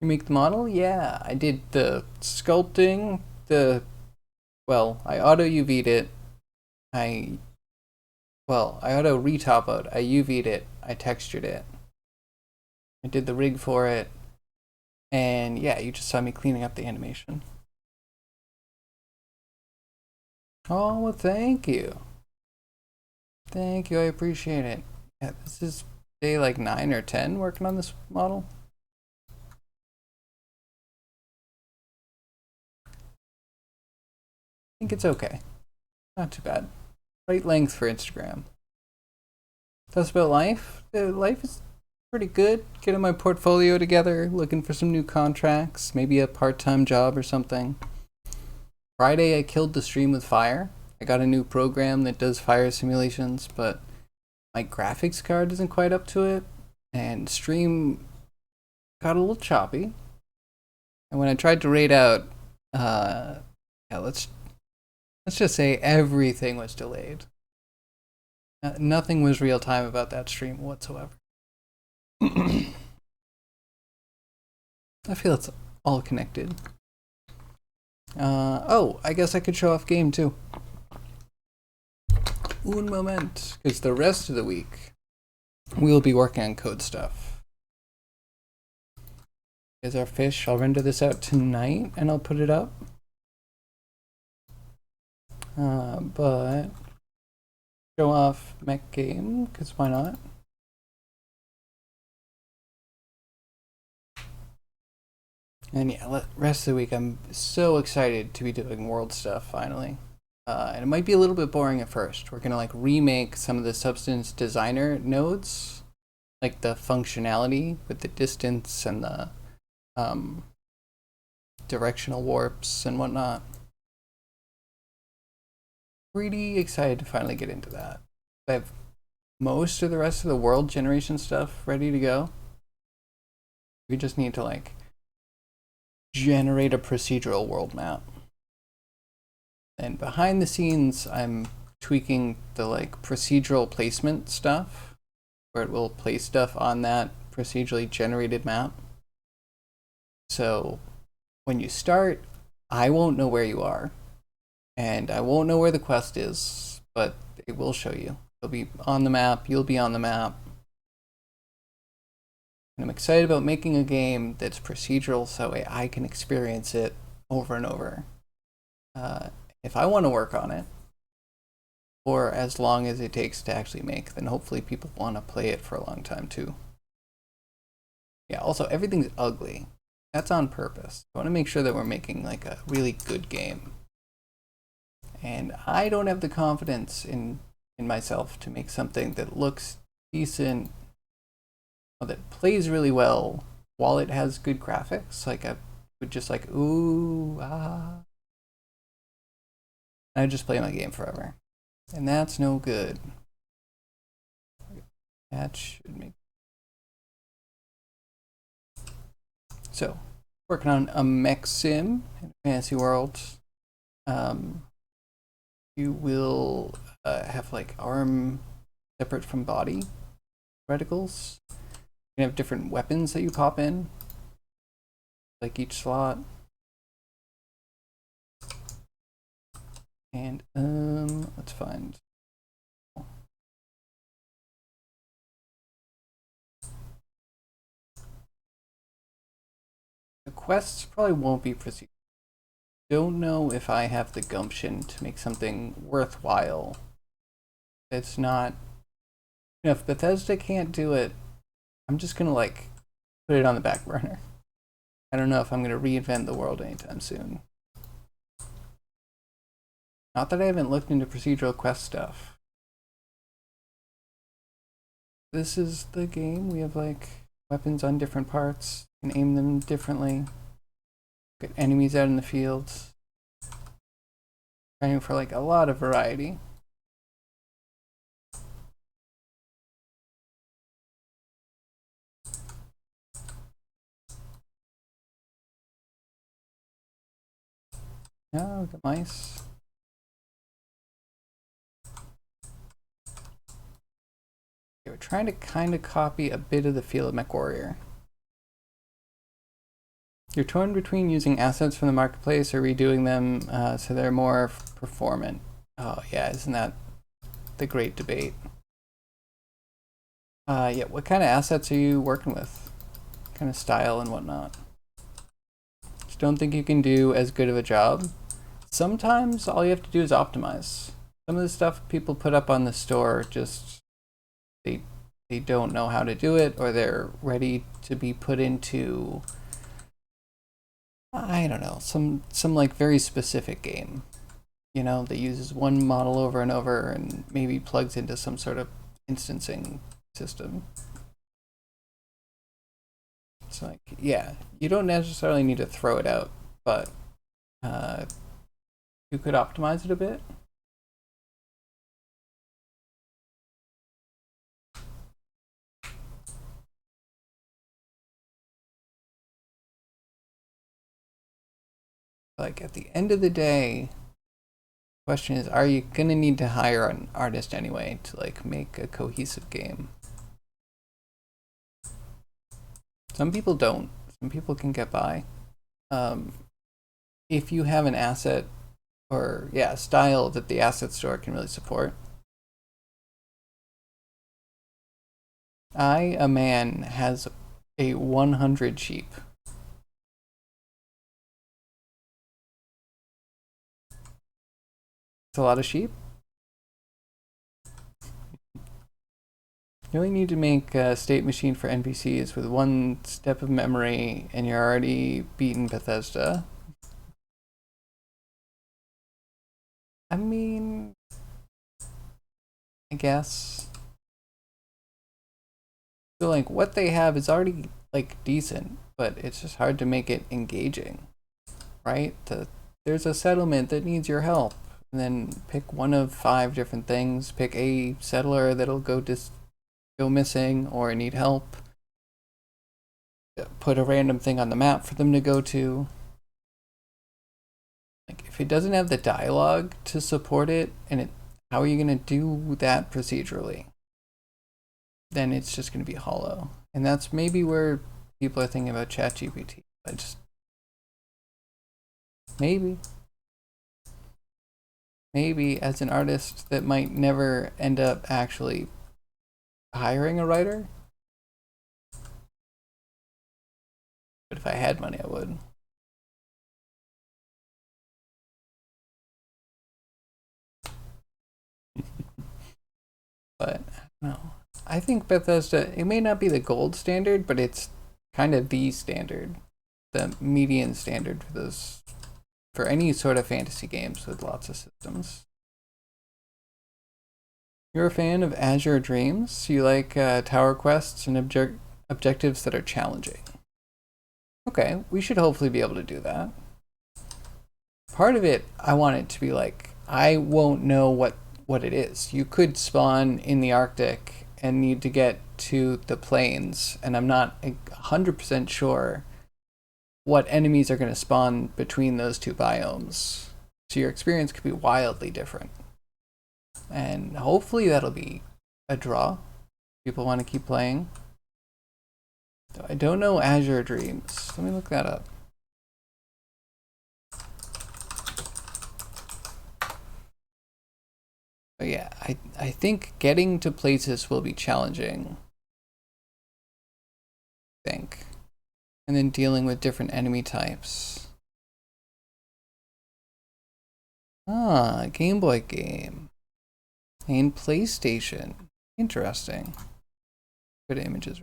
make the model? Yeah, I did the sculpting, well, I auto UV'd it. I auto retoppoed. I UV'd it. I textured it. I did the rig for it. And yeah, you just saw me cleaning up the animation. Oh, well, thank you. Thank you, I appreciate it. Yeah, this is day like 9 or 10 working on this model. I think it's okay. Not too bad. Right length for Instagram. Tell us about life. Life is pretty good. Getting my portfolio together, looking for some new contracts, maybe a part-time job or something. Friday I killed the stream with fire. I got a new program that does fire simulations, but my graphics card isn't quite up to it, and stream got a little choppy. And when I tried to raid out, yeah, let's just say everything was delayed. Nothing was real time about that stream whatsoever. I feel it's all connected. Oh, I guess I could show off game too. Un moment, because the rest of the week we'll be working on code stuff. Is our fish? I'll render this out tonight and I'll put it up. But show off mech game, because why not? And yeah, rest of the week I'm so excited to be doing world stuff finally. And it might be a little bit boring at first. We're gonna like remake some of the Substance Designer nodes, like the functionality with the distance and the directional warps and whatnot. Pretty excited to finally get into that. I have most of the rest of the world generation stuff ready to go. We just need to like generate a procedural world map. And behind the scenes, I'm tweaking the like procedural placement stuff, where it will place stuff on that procedurally generated map. So when you start, I won't know where you are, and I won't know where the quest is, but it will show you. It'll be on the map, you'll be on the map. And I'm excited about making a game that's procedural so that way I can experience it over and over. If I want to work on it, or as long as it takes to actually make, then hopefully people want to play it for a long time too. Yeah, also everything's ugly. That's on purpose. I want to make sure that we're making like a really good game. And I don't have the confidence in myself to make something that looks decent, that plays really well while it has good graphics. Like I would just like, ooh, ah. I just play my game forever. And that's no good. That should make... So, working on a mech sim in Fantasy World. You will have like arm separate from body reticles. You have different weapons that you pop in, like each slot. And let's find. The quests probably won't be procedural. Don't know if I have the gumption to make something worthwhile. It's not. You know, if Bethesda can't do it, I'm just gonna like put it on the back burner. I don't know if I'm gonna reinvent the world anytime soon. Not that I haven't looked into procedural quest stuff. This is the game. We have like weapons on different parts and aim them differently. Get enemies out in the fields. Trying for like a lot of variety. Oh, the mice. Okay, we're trying to kind of copy a bit of the feel of MechWarrior. You're torn between using assets from the marketplace or redoing them so they're more performant. Oh yeah, isn't that the great debate? Yeah, what kind of assets are you working with? What kind of style and whatnot? Just don't think you can do as good of a job. Sometimes all you have to do is optimize. Some of the stuff people put up on the store just they don't know how to do it, or they're ready to be put into, I don't know, some like very specific game, you know, that uses one model over and over and maybe plugs into some sort of instancing system. It's like, yeah, you don't necessarily need to throw it out, but you could optimize it a bit. Like at the end of the day, the question is, are you gonna need to hire an artist anyway to like make a cohesive game? Some people don't. and people can get by. If you have an asset or style that the asset store can really support. A man, has a 100 sheep. It's a lot of sheep. You only need to make a state machine for NPCs with 1 step of memory, and you're already beaten Bethesda. I mean, I guess. So like what they have is already like decent, but it's just hard to make it engaging, right? There's a settlement that needs your help, and then pick one of 5 different things. Pick a settler that'll go missing or need help. Put a random thing on the map for them to go to. Like if it doesn't have the dialogue to support it, how are you gonna do that procedurally? Then it's just gonna be hollow. And that's maybe where people are thinking about ChatGPT. Maybe as an artist that might never end up actually hiring a writer. But if I had money, I would. But no, I think Bethesda, it may not be the gold standard, but it's kind of the standard, the median standard for any sort of fantasy games with lots of systems. You're a fan of Azure Dreams? You like tower quests and objectives that are challenging. Okay, we should hopefully be able to do that. Part of it, I want it to be like, I won't know what it is. You could spawn in the Arctic and need to get to the plains, and I'm not 100% sure what enemies are going to spawn between those 2 biomes. So your experience could be wildly different. And hopefully that'll be a draw. People want to keep playing. So I don't know Azure Dreams. Let me look that up. But yeah, I think getting to places will be challenging. I think. And then dealing with different enemy types. Game Boy game. And PlayStation. Interesting. Good images.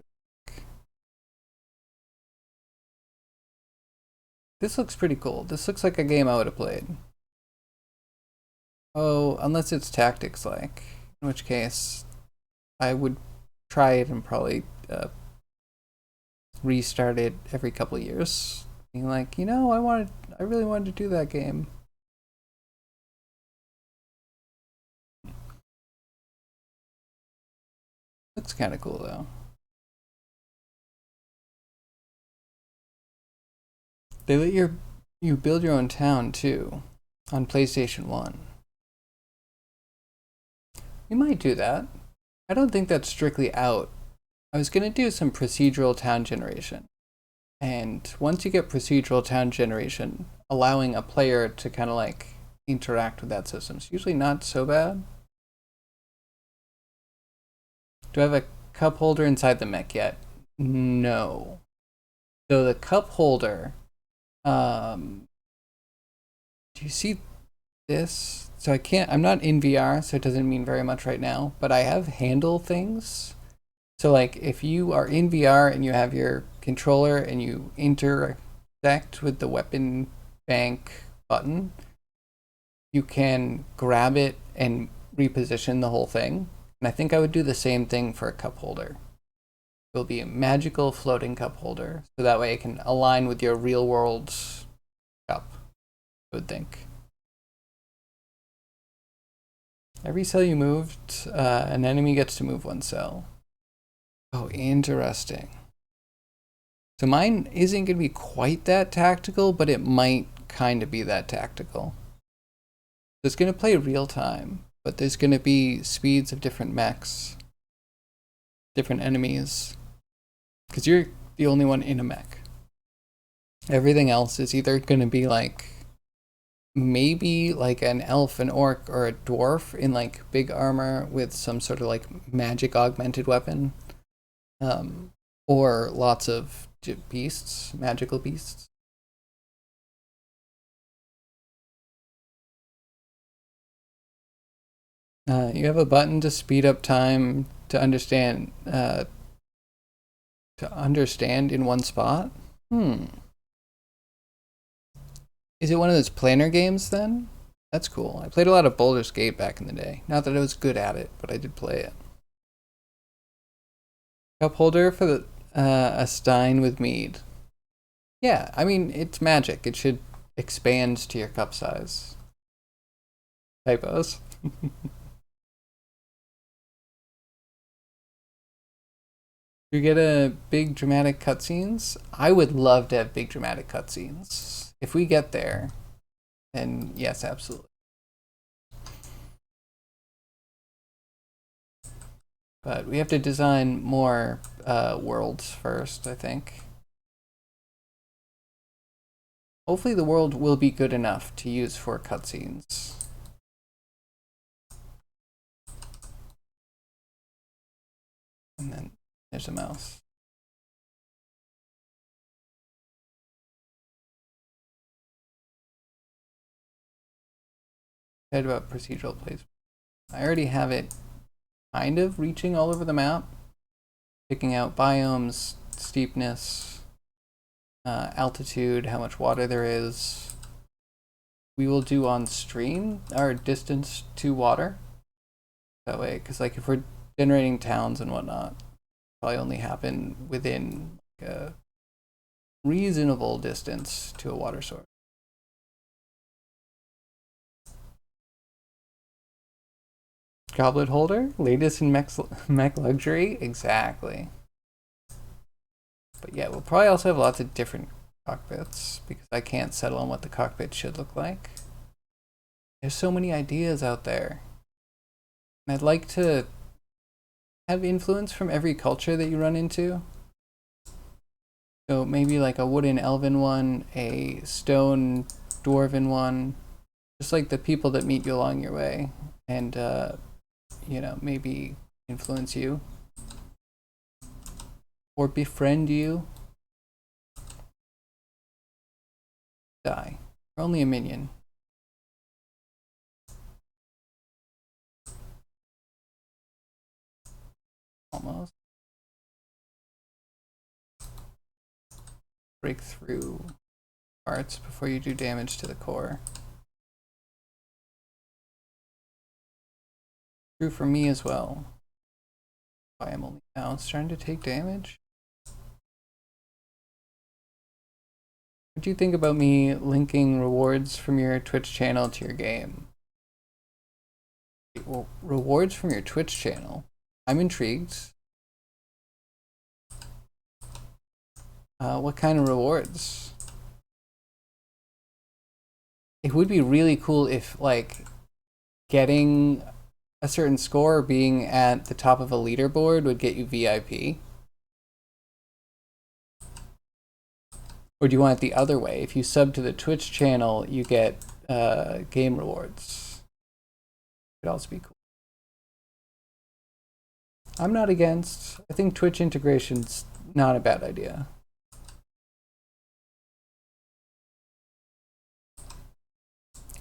This looks pretty cool. This looks like a game I would have played. Oh, unless it's tactics-like, in which case I would try it and probably restart it every couple of years. Being like, I really wanted to do that game. Looks kind of cool though. They let you build your own town too on PlayStation 1. We might do that. I don't think that's strictly out. I was gonna do some procedural town generation. And once you get procedural town generation, allowing a player to kind of like interact with that system is usually not so bad. Do I have a cup holder inside the mech yet? No. So the cup holder, do you see this? So I'm not in VR, so it doesn't mean very much right now, but I have handle things. So like if you are in VR and you have your controller and you intersect with the weapon bank button, you can grab it and reposition the whole thing. And I think I would do the same thing for a cup holder. It will be a magical floating cup holder, so that way it can align with your real world cup, I would think. Every cell you moved, an enemy gets to move 1 cell. Oh, interesting. So mine isn't going to be quite that tactical, but it might kind of be that tactical. So it's going to play real time, but there's going to be speeds of different mechs, different enemies, because you're the only one in a mech. Everything else is either going to be like maybe like an elf, an orc, or a dwarf in like big armor with some sort of like magic augmented weapon, um, or lots of beasts, magical beasts. You have a button to speed up time to understand in one spot. Hmm. Is it one of those planner games then? That's cool. I played a lot of Baldur's Gate back in the day. Not that I was good at it, but I did play it. Cup holder for a stein with mead. Yeah, I mean it's magic. It should expand to your cup size. Typos. You get a big dramatic cutscenes. I would love to have big dramatic cutscenes. If we get there, then yes, absolutely. But we have to design more worlds first, I think. Hopefully the world will be good enough to use for cutscenes. And then there's a mouse. Said about procedural plays. I already have it kind of reaching all over the map, picking out biomes, steepness, altitude, how much water there is. We will do on stream our distance to water. That way, because like if we're generating towns and whatnot, probably only happen within like a reasonable distance to a water source. Goblet holder, latest in mech luxury, exactly. But yeah, we'll probably also have lots of different cockpits because I can't settle on what the cockpit should look like. There's so many ideas out there. And I'd like to have influence from every culture that you run into. So maybe like a wooden elven one, a stone dwarven one, just like the people that meet you along your way and, you know, maybe influence you or befriend you. Die. You're only a minion. Almost. Break through parts before you do damage to the core. True for me as well. I am only now starting to take damage. What do you think about me linking rewards from your Twitch channel to your game? Well, rewards from your Twitch channel? I'm intrigued. What kind of rewards? It would be really cool if, like, getting a certain score or being at the top of a leaderboard would get you VIP. Or do you want it the other way? If you sub to the Twitch channel, you get game rewards. Could also be cool. I'm not against. I think Twitch integration's not a bad idea.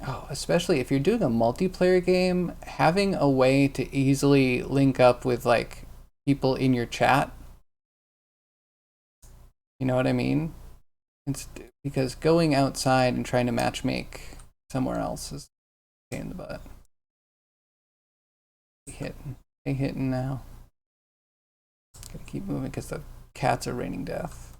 Oh, especially if you're doing a multiplayer game, having a way to easily link up with like people in your chat. You know what I mean? It's because going outside and trying to matchmake somewhere else is a pain in the butt. They hitting now. Gotta keep moving because the cats are raining death.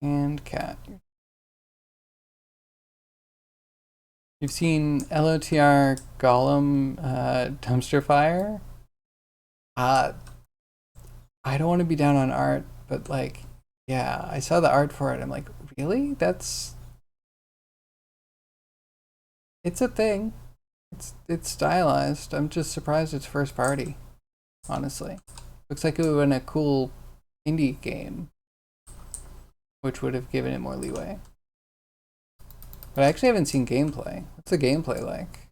And cat. You've seen LOTR Golem dumpster fire? I don't want to be down on art, but like Yeah, I saw the art for it. I'm like, really? It's a thing. It's stylized. I'm just surprised it's first party, honestly. Looks like it would have been a cool indie game, which would have given it more leeway. But I actually haven't seen gameplay. What's the gameplay like?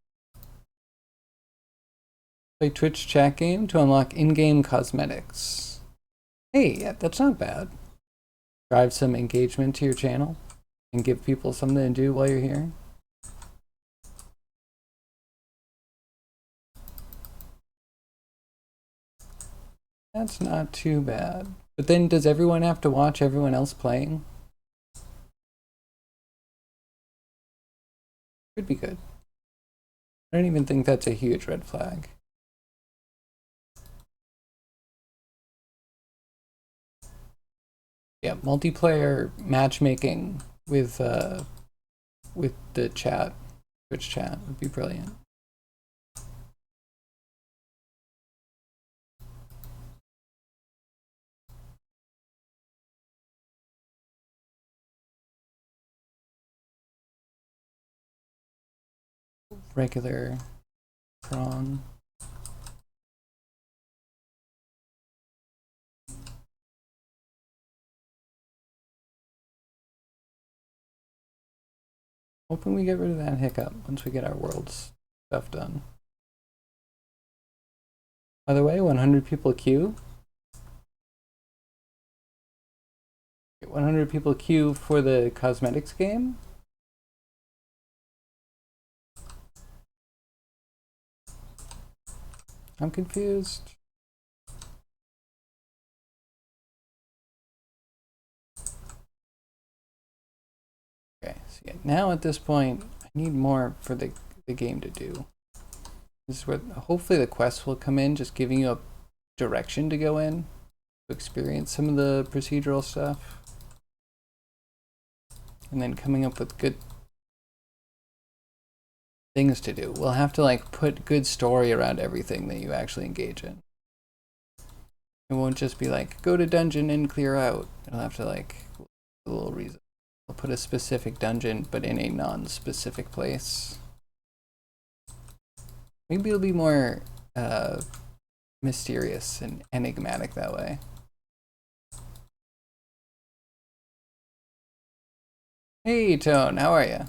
Play Twitch chat game to unlock in-game cosmetics. Hey, yeah, that's not bad. Drive some engagement to your channel and give people something to do while you're here. That's not too bad. But then does everyone have to watch everyone else playing? Could be good. I don't even think that's a huge red flag. Yeah, multiplayer matchmaking with the chat, Twitch chat would be brilliant. Regular prawn. Hoping we get rid of that hiccup once we get our world's stuff done. By the way, 100 people queue. 100 people queue for the cosmetics game. I'm confused. Okay, so yeah, now at this point, I need more for the game to do. This is where hopefully the quests will come in, just giving you a direction to go in to experience some of the procedural stuff. And then coming up with good things to do. We'll have to like put good story around everything that you actually engage in. It won't just be like, go to dungeon and clear out. It'll have to like, a little reason. We'll put a specific dungeon, but in a non-specific place. Maybe it'll be more mysterious and enigmatic that way. Hey, Tone, how are you?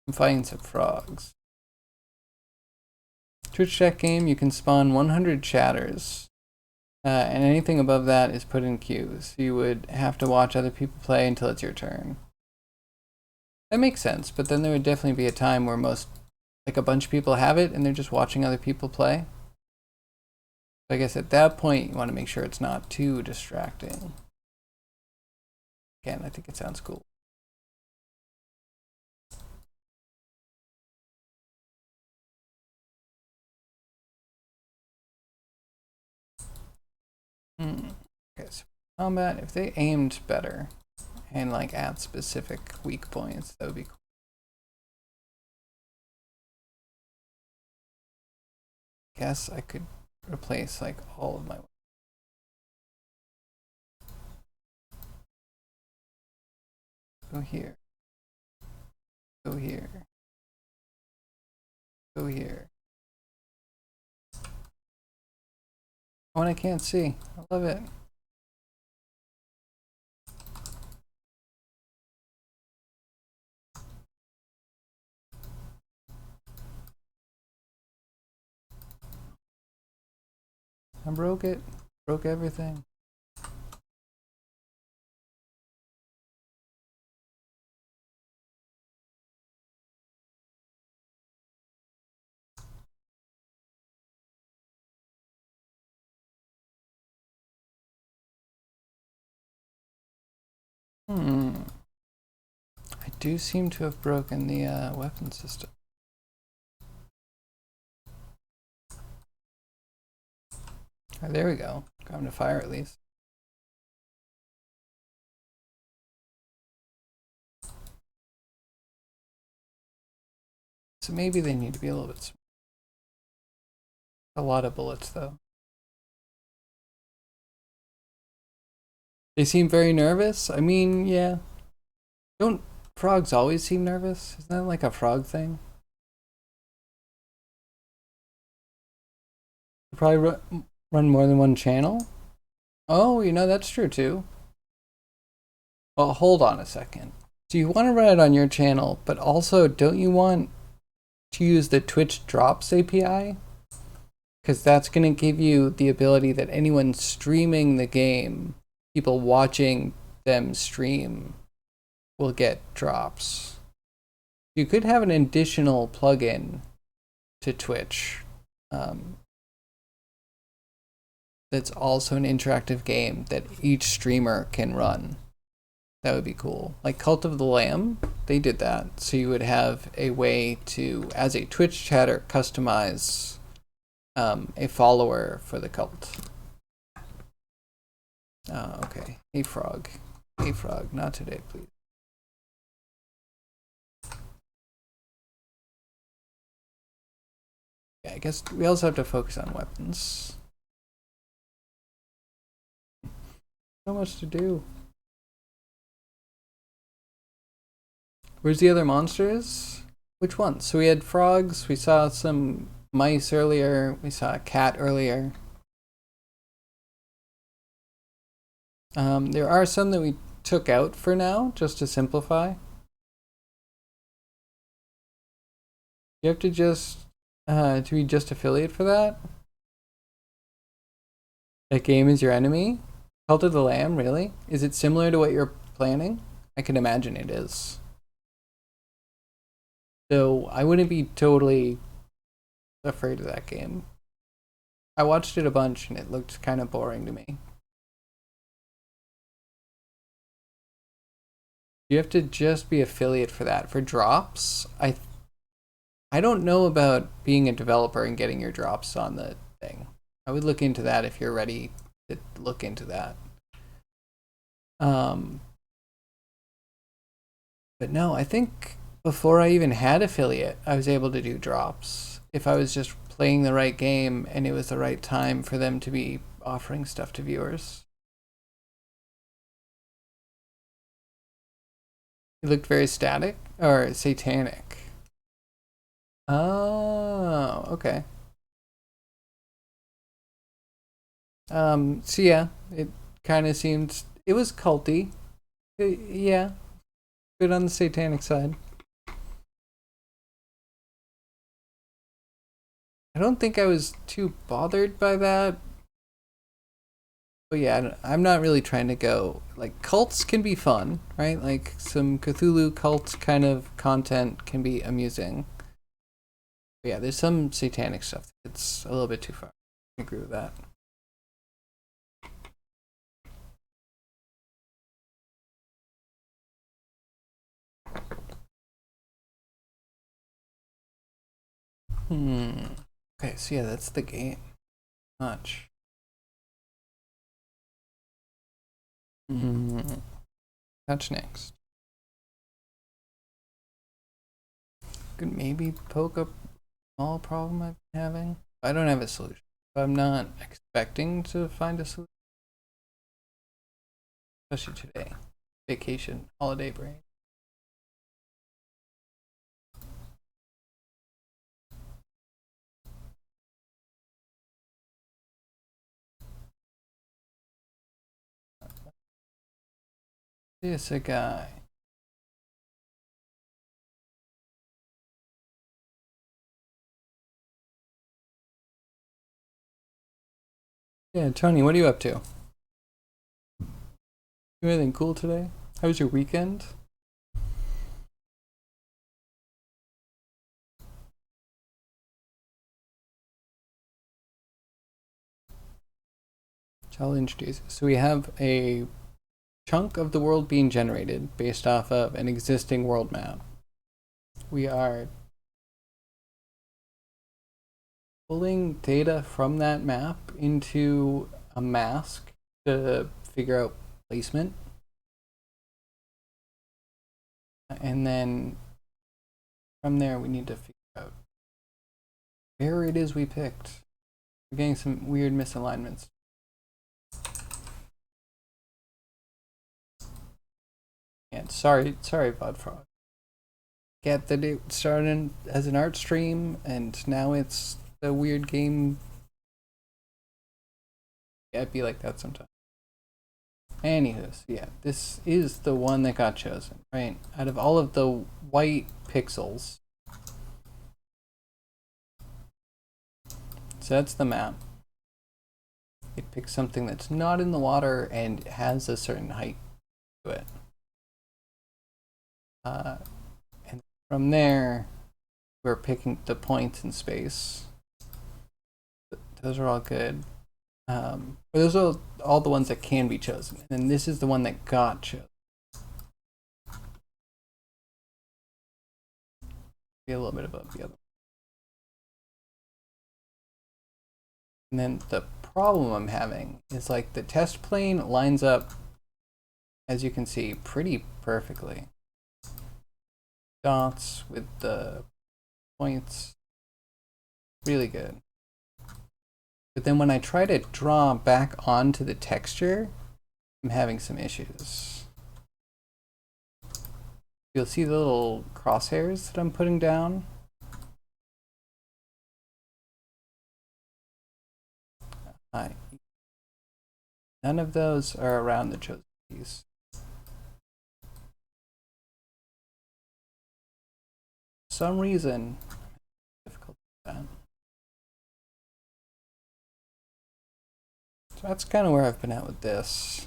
I'm fighting some frogs. Twitch chat game, you can spawn 100 chatters. And anything above that is put in queues. So you would have to watch other people play until it's your turn. That makes sense, but then there would definitely be a time where like a bunch of people have it and they're just watching other people play. So I guess at that point, you want to make sure it's not too distracting. Again, I think it sounds cool. Okay, so combat, if they aimed better and like at specific weak points, that would be cool. Guess I could replace like all of my. Go here. Go here. Go here. Oh, and I can't see. I love it. I broke it. Broke everything. I do seem to have broken the weapon system. Oh, there we go. Got him to fire at least. So maybe they need to be a little bit. A lot of bullets though. They seem very nervous. I mean, yeah. Don't frogs always seem nervous? Isn't that like a frog thing? You probably run more than one channel? Oh, that's true too. Well, hold on a second. So you want to run it on your channel, but also don't you want to use the Twitch Drops API? Because that's going to give you the ability that anyone streaming the game, people watching them stream, will get drops. You could have an additional plugin to Twitch that's also an interactive game that each streamer can run. That would be cool. Like Cult of the Lamb, they did that. So you would have a way to, as a Twitch chatter, customize a follower for the cult. Oh, okay. Hey, frog. Hey, frog. Not today, please. Yeah, I guess we also have to focus on weapons. So much to do. Where's the other monsters? Which ones? So we had frogs, we saw some mice earlier, we saw a cat earlier. There are some that we took out for now, just to simplify. You have to to be just affiliate for that? That game is your enemy? Cult of the Lamb, really? Is it similar to what you're planning? I can imagine it is. So I wouldn't be totally afraid of that game. I watched it a bunch and it looked kind of boring to me. You have to just be affiliate for that. For drops, I don't know about being a developer and getting your drops on the thing. I would look into that if you're ready to look into that. But no, I think before I even had affiliate, I was able to do drops. If I was just playing the right game and it was the right time for them to be offering stuff to viewers. It looked very static or satanic. Oh, okay. So yeah, it kind of seemed it was culty. Yeah, good on the satanic side. I don't think I was too bothered by that. But yeah, I'm not really trying to go like cults can be fun, right? Like some Cthulhu cult kind of content can be amusing. But yeah, there's some satanic stuff. It's a little bit too far. I agree with that. Okay, so yeah, that's the game. Much. Touch next. Could maybe poke a small problem I've been having. I don't have a solution. I'm not expecting to find a solution. Especially today. Vacation, holiday brain. This a guy. Yeah, Tony, what are you up to? Do anything cool today? How was your weekend? Challenge days. So we have a chunk of the world being generated based off of an existing world map. We are pulling data from that map into a mask to figure out placement. And then from there, we need to figure out where it is we picked. We're getting some weird misalignments. And sorry, Budfrog. Get that it started as an art stream, and now it's a weird game. Yeah, it'd be like that sometimes. Anywho, so yeah, this is the one that got chosen, right? Out of all of the white pixels. So that's the map. It picks something that's not in the water and has a certain height to it. And from there, we're picking the points in space. Those are all good. Those are all the ones that can be chosen. And this is the one that got chosen. Be a little bit above the other. And then the problem I'm having is like the test plane lines up, as you can see, pretty perfectly. Dots with the points, really good. But then when I try to draw back onto the texture, I'm having some issues. You'll see the little crosshairs that I'm putting down. None of those are around the chosen piece. For some reason, it's difficult with that. So that's kind of where I've been at with this.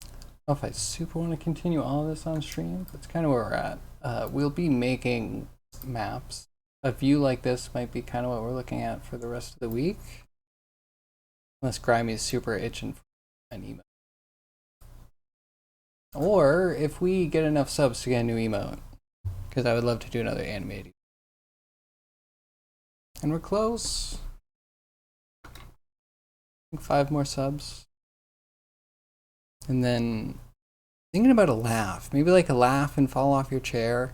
I don't know if I super want to continue all of this on stream. That's kind of where we're at. We'll be making maps. A view like this might be kind of what we're looking at for the rest of the week. Unless Grimey's super itching for an emote. Or if we get enough subs to get a new emote. Because I would love to do another animated. And we're close. I think 5 more subs. And then thinking about a laugh. Maybe like a laugh and fall off your chair.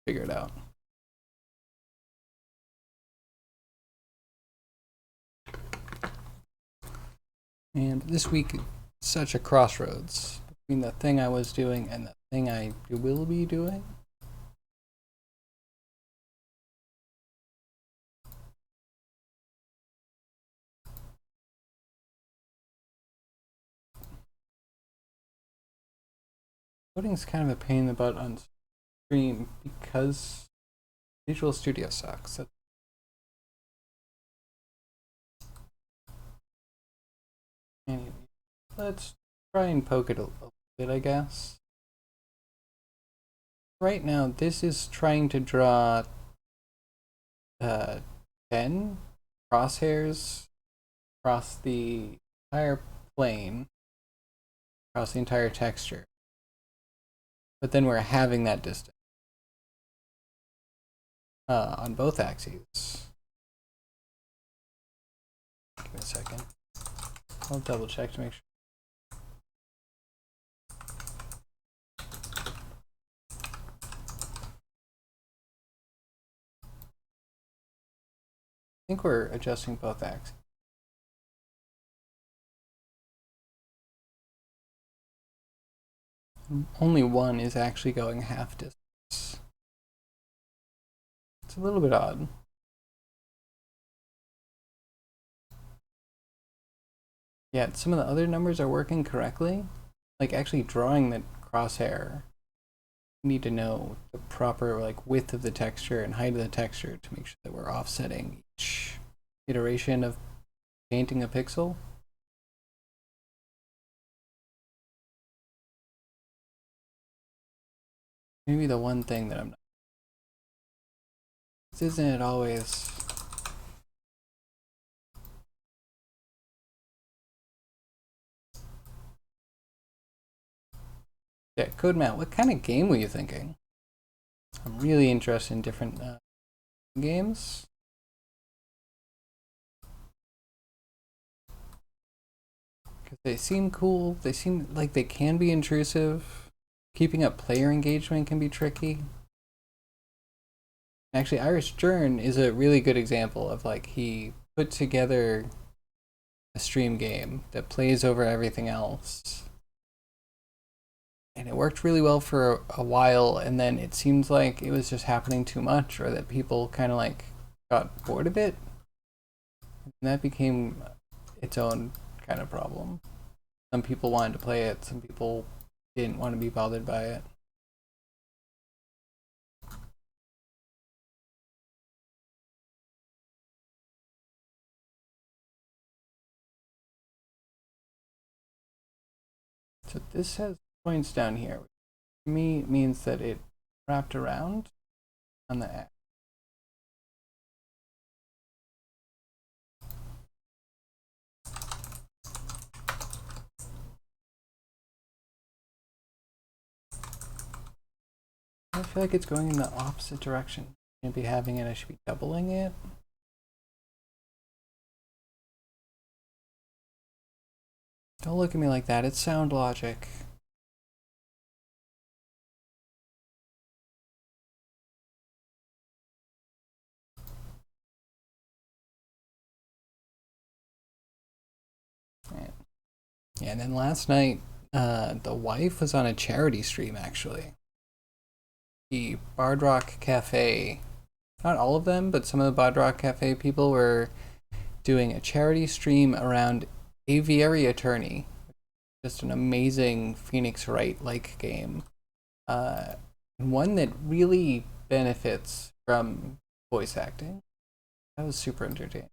Figure it out. And this week, such a crossroads between the thing I was doing and the thing I will be doing. Coding's kind of a pain in the butt on stream because Visual Studio sucks. Anyway, let's try and poke it a little bit, I guess. Right now, this is trying to draw 10 crosshairs across the entire plane, across the entire texture. But then we're having that distance on both axes. Give me a second. I'll double check to make sure. I think we're adjusting both axes. Only one is actually going half distance. It's a little bit odd. Yeah, some of the other numbers are working correctly. Like actually drawing the crosshair, you need to know the proper like width of the texture and height of the texture to make sure that we're offsetting each iteration of painting a pixel. Maybe the one thing that I'm not. This isn't it always. Yeah, CodeMatt, what kind of game were you thinking? I'm really interested in different games. Because they seem cool. They seem like they can be intrusive. Keeping up player engagement can be tricky. Actually, Irish Jern is a really good example of like he put together a stream game that plays over everything else. And it worked really well for a while, and then it seemed like it was just happening too much, or that people kind of like got bored of it. And that became its own kind of problem. Some people wanted to play it, some people didn't want to be bothered by it. So this has points down here, which to me means that it wrapped around on the X. I feel like it's going in the opposite direction. I shouldn't be having it, I should be doubling it. Don't look at me like that, it's sound logic. Right. Yeah, and then last night, the wife was on a charity stream actually. The Bard Rock Cafe, not all of them, but some of the Bard Rock Cafe people were doing a charity stream around Aviary Attorney. Just an amazing Phoenix Wright-like game. One that really benefits from voice acting. That was super entertaining.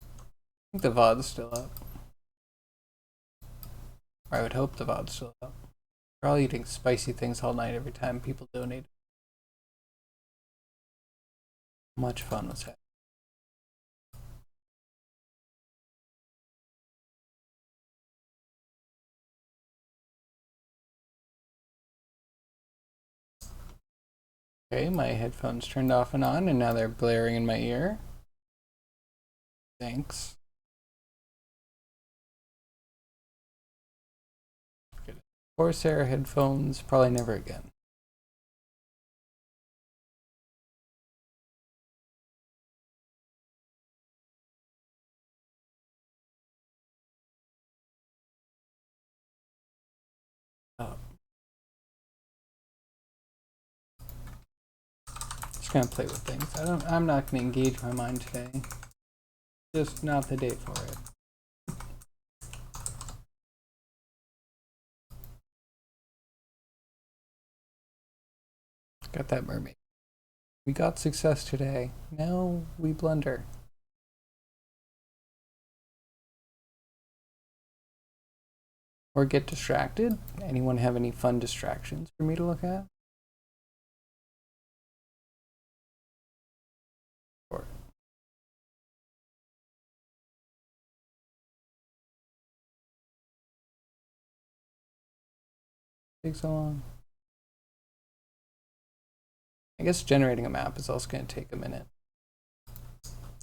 I think the VOD's still up. Or I would hope the VOD's still up. We're all eating spicy things all night every time people donate. Much fun was that. Okay, my headphones turned off and on, and now they're blaring in my ear. Thanks. Good. Corsair headphones, probably never again. Oh. Just gonna play with things. I'm not gonna engage my mind today. Just not the day for it. Got that mermaid. We got success today. Now we blunder. Or get distracted. Anyone have any fun distractions for me to look at? Or takes so long. I guess generating a map is also going to take a minute.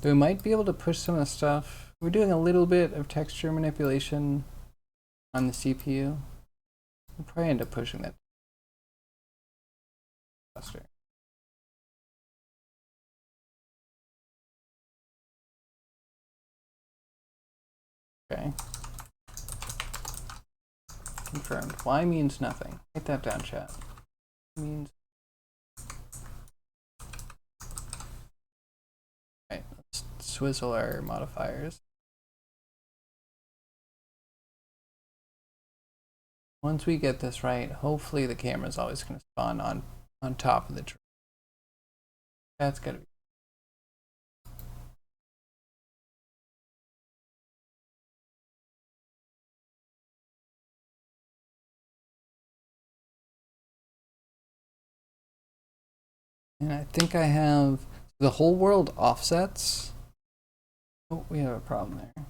So we might be able to push some of the stuff. We're doing a little bit of texture manipulation on the CPU. We'll probably end up pushing that faster. Okay. Confirmed. Y means nothing. Write that down, chat. Means. Right. Let's swizzle our modifiers. Once we get this right, hopefully the camera's always going to spawn on top of the tree. That's gotta be. And I think I have the whole world offsets. Oh, we have a problem there.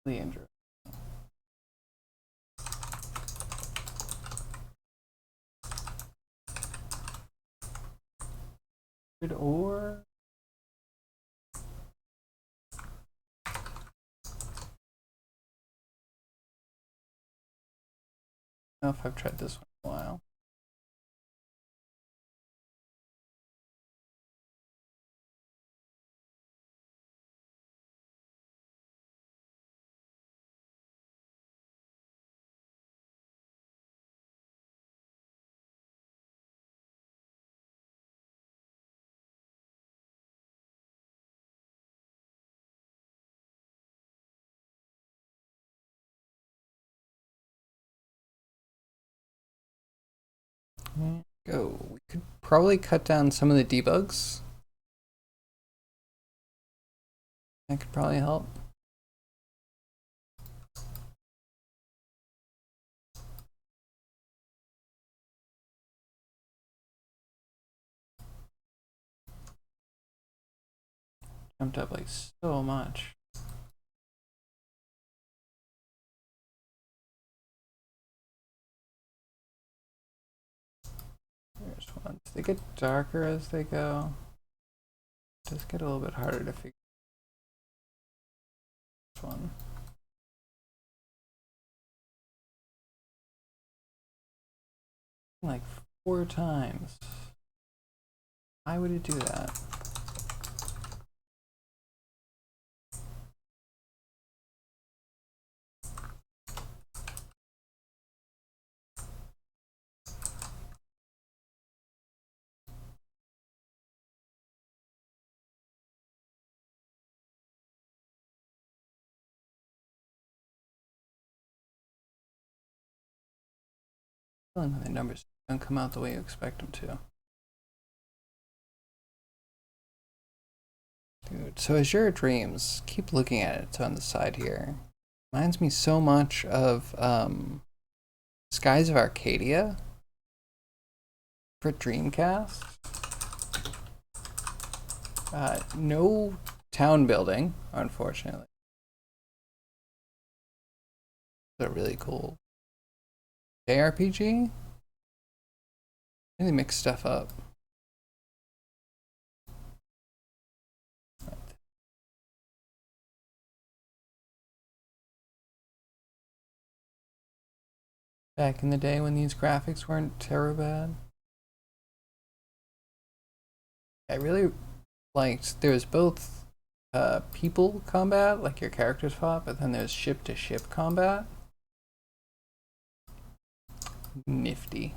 Andrew. or I don't know if I've tried this one in a while. Go. We could probably cut down some of the debugs. That could probably help. Jumped up like so much. There's one. They get darker as they go. It does get a little bit harder to figure out this one. Like 4 times. Why would it do that? When the numbers don't come out the way you expect them to. Dude, so Azure Dreams, keep looking at it. It's on the side here. Reminds me so much of Skies of Arcadia for Dreamcast. No town building, unfortunately. They're really cool. JRPG? Really mix stuff up. Back in the day when these graphics weren't terrible bad. I really liked, there was both people combat, like your characters fought, but then there's ship to ship combat. Nifty.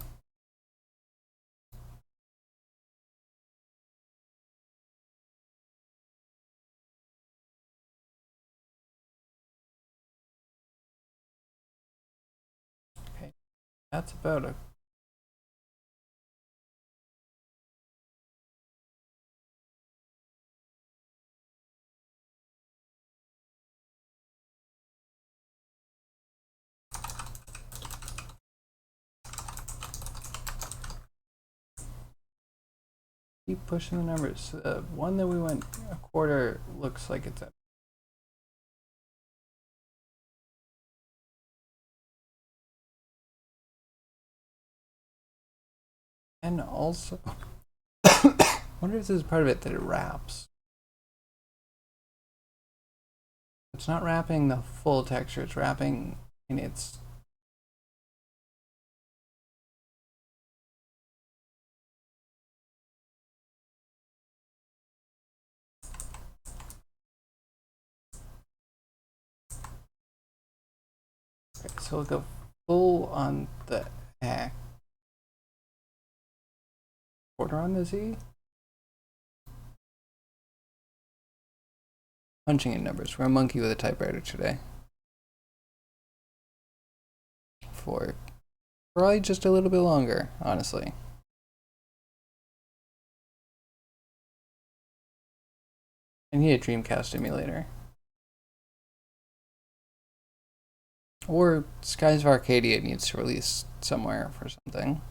Okay, that's about a keep pushing the numbers. The one that we went a quarter looks like it's at. And also, I wonder if this is part of it that it wraps. It's not wrapping the full texture, it's wrapping in its. Okay, so we'll go full on the X. Quarter on the Z. Punching in numbers. We're a monkey with a typewriter today. For probably just a little bit longer, honestly. I need a Dreamcast emulator. Or Skies of Arcadia needs to release somewhere for something.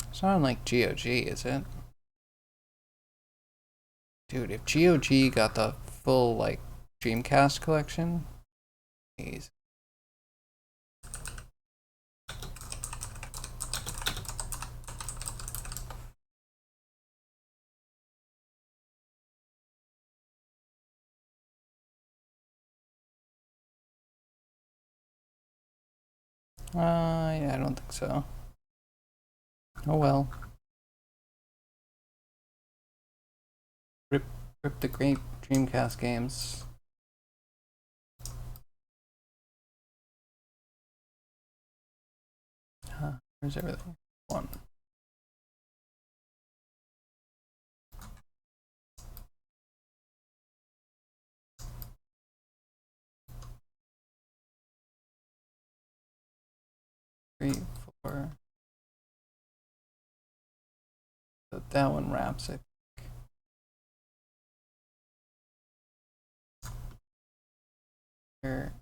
It's not unlike GOG, is it? Dude, if GOG got the full, like, Dreamcast collection, geez. Yeah, I don't think so. Oh well. Rip, rip the great Dreamcast games. Where's everything? One. Three, four. So that one wraps it. Here.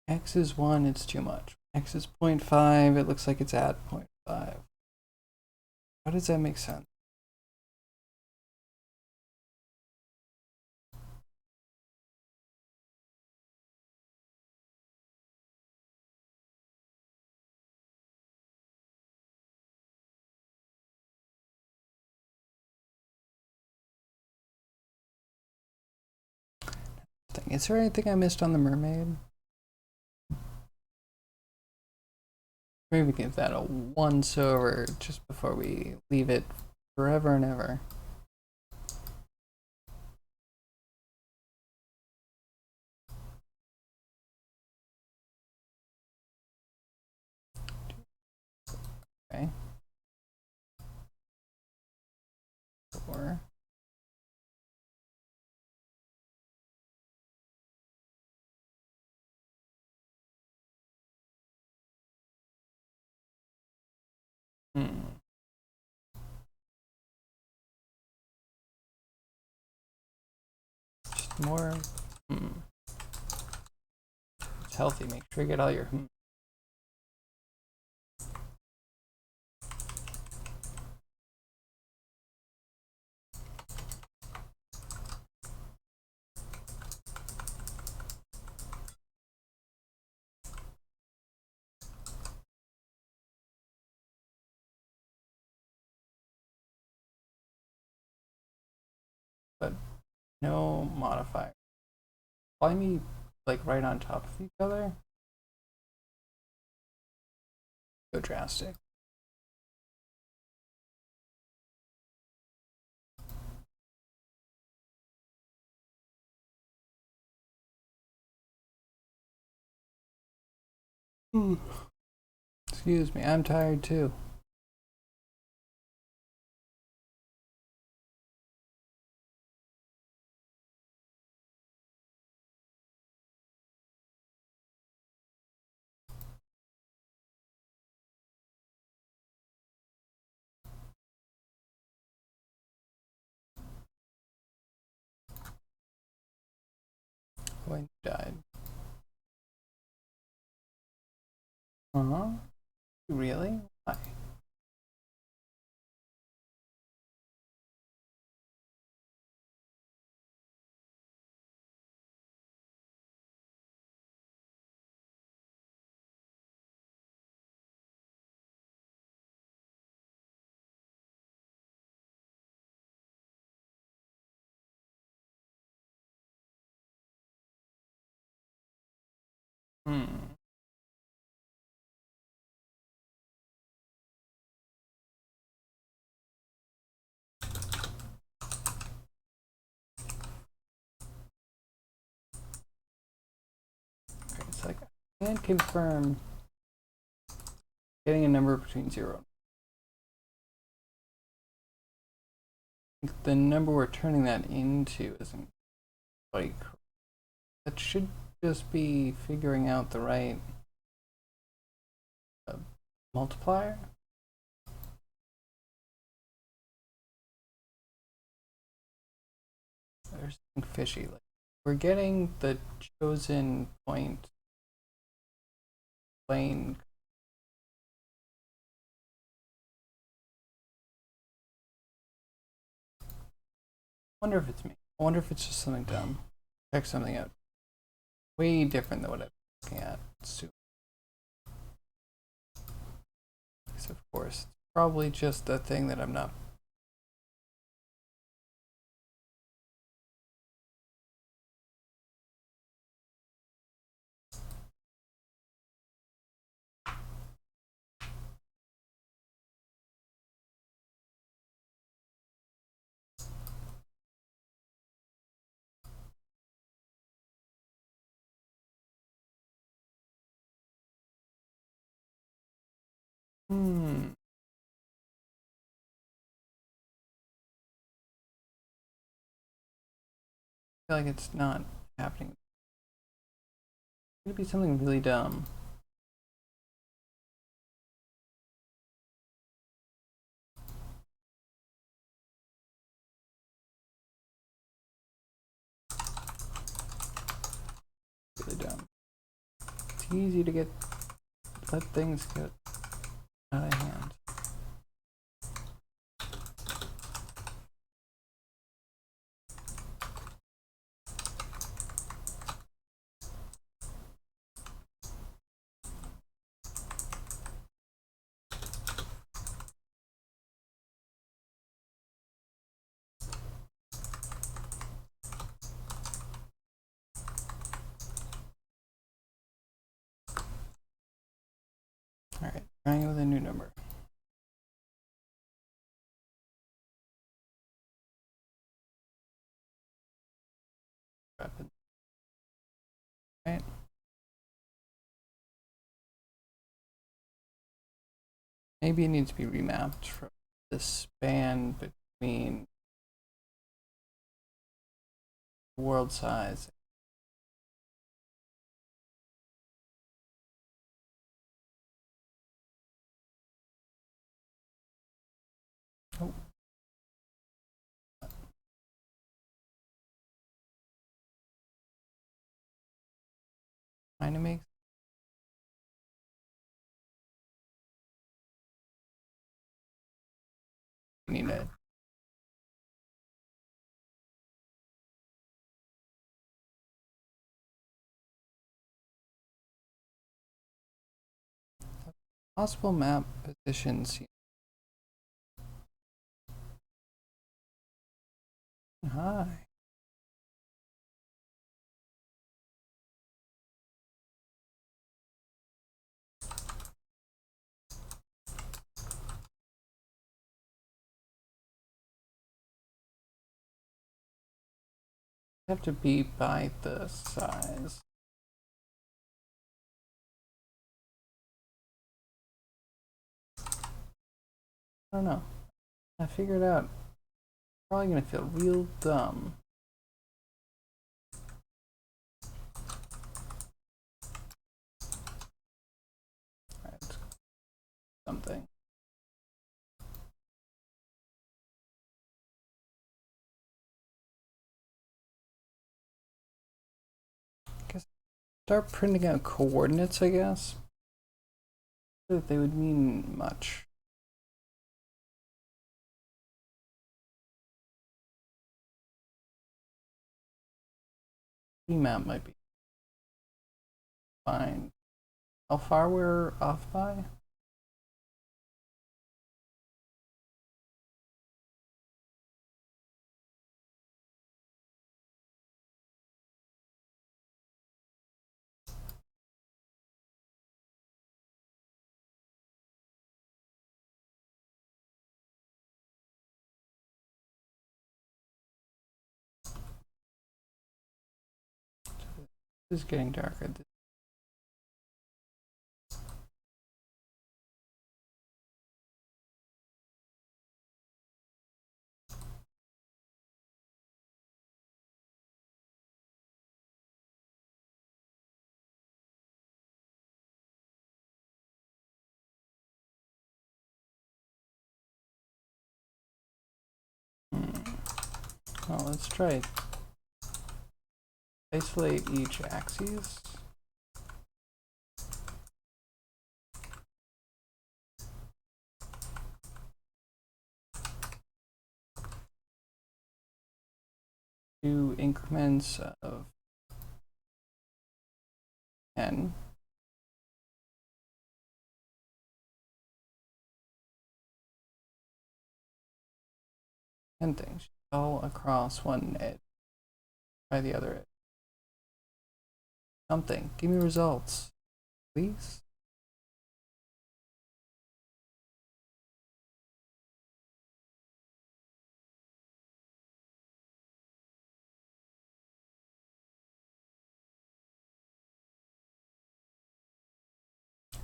X is 1, it's too much. X is 0.5, it looks like it's at 0.5. How does that make sense? Is there anything I missed on the Mermaid? Maybe give that a once over just before we leave it forever and ever. Okay. 4. Hmm. Just more. It's healthy. Make sure you get all your. But no modifier. Why me like right on top of each other? Go drastic. Excuse me, I'm tired too. When you died. Really? Why? Hmm. Okay, it's like I can't confirm getting a number between 0. The number we're turning that into isn't quite correct. That should just be figuring out the right uh, multiplier. There's something fishy. Like we're getting the chosen point plane. I wonder if it's me. I wonder if it's just something dumb. Check something out. Way different than what I'm looking at. So, of course, it's probably just a thing that I'm not. I feel like it's not happening. It's gonna be something really dumb. Really dumb. It's easy to let things get out of hand. All right, trying with a new number. Weapon. Right. Maybe it needs to be remapped from the span between world size. Oh. Kind of makes. We need it. Possible map positions. Hi. Have to be by the size. I don't know. I figured out. Probably gonna feel real dumb. Alright. Something. Guess start printing out coordinates, I guess. That they would mean much. Map might be fine. How far we're off by? This is getting darker. Well, let's try isolate each axis. Do increments of n. And things all across one edge by the other edge. Something. Give me results, please.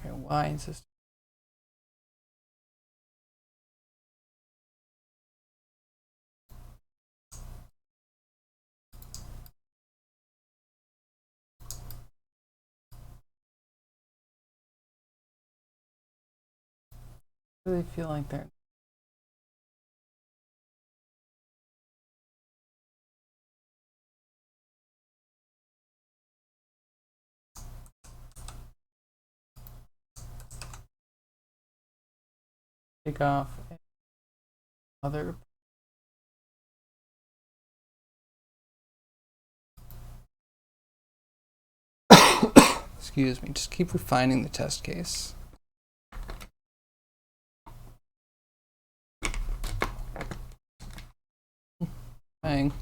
Okay, why is this? I really feel like they're take off other. Excuse me, just keep refining the test case. Bang.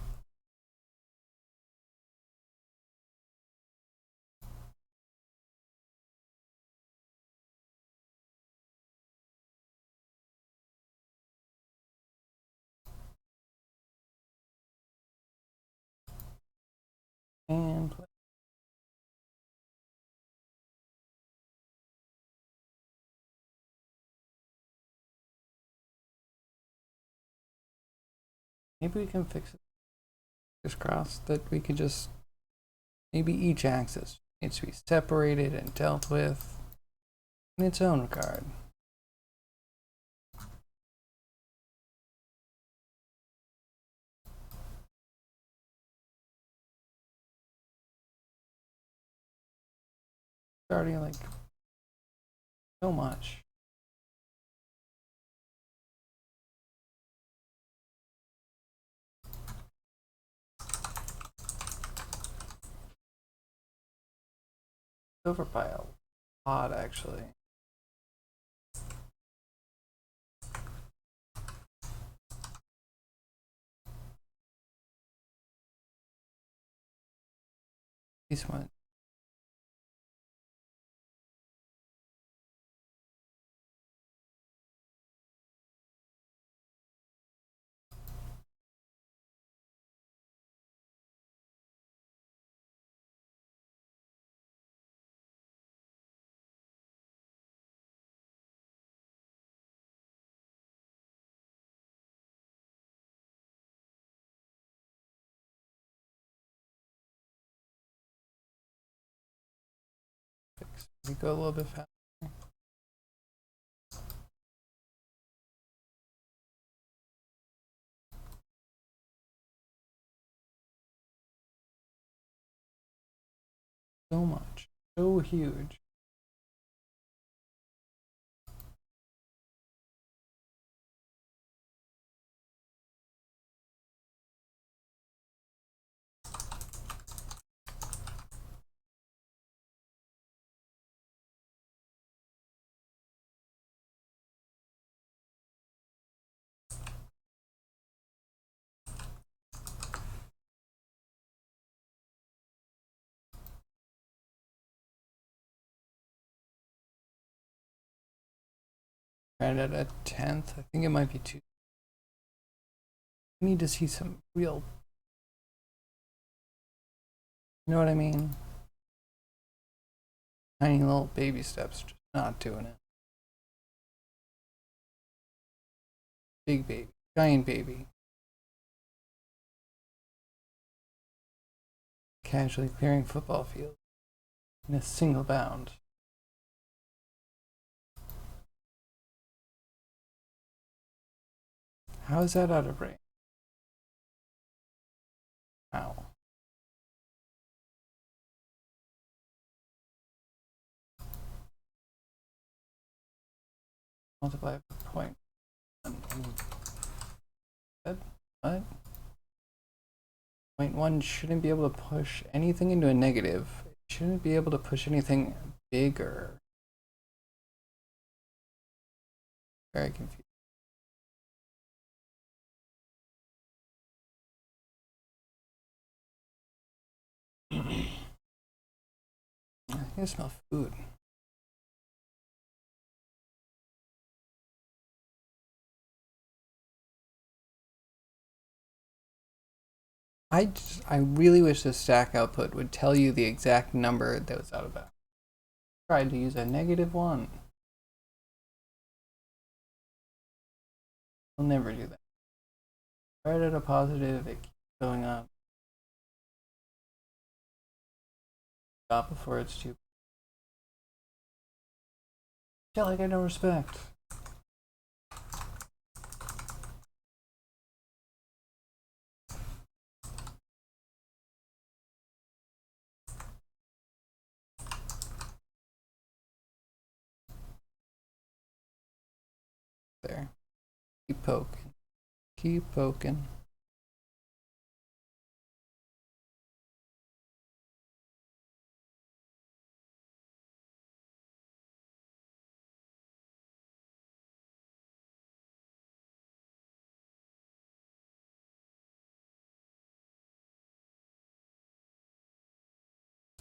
And play. Maybe we can fix it. Fingers crossed that we could just maybe each axis needs to be separated and dealt with in its own regard. Starting like so much. Overpile. Odd actually. This one. Fix. We go a little bit faster. So much. So huge. Right at a 10th. I think it might be too. We need to see some real. You know what I mean? Tiny little baby steps, just not doing it. Big baby. Giant baby. Casually clearing football field in a single bound. How is that out of range? Ow. multiply by 0.1. What? 0.1 shouldn't be able to push anything into a negative. It shouldn't be able to push anything bigger. Very confused. I can smell food. I really wish the stack output would tell you the exact number that was out of bounds. Tried to use a -1. I'll never do that. Right at a positive, it keeps going up. Stop before it's too. I feel like I no respect. There. Keep poking. Keep poking.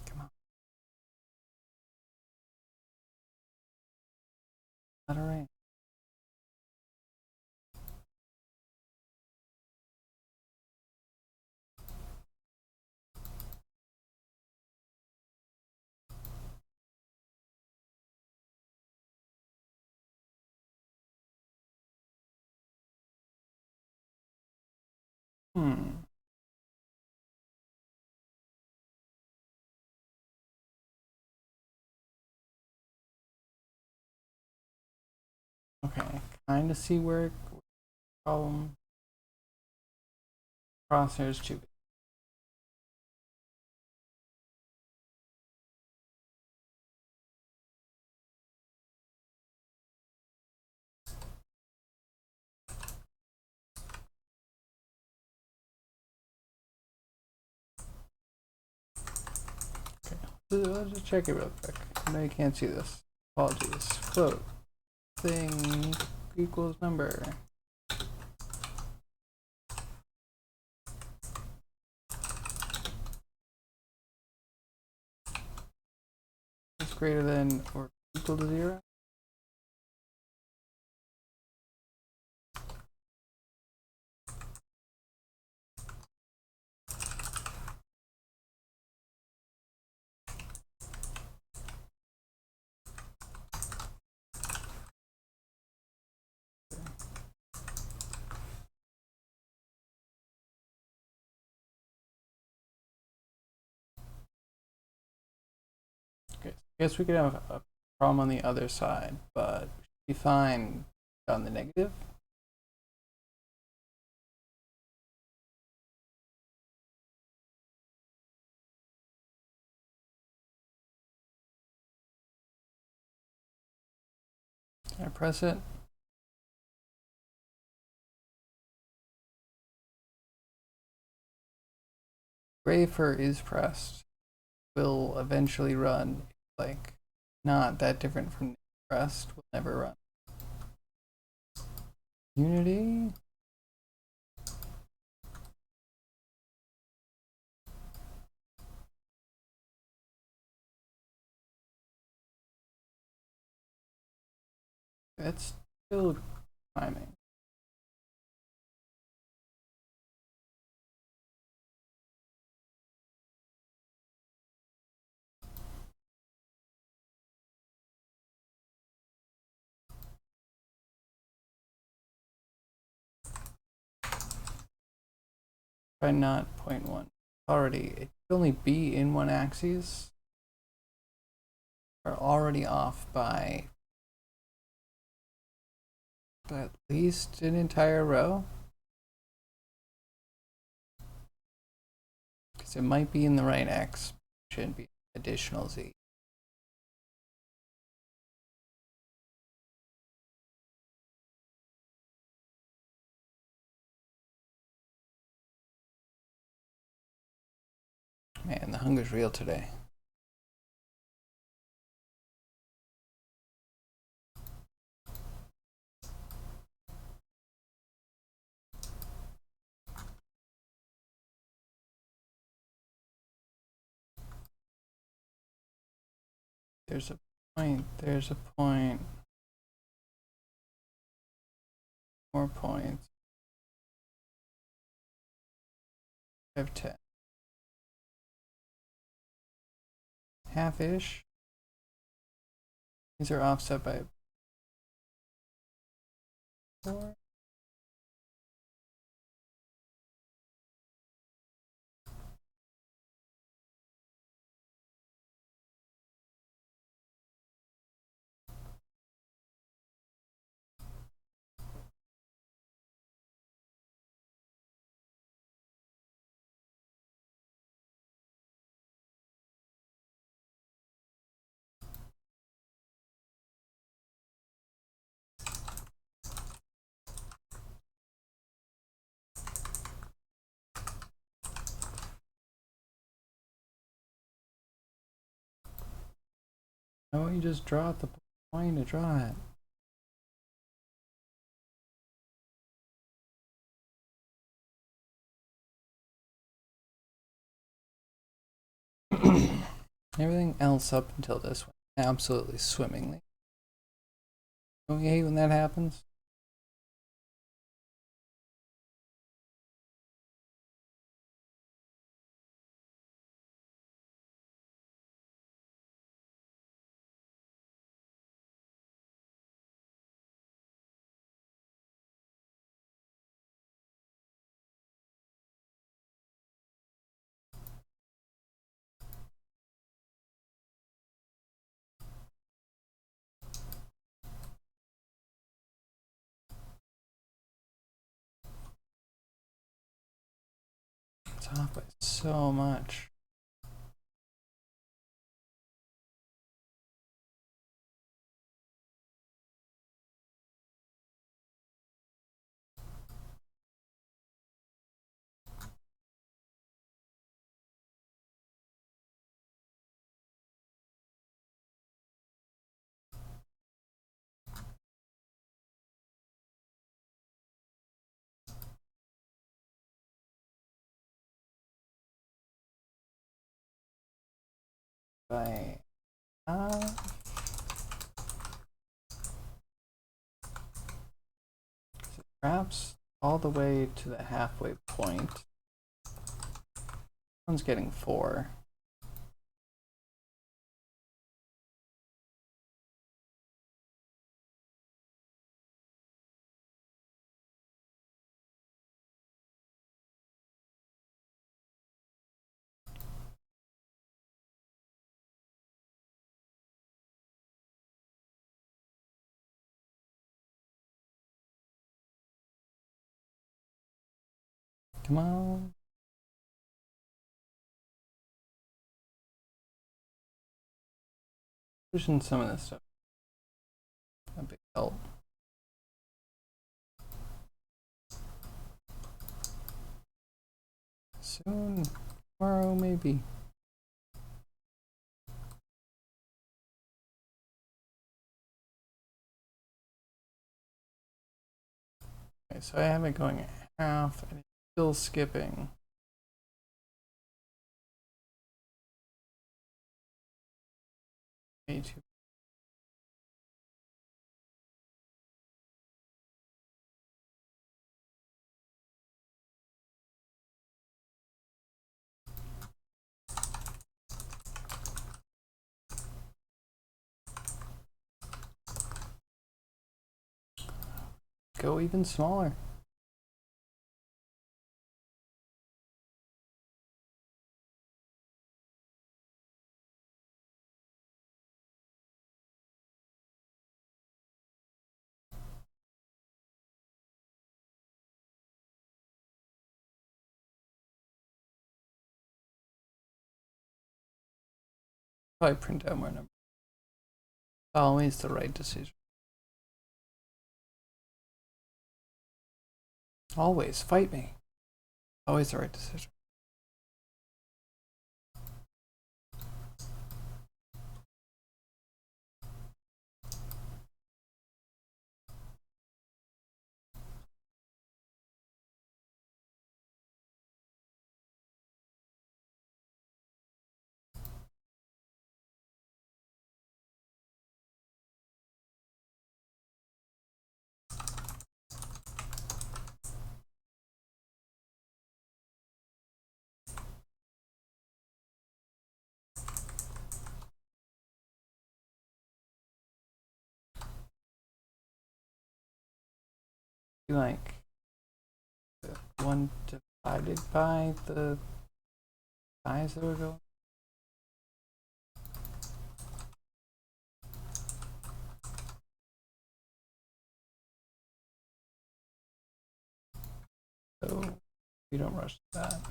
Come on. Not a rain. Okay, kind of see where problem crosshairs too. Okay, let's just check it real quick. I know you can't see this. Apologies. Float thing equals number. Is greater than or equal to 0. Okay, I guess we could have a problem on the other side, but we should be fine on the negative. Can I press it? Gray fur is pressed. Will eventually run. Like, not that different from pressed. Will never run. Unity. That's still timing. Try not 0.1. Already, it should only be in one axis. Are already off by at least an entire row. Because it might be in the right x, shouldn't be additional z. Man, the hunger's real today. There's a point, there's a point. More points. I have 10. Half-ish. These are offset by 4. Why don't you just draw it the point to draw it? Everything else up until this one, absolutely swimmingly. Don't you hate when that happens? It's off by so much. By perhaps all the way to the halfway point. One's getting 4. Come on. Pushing some of this stuff. A big help. Soon. Tomorrow, maybe. Okay, so I have it going half and it's still skipping. Way too. Go even smaller. Probably print out more numbers. Always the right decision. Always fight me. Always the right decision. be like 1 divided by the size that we're going. So we don't rush that.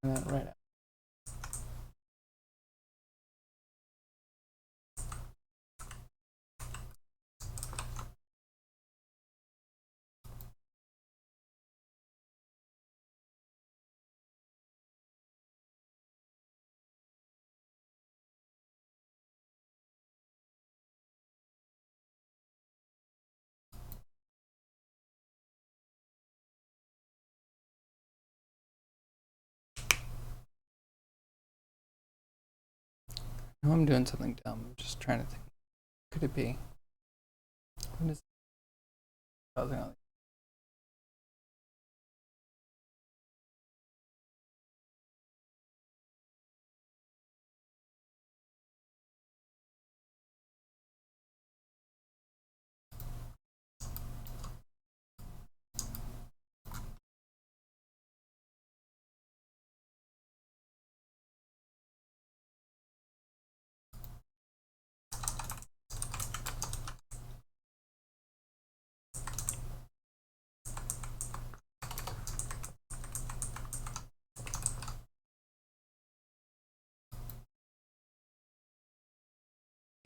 And then right out. No, I'm doing something dumb. I'm just trying to think. What could it be? What is causing all these?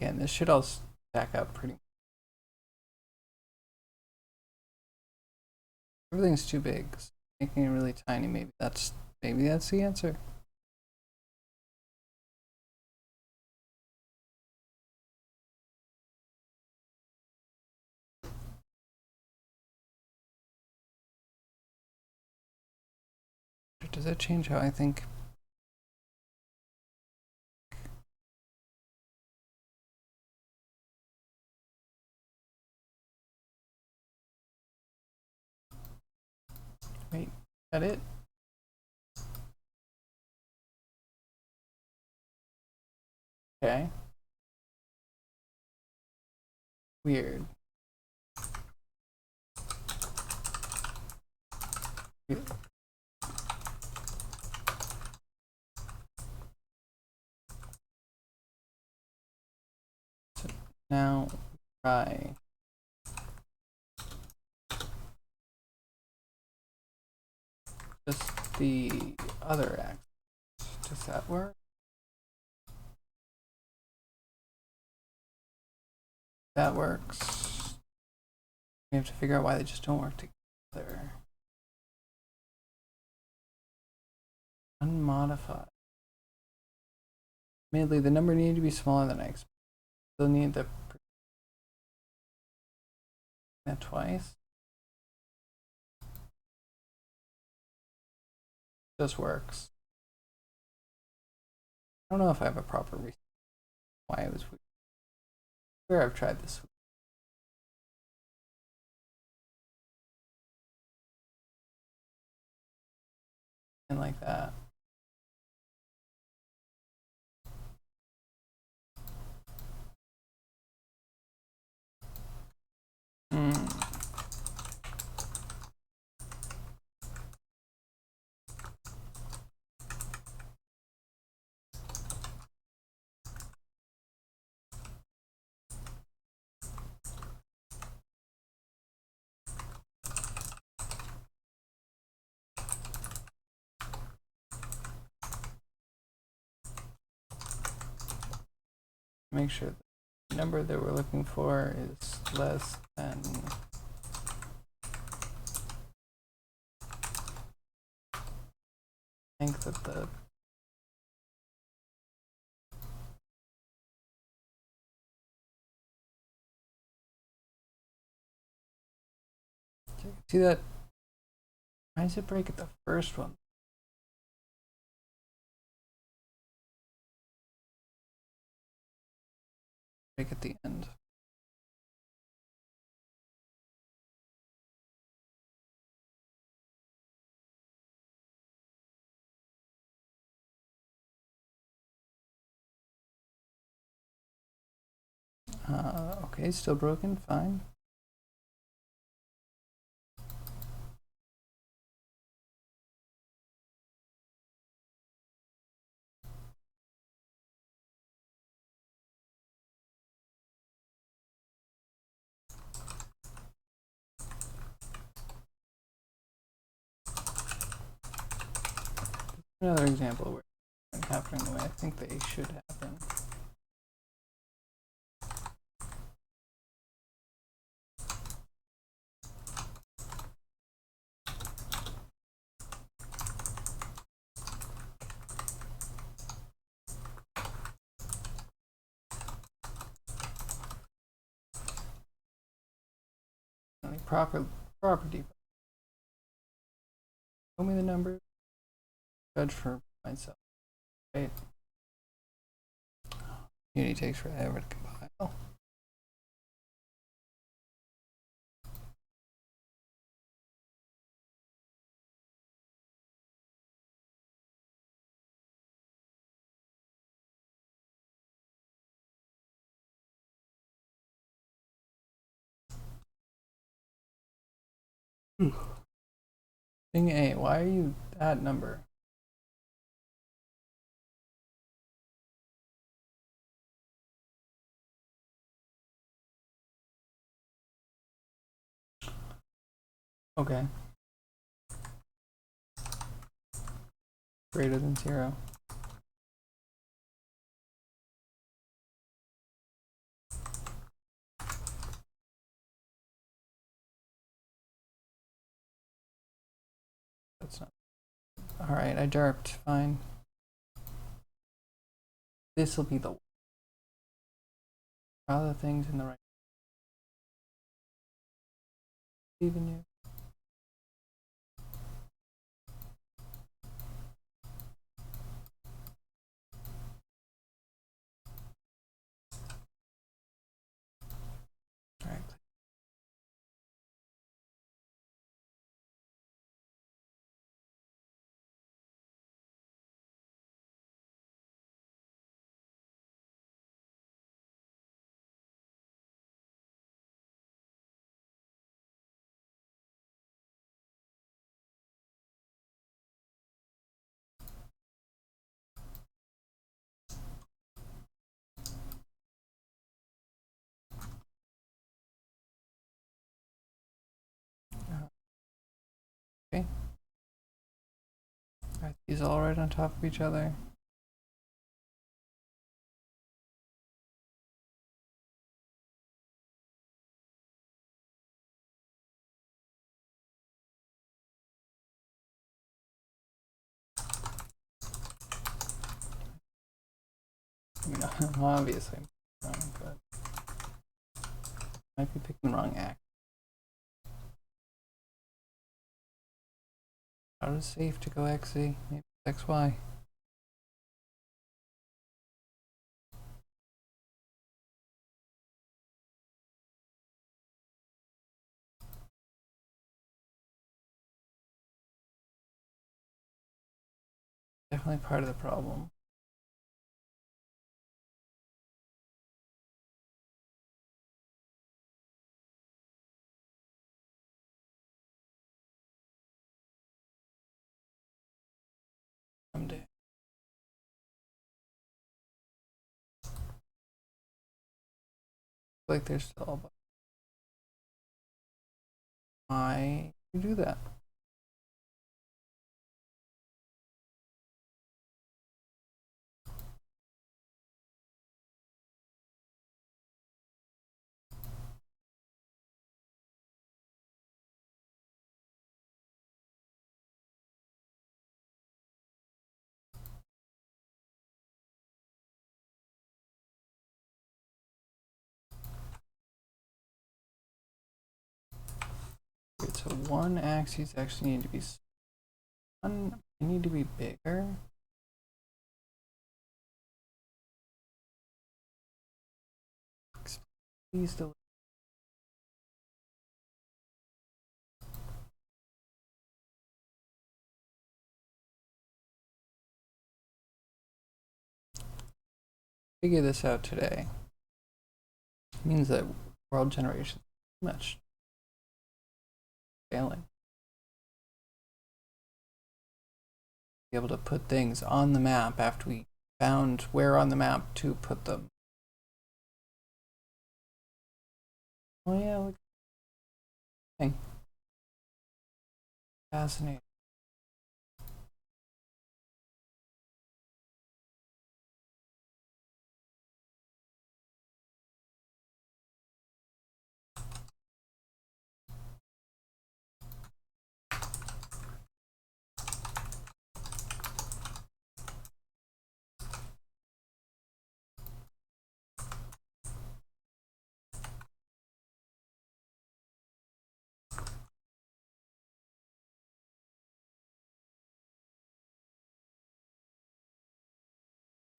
Again, this should all stack up pretty. Everything's too big. So making it really tiny, maybe that's the answer. Does that change how I think? Wait, is that it? Okay. Weird. So now try just the other axis. Does that work? That works. We have to figure out why they just don't work together. Unmodified. Admittedly, the number needed to be smaller than I expected. Still need the that twice. Just works. I don't know if I have a proper reason why it was weird. Where I've tried this. And like that. Make sure the number that we're looking for is less than length of the see that? Why does it break at the first one? Break at the end. Okay, still broken, fine. Another example where it's happening the way I think they should happen. Property. Show me the number. Judge for myself. Right. Unity takes forever to compile. Thing A, why are you that number? Okay. Greater than 0. That's not. Alright, I derped. Fine. This will be the other things in the right. Even you. Alright. Okay. Alright, these all right on top of each other. I mean, obviously I'm wrong, but might be picking the wrong act. How is it safe to go XZ? Maybe XY. Definitely part of the problem. Someday. Like there's still, but why you do that? Wait, so one axis actually need to be one. They need to be bigger. Please delete. Figure this out today. means that world generation is pretty much failing. Be able to put things on the map after we found where on the map to put them. Oh yeah, look. Fascinating.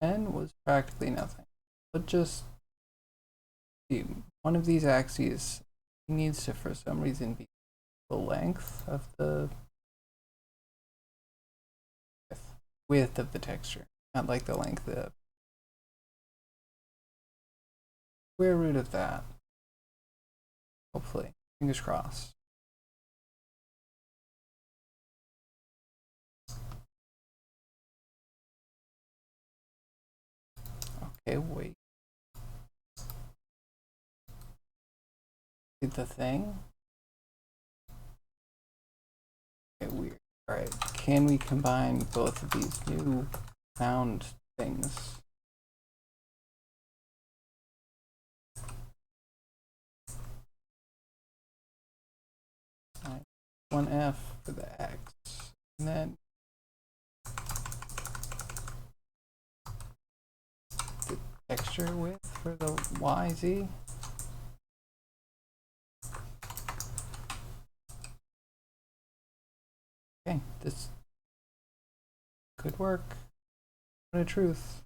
And was practically nothing. But just one of these axes needs to, for some reason, be the length of the width of the texture, not like the length of the square root of that. Hopefully, fingers crossed. Okay, wait. Did the thing? Okay, weird. Alright, can we combine both of these new found things? Right. 1F for the X, and then the texture width for the YZ. Okay, this could work. What a truth.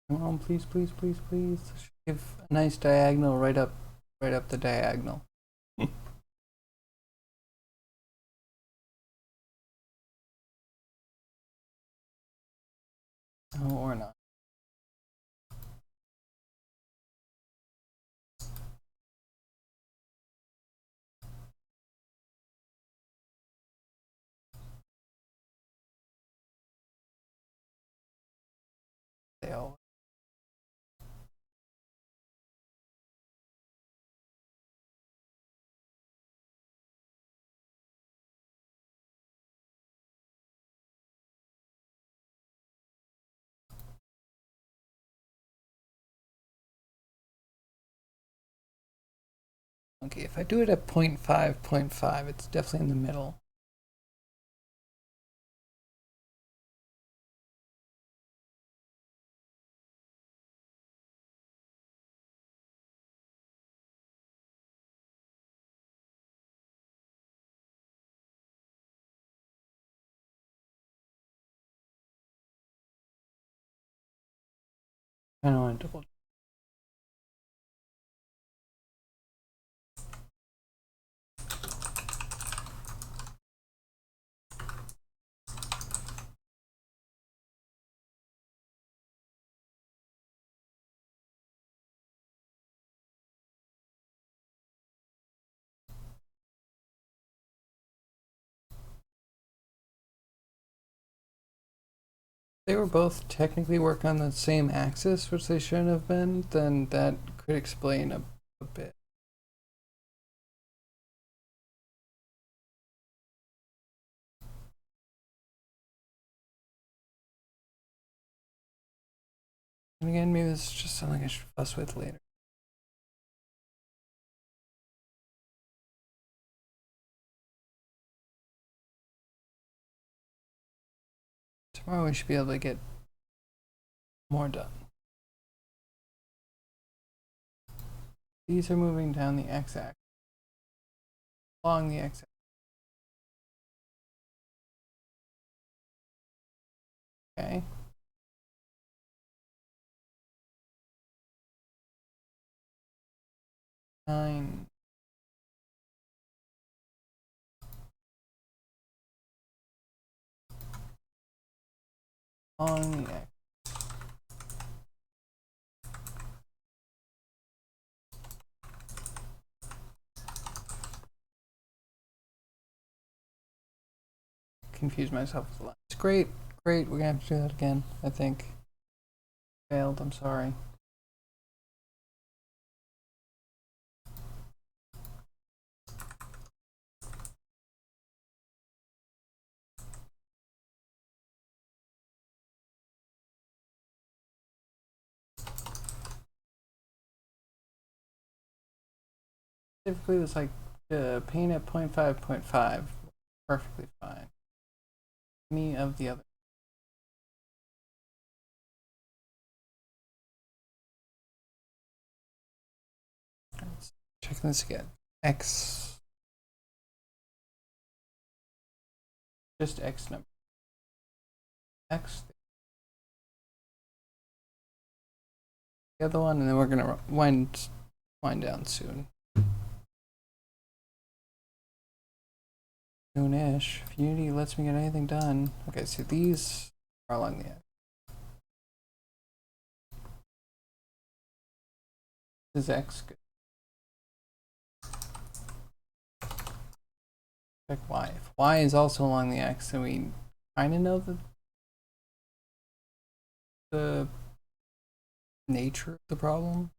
Come on, please, please, please, please. Give a nice diagonal right up the diagonal. Oh, or not. They all. Okay, if I do it at 0.5, 0.5, it's definitely in the middle. I don't want to double. They were both technically working on the same axis, which they shouldn't have been, then that could explain a bit. And again, maybe this is just something I should fuss with later. Tomorrow we should be able to get more done. These are moving down the x-axis, along the x-axis. Okay. Nine. On the X. Confuse myself with the lines. Great, great. We're gonna have to do that again, I think. Failed, I'm sorry. Typically, it's like paint at 0.5, 0.5. Perfectly fine. Any of the other. Let's check this again. X. Just X number. X. The other one, and then we're gonna wind down soon. Soonish. If Unity lets me get anything done. Okay, so these are along the edge. This is X. Good. Check Y. If Y is also along the X, then we kind of know the nature of the problem.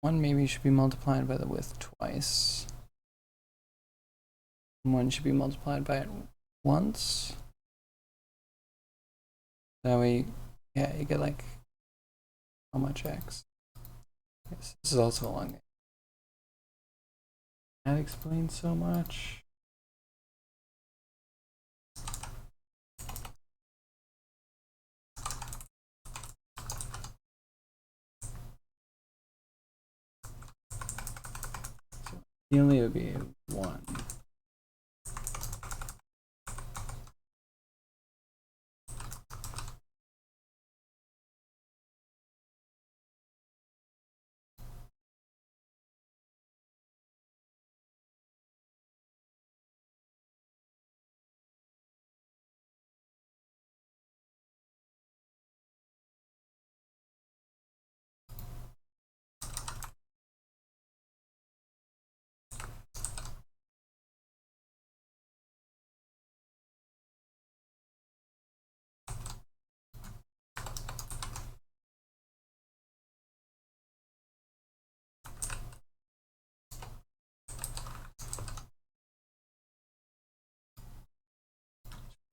One maybe should be multiplied by the width twice. One should be multiplied by it once. That way, yeah, you get like how much X. Yes, this is also along there. That explains so much. The only would be 1.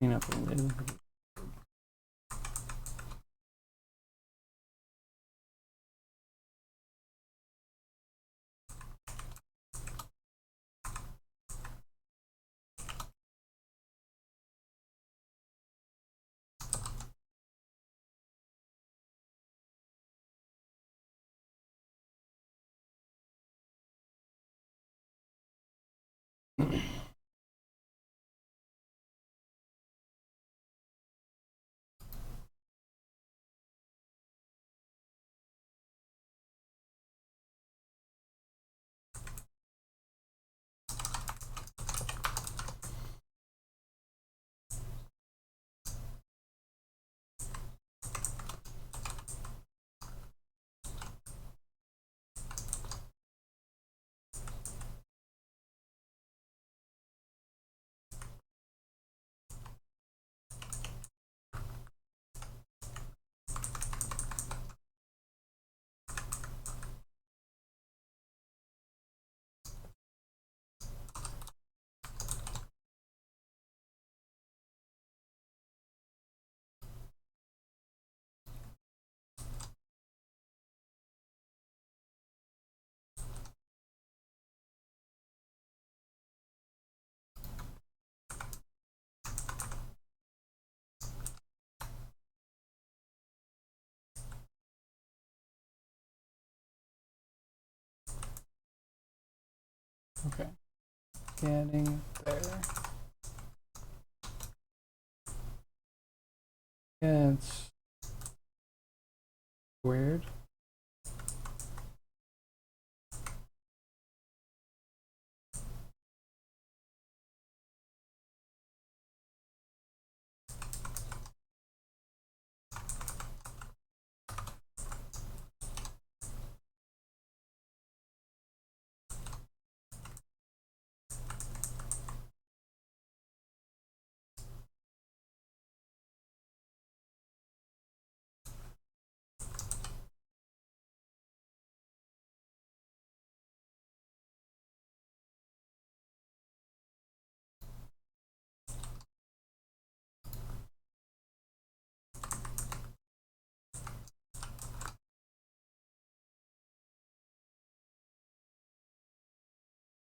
Clean up a little bit. Okay. Getting there. Yeah, it's weird.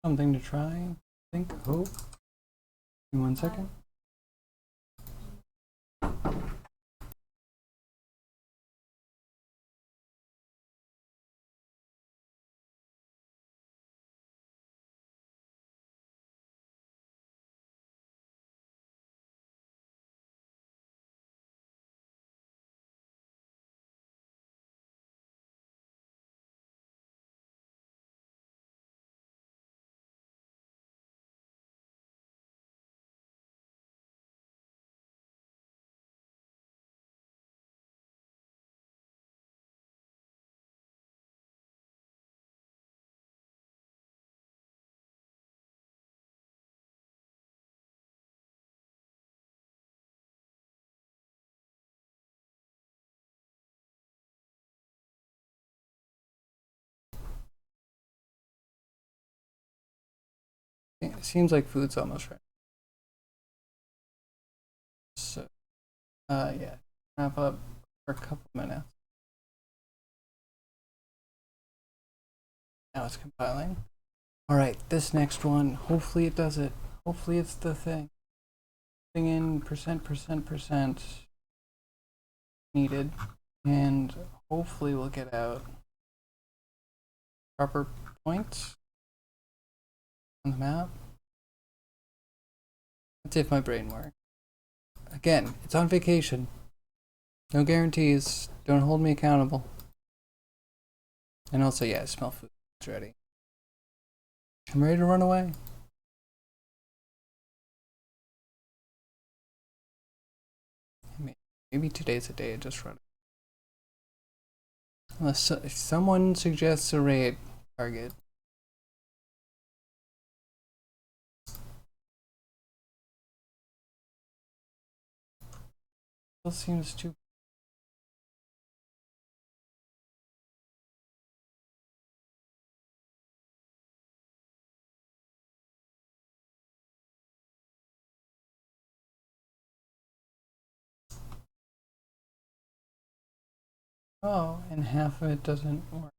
Something to try. Think. Hope. In 1 second. It seems like food's almost ready. So, yeah, wrap up for a couple minutes. Now it's compiling. All right, this next one, hopefully it does it. Hopefully it's the thing. Thing in percent needed, and hopefully we'll get out proper points on the map. That's if my brain works. Again, it's on vacation. No guarantees. Don't hold me accountable. And also, yeah, I smell food. It's ready. I'm ready to run away. Maybe today's a day I just run. Unless if someone suggests a raid target. Still seems too. Oh, and half of it doesn't work.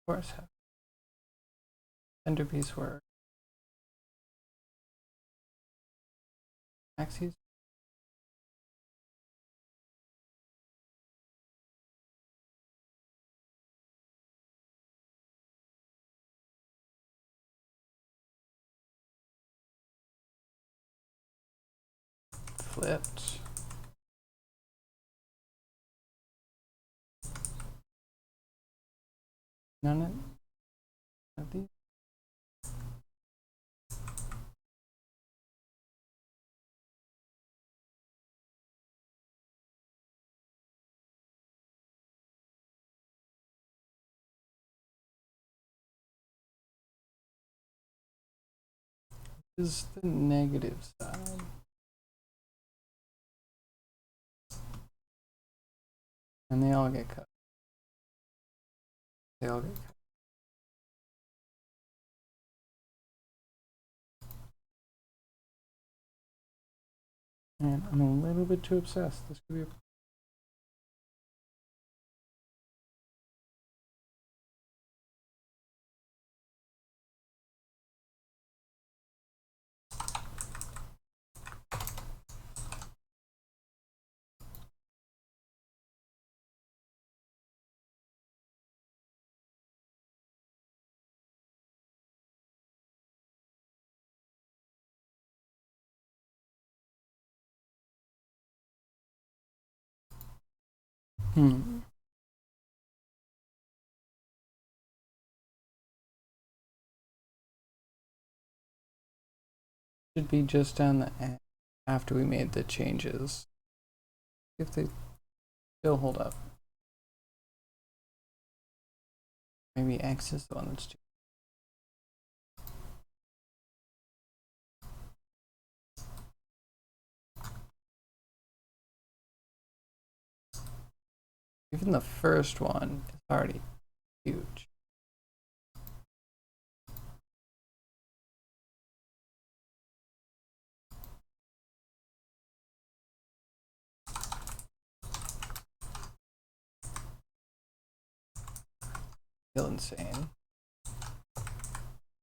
Of course, centerpiece work. Axes. Flipped. None of these. This is the negative side. And they all get cut. They all get cut. And I'm a little bit too obsessed. This could be a Should be just on the end after we made the changes. If they still hold up. Maybe X is the one that's too. Even the first one is already huge. Still insane.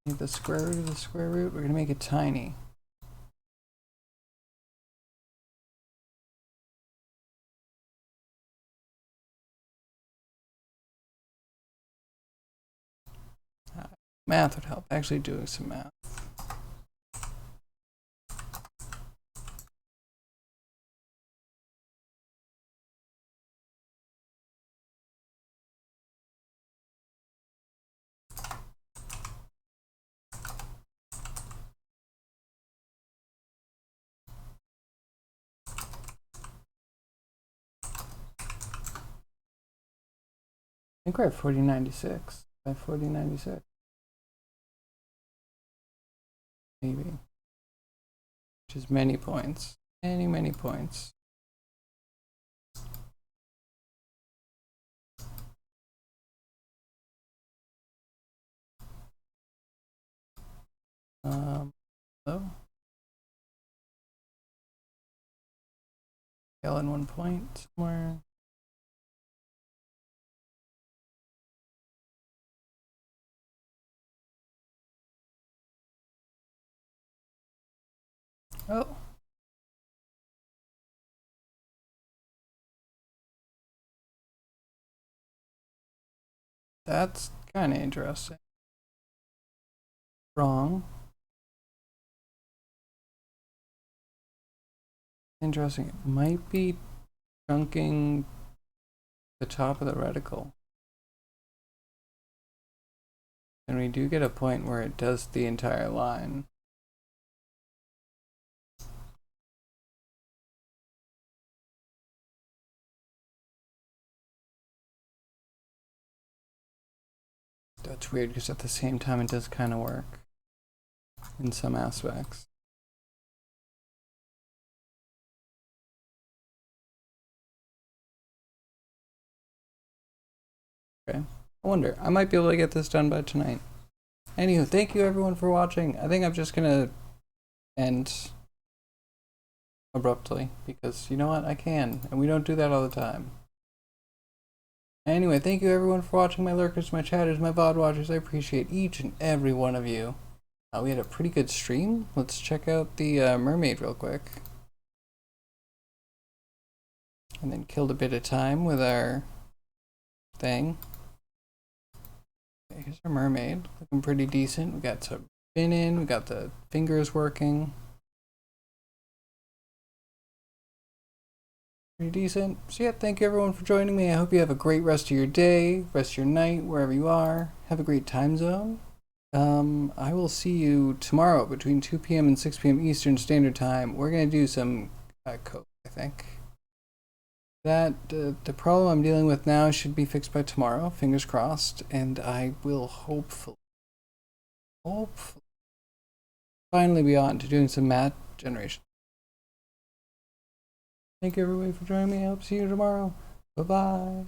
Need the square root of the square root. We're gonna make it tiny. Math would help. Actually doing some math. I think we're at 4096 by 4096. Maybe. Which is many points. Many points. Hello? Scale in 1 point somewhere. Oh. That's kind of interesting. Wrong. Interesting. It might be chunking the top of the reticle. And we do get a point where it does the entire line. That's weird because at the same time it does kind of work in some aspects. Okay. I wonder. I might be able to get this done by tonight. Anywho, thank you everyone for watching. I think I'm just gonna end abruptly because you know what? I can, and we don't do that all the time. Anyway, thank you everyone for watching, my lurkers, my chatters, my VOD watchers. I appreciate each and every one of you. We had a pretty good stream. Let's check out the Mermaid real quick. And then killed a bit of time with our thing. Okay, here's our Mermaid. Looking pretty decent. We got some spinning. We got the fingers working. Pretty decent. So yeah, thank you everyone for joining me. I hope you have a great rest of your day, rest of your night, wherever you are. Have a great time zone. I will see you tomorrow between 2 p.m. and 6 p.m. Eastern Standard Time. We're going to do some code, I think. That the problem I'm dealing with now should be fixed by tomorrow, fingers crossed, and I will hopefully finally be on to doing some math generation. Thank you everybody for joining me. I hope to see you tomorrow. Bye-bye.